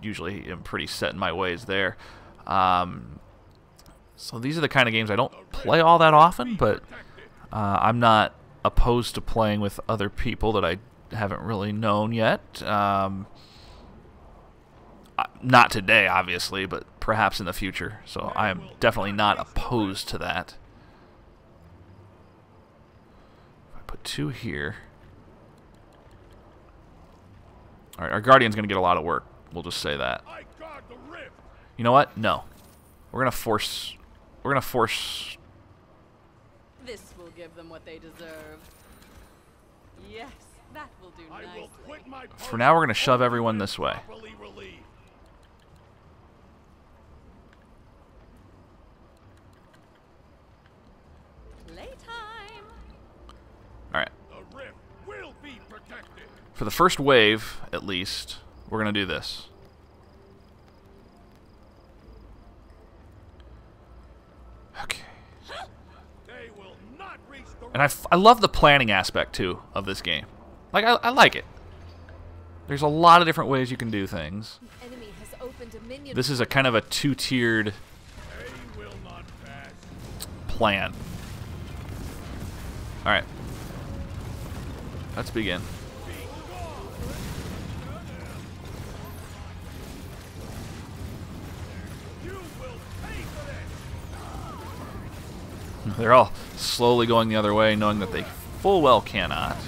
A: usually am pretty set in my ways there. So these are the kind of games I don't play all that often, but I'm not opposed to playing with other people that I haven't really known yet. Not today, obviously, but perhaps in the future. So I am definitely not opposed to that. If I put 2 here. Alright, our Guardian's going to get a lot of work. We'll just say that.
D: I guard the rift.
A: You know what? No. We're going to force... We're going to force...
B: This will give them what they deserve. Yes, that will do
D: I
B: nicely.
D: will quit my post
A: For now, we're going to shove
D: only
A: everyone
D: when
A: this way.
D: properly relieved.
B: Playtime.
A: Alright.
D: The rift will be protected.
A: For the first wave, at least, we're going to do this. Okay.
D: They will not reach the
A: And I love the planning aspect, too, of this game. Like, I like it. There's a lot of different ways you can do things.
B: An enemy has opened a minion.
A: This is a kind of a 2-tiered
D: They will not pass.
A: plan. Alright. Let's begin.
D: You will pay for this.
A: They're all slowly going the other way, knowing that they full well cannot.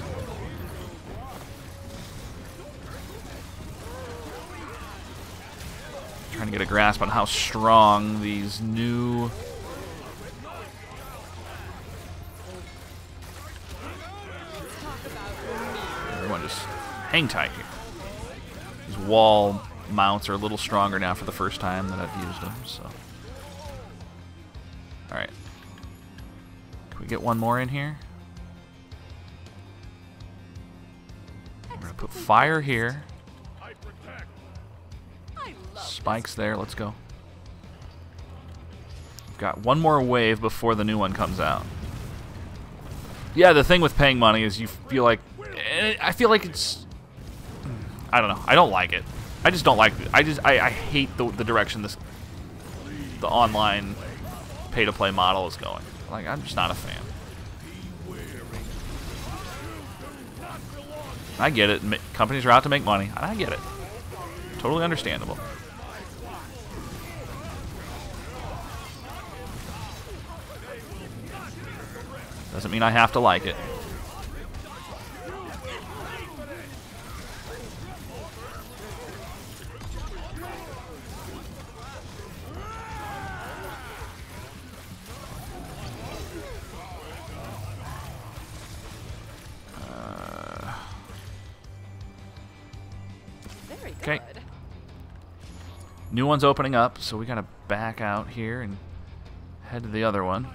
A: Trying to get a grasp on how strong these new... Everyone just hang tight here. These wall mounts are a little stronger now for the first time that I've used them, so... Alright. Can we get one more in here? I'm going to put fire here.
D: I protect.
B: I love
A: Spikes there. Let's go. We've got one more wave before the new one comes out. Yeah, the thing with paying money is you feel like... I feel like it's... I don't know. I don't like it. I just don't like it. I hate the direction the online pay-to-play model is going. Like, I'm just not a fan. I get it. Companies are out to make money. I get it. Totally understandable. Doesn't mean I have to like it.
B: Very good.
A: Okay. New one's opening up, so we gotta back out here and head to the other one.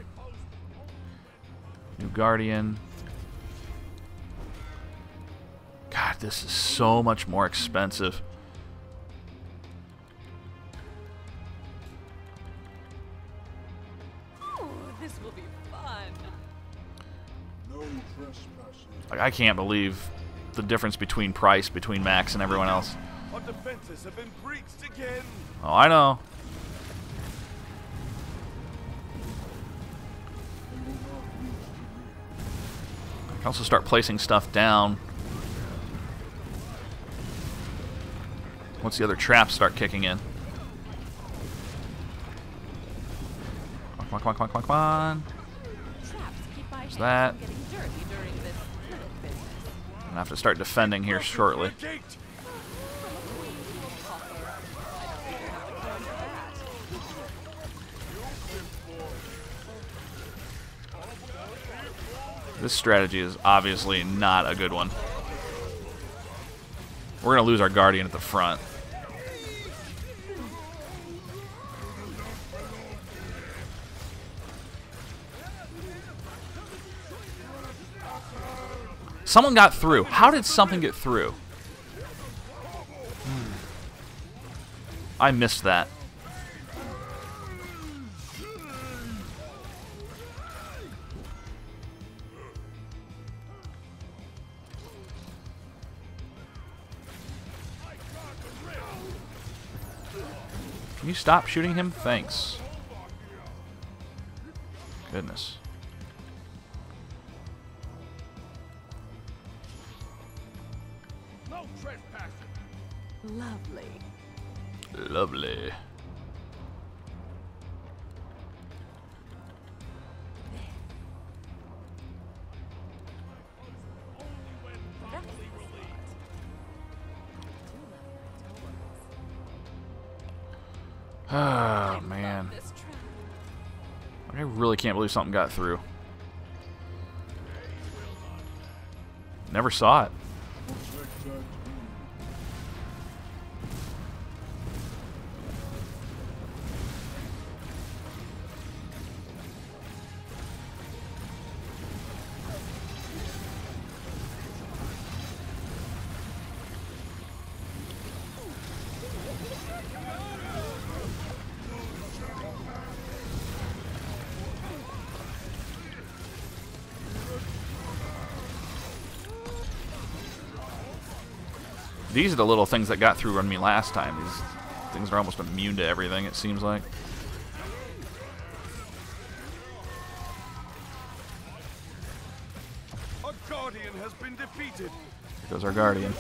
A: New Guardian. God, this is so much more expensive.
B: Ooh, this will be fun.
A: Like, I can't believe the difference between price between Max and everyone else.
F: Our defenses have been breached again.
A: Oh, I know. can also start placing stuff down once the other traps start kicking in. Come on, come on, come on, come on, come on.
B: Traps keep my hands
A: that.
B: from getting dirty during this little business.
A: I'm gonna have to start defending here shortly.
B: From a queen to a pauper. I don't even have the coin for that.
A: This strategy is obviously not a good one. We're gonna lose our guardian at the front. Someone got through. How did something get through? I missed that. Can you stop shooting him? Thanks. Goodness.
D: No trespassing.
B: Lovely.
A: Lovely. Oh, man.
B: This trap.
A: I really can't believe something got through. Never saw it. These are the little things that got through on me last time. These things are almost immune to everything, it seems like.
D: A guardian has been defeated.
A: Here goes our guardian.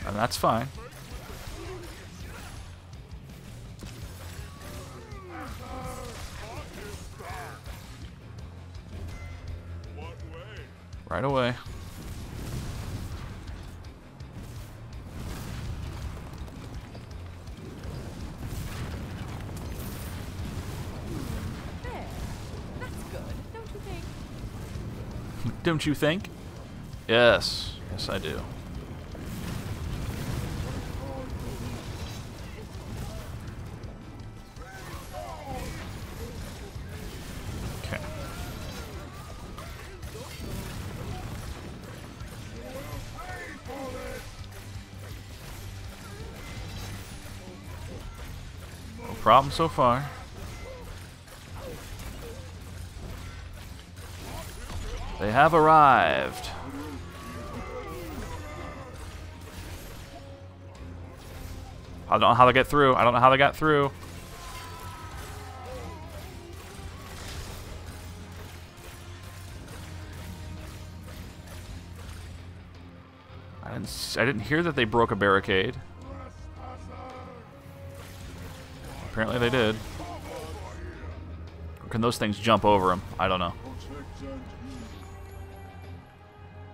A: And that's fine. Right away.
B: There. That's good, don't you think?
A: Don't you think? Yes. Yes, I do. Okay. No problem so far. They have arrived. I don't know how they get through. I don't know how they got through. I didn't hear that they broke a barricade. Apparently they did. Or can those things jump over them? I don't know.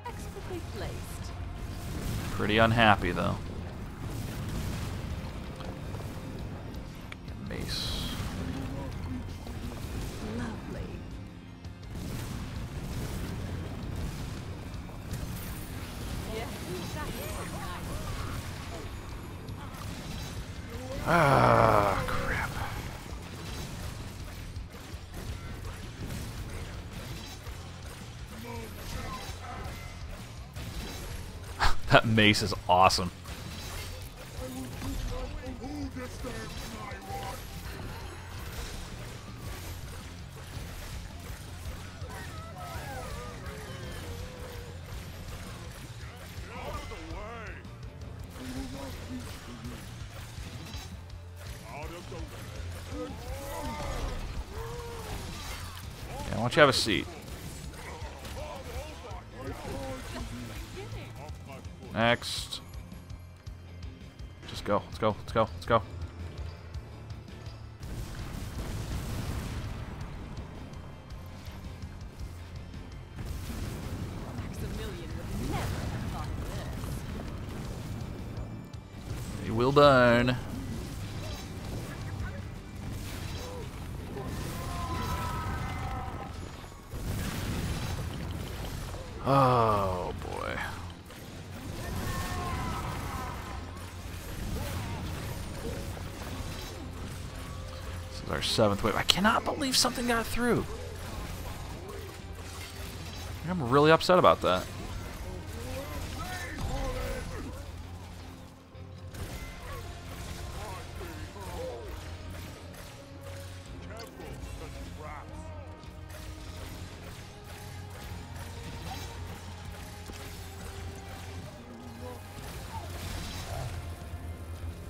B: Expertly placed.
A: Pretty unhappy though. Mace.
B: Lovely. Yeah,
A: Ah, crap. That mace is awesome. don't you have a seat? Next. Just go. Let's go. Let's go. Let's go.
B: Maximilian would never have thought of this.
A: You will burn. Oh boy. This is our 7th wave. I cannot believe something got through. I'm really upset about that.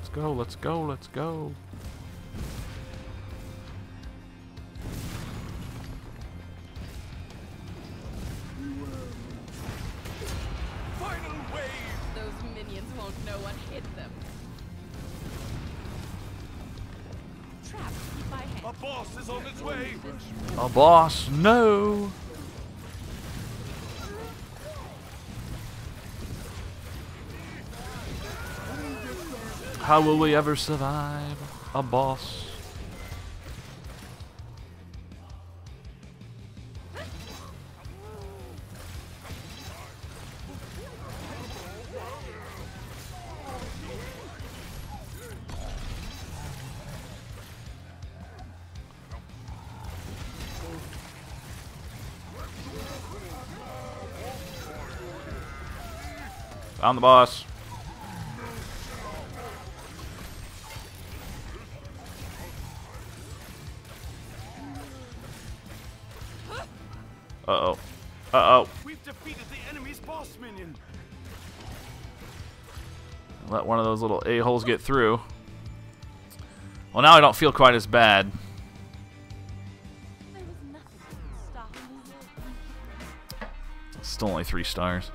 A: Let's go, let's go, let's go.
C: Final wave!
B: Those minions won't know what hit them. Trap, keep my hand.
C: A boss is on its way!
A: A boss, no! How will we ever survive a boss? Found the boss. Uh-oh. Uh-oh.
C: We've defeated the enemy's boss minion!
A: Let one of those little a-holes get through. Well, now I don't feel quite as bad.
B: There was nothing that could stop me.
A: It's still only 3 stars.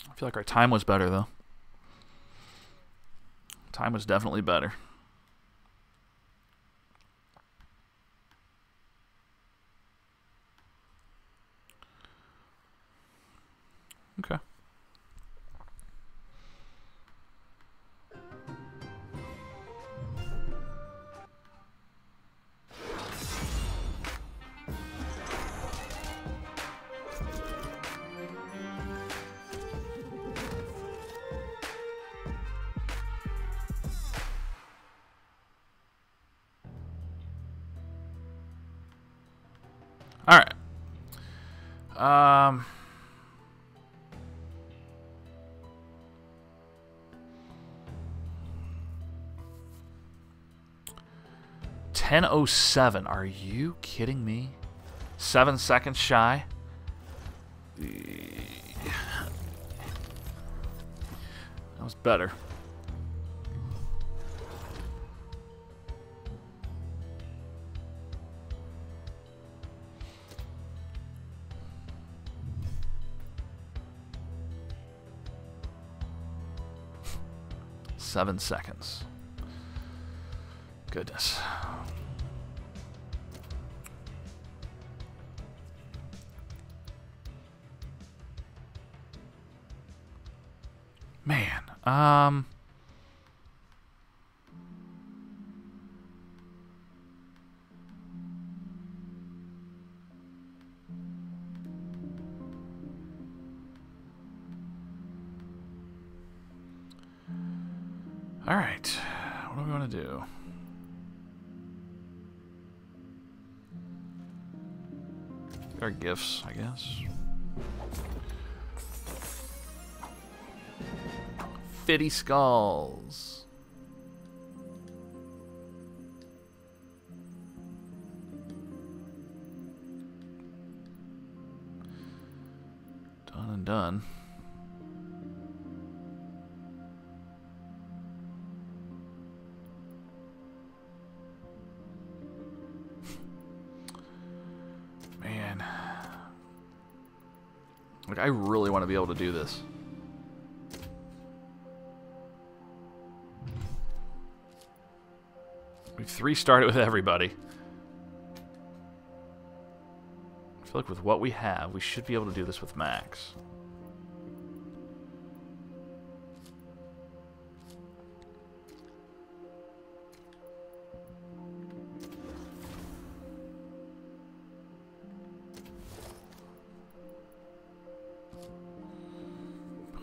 A: I feel like our time was better, though. Time was definitely better. Okay. All right. $10:07. Are you kidding me? 7 seconds shy. That was better. $7 seconds. Goodness. Man, all right. What do we want to do? Get our gifts, I guess. Fitty skulls. Done and done. Like, I really want to be able to do this. We've 3-starred it with everybody. I feel like with what we have, we should be able to do this with Max.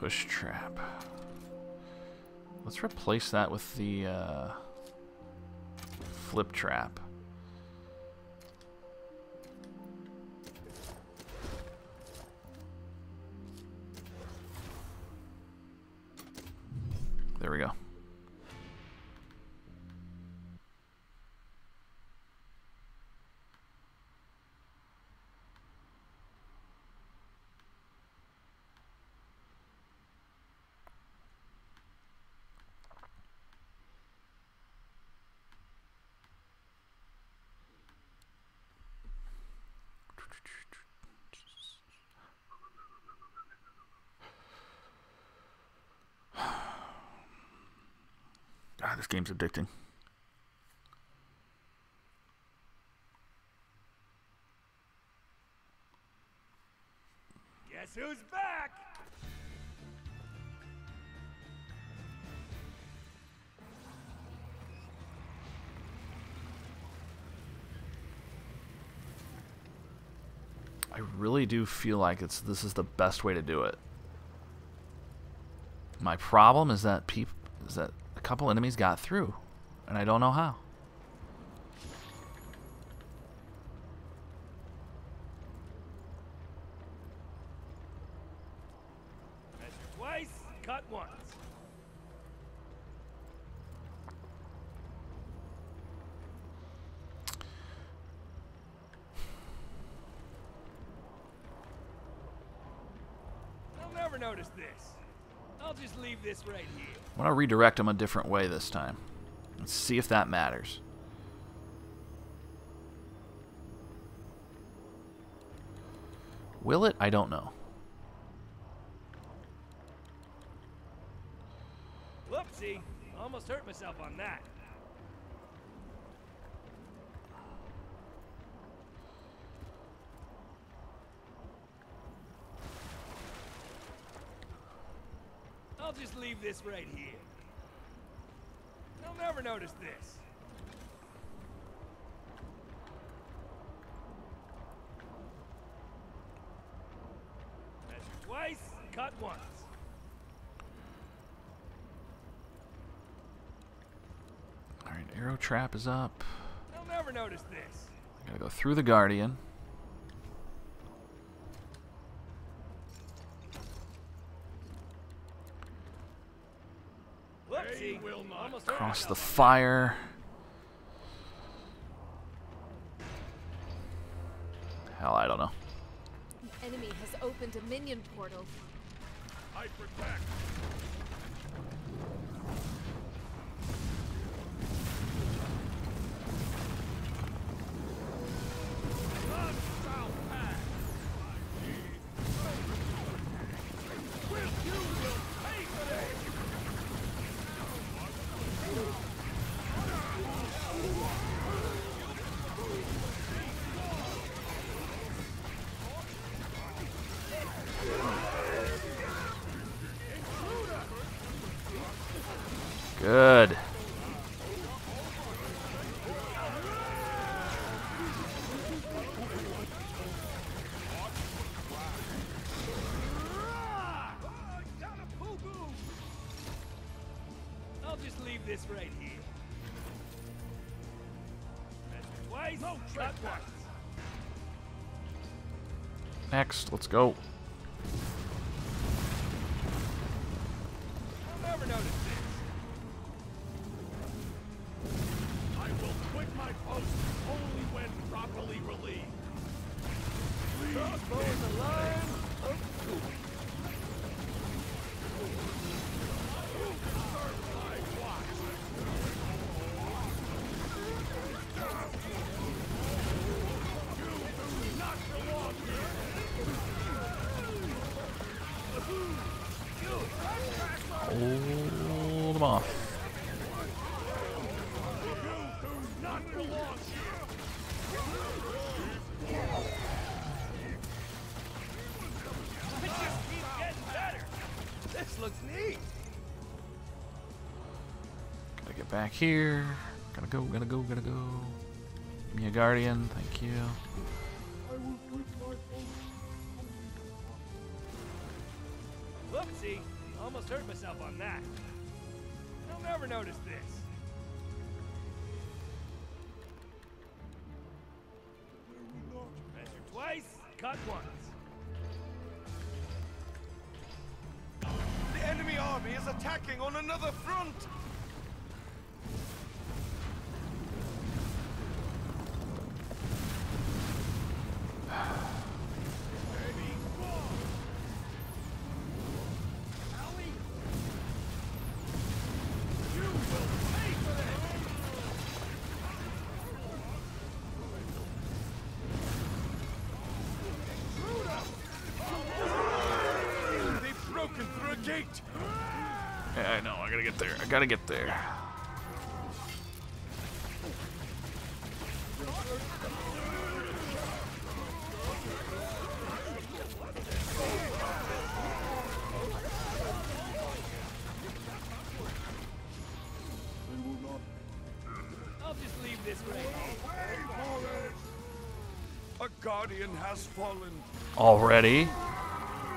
A: Push trap. Let's replace that with the flip trap. There we go. God, this game's addicting.
C: Guess who's back?
A: I really do feel like this is the best way to do it. My problem is that a couple enemies got through, and I don't know how.
C: Measure twice, cut once. They'll never notice this. I'll just leave this right here.
A: I want to redirect them a different way this time. Let's see if that matters. Will it? I don't know.
C: Whoopsie. Almost hurt myself on that. I'll just leave this right here. They'll never notice this. Measure twice, cut once.
A: Alright, arrow trap is up.
C: They'll never notice this.
A: Gotta go through the Guardian.
C: Whoopsie. Almost hurt
A: Cross the
C: myself.
A: fire. Hell, I don't know.
G: An enemy has opened a minion portal.
D: I protect. None shall pass. You will pay for this.
A: Good.
C: I'll just leave this right here. Measure twice, cut once.
A: Next, let's go.
C: They'll never notice this.
D: I will quit my post only when properly relieved.
C: Crossbow in the line of duty.
A: off.
C: It just keeps getting better.
F: This looks neat.
A: Gotta get back here. Gotta go. Give me a guardian. Thank you.
C: Whoopsie. Almost hurt myself on that. They'll never notice this. Measure twice, cut once.
F: The enemy army is attacking on another front. They've broken through a gate.
A: Yeah, I know. I gotta get there. I gotta get there.
C: I'll just leave this right here.
F: A guardian has fallen.
A: Already?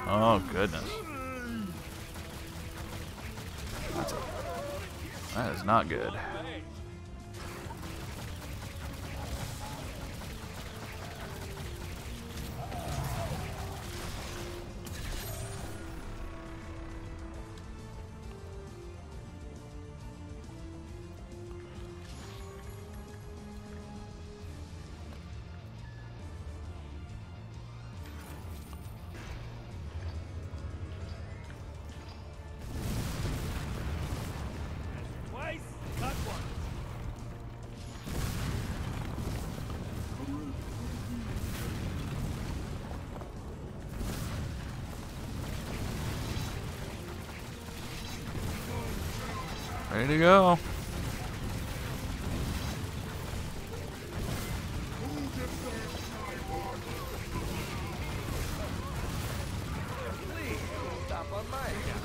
A: Oh, goodness. That is not good.
C: Twice, cut once.
A: Ready to go.
F: Please stop on my account.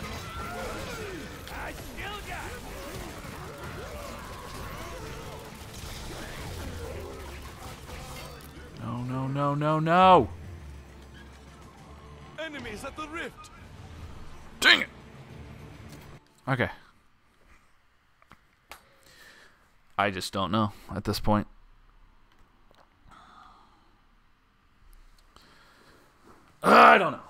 C: I still got it.
A: No, no, no, no, no.
F: Enemies at the rift.
A: Dang it. Okay. I just don't know at this point. I don't know.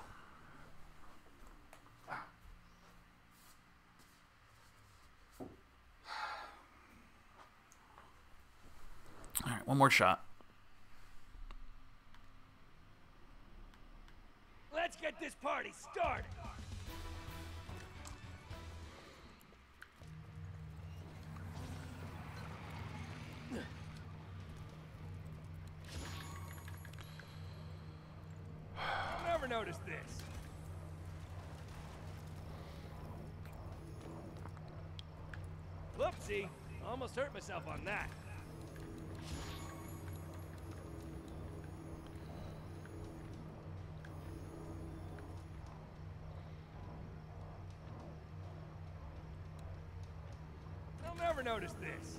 A: All right, one more shot.
C: Let's get this party started. I'll never notice this. Whoopsie. Almost hurt myself on that. They'll never notice this.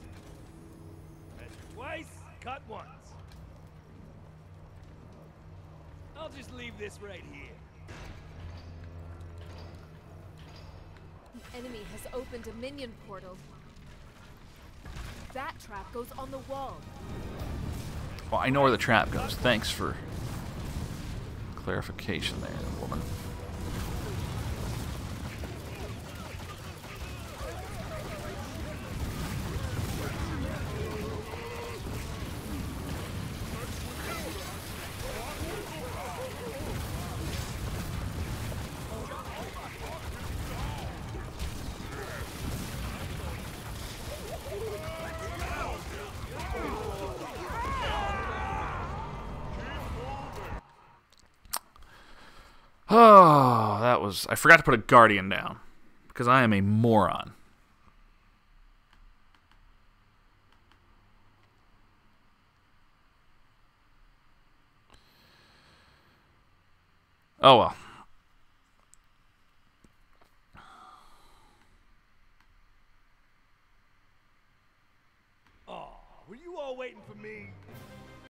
C: Measure twice, cut once. I'll just leave this right here.
G: The enemy has opened a minion portal. That trap goes on the wall.
A: Well, I know where the trap goes. Thanks for clarification there, woman. Oh, that was... I forgot to put a guardian down. Because I am a moron. Oh well.
C: Oh, were you all waiting for me?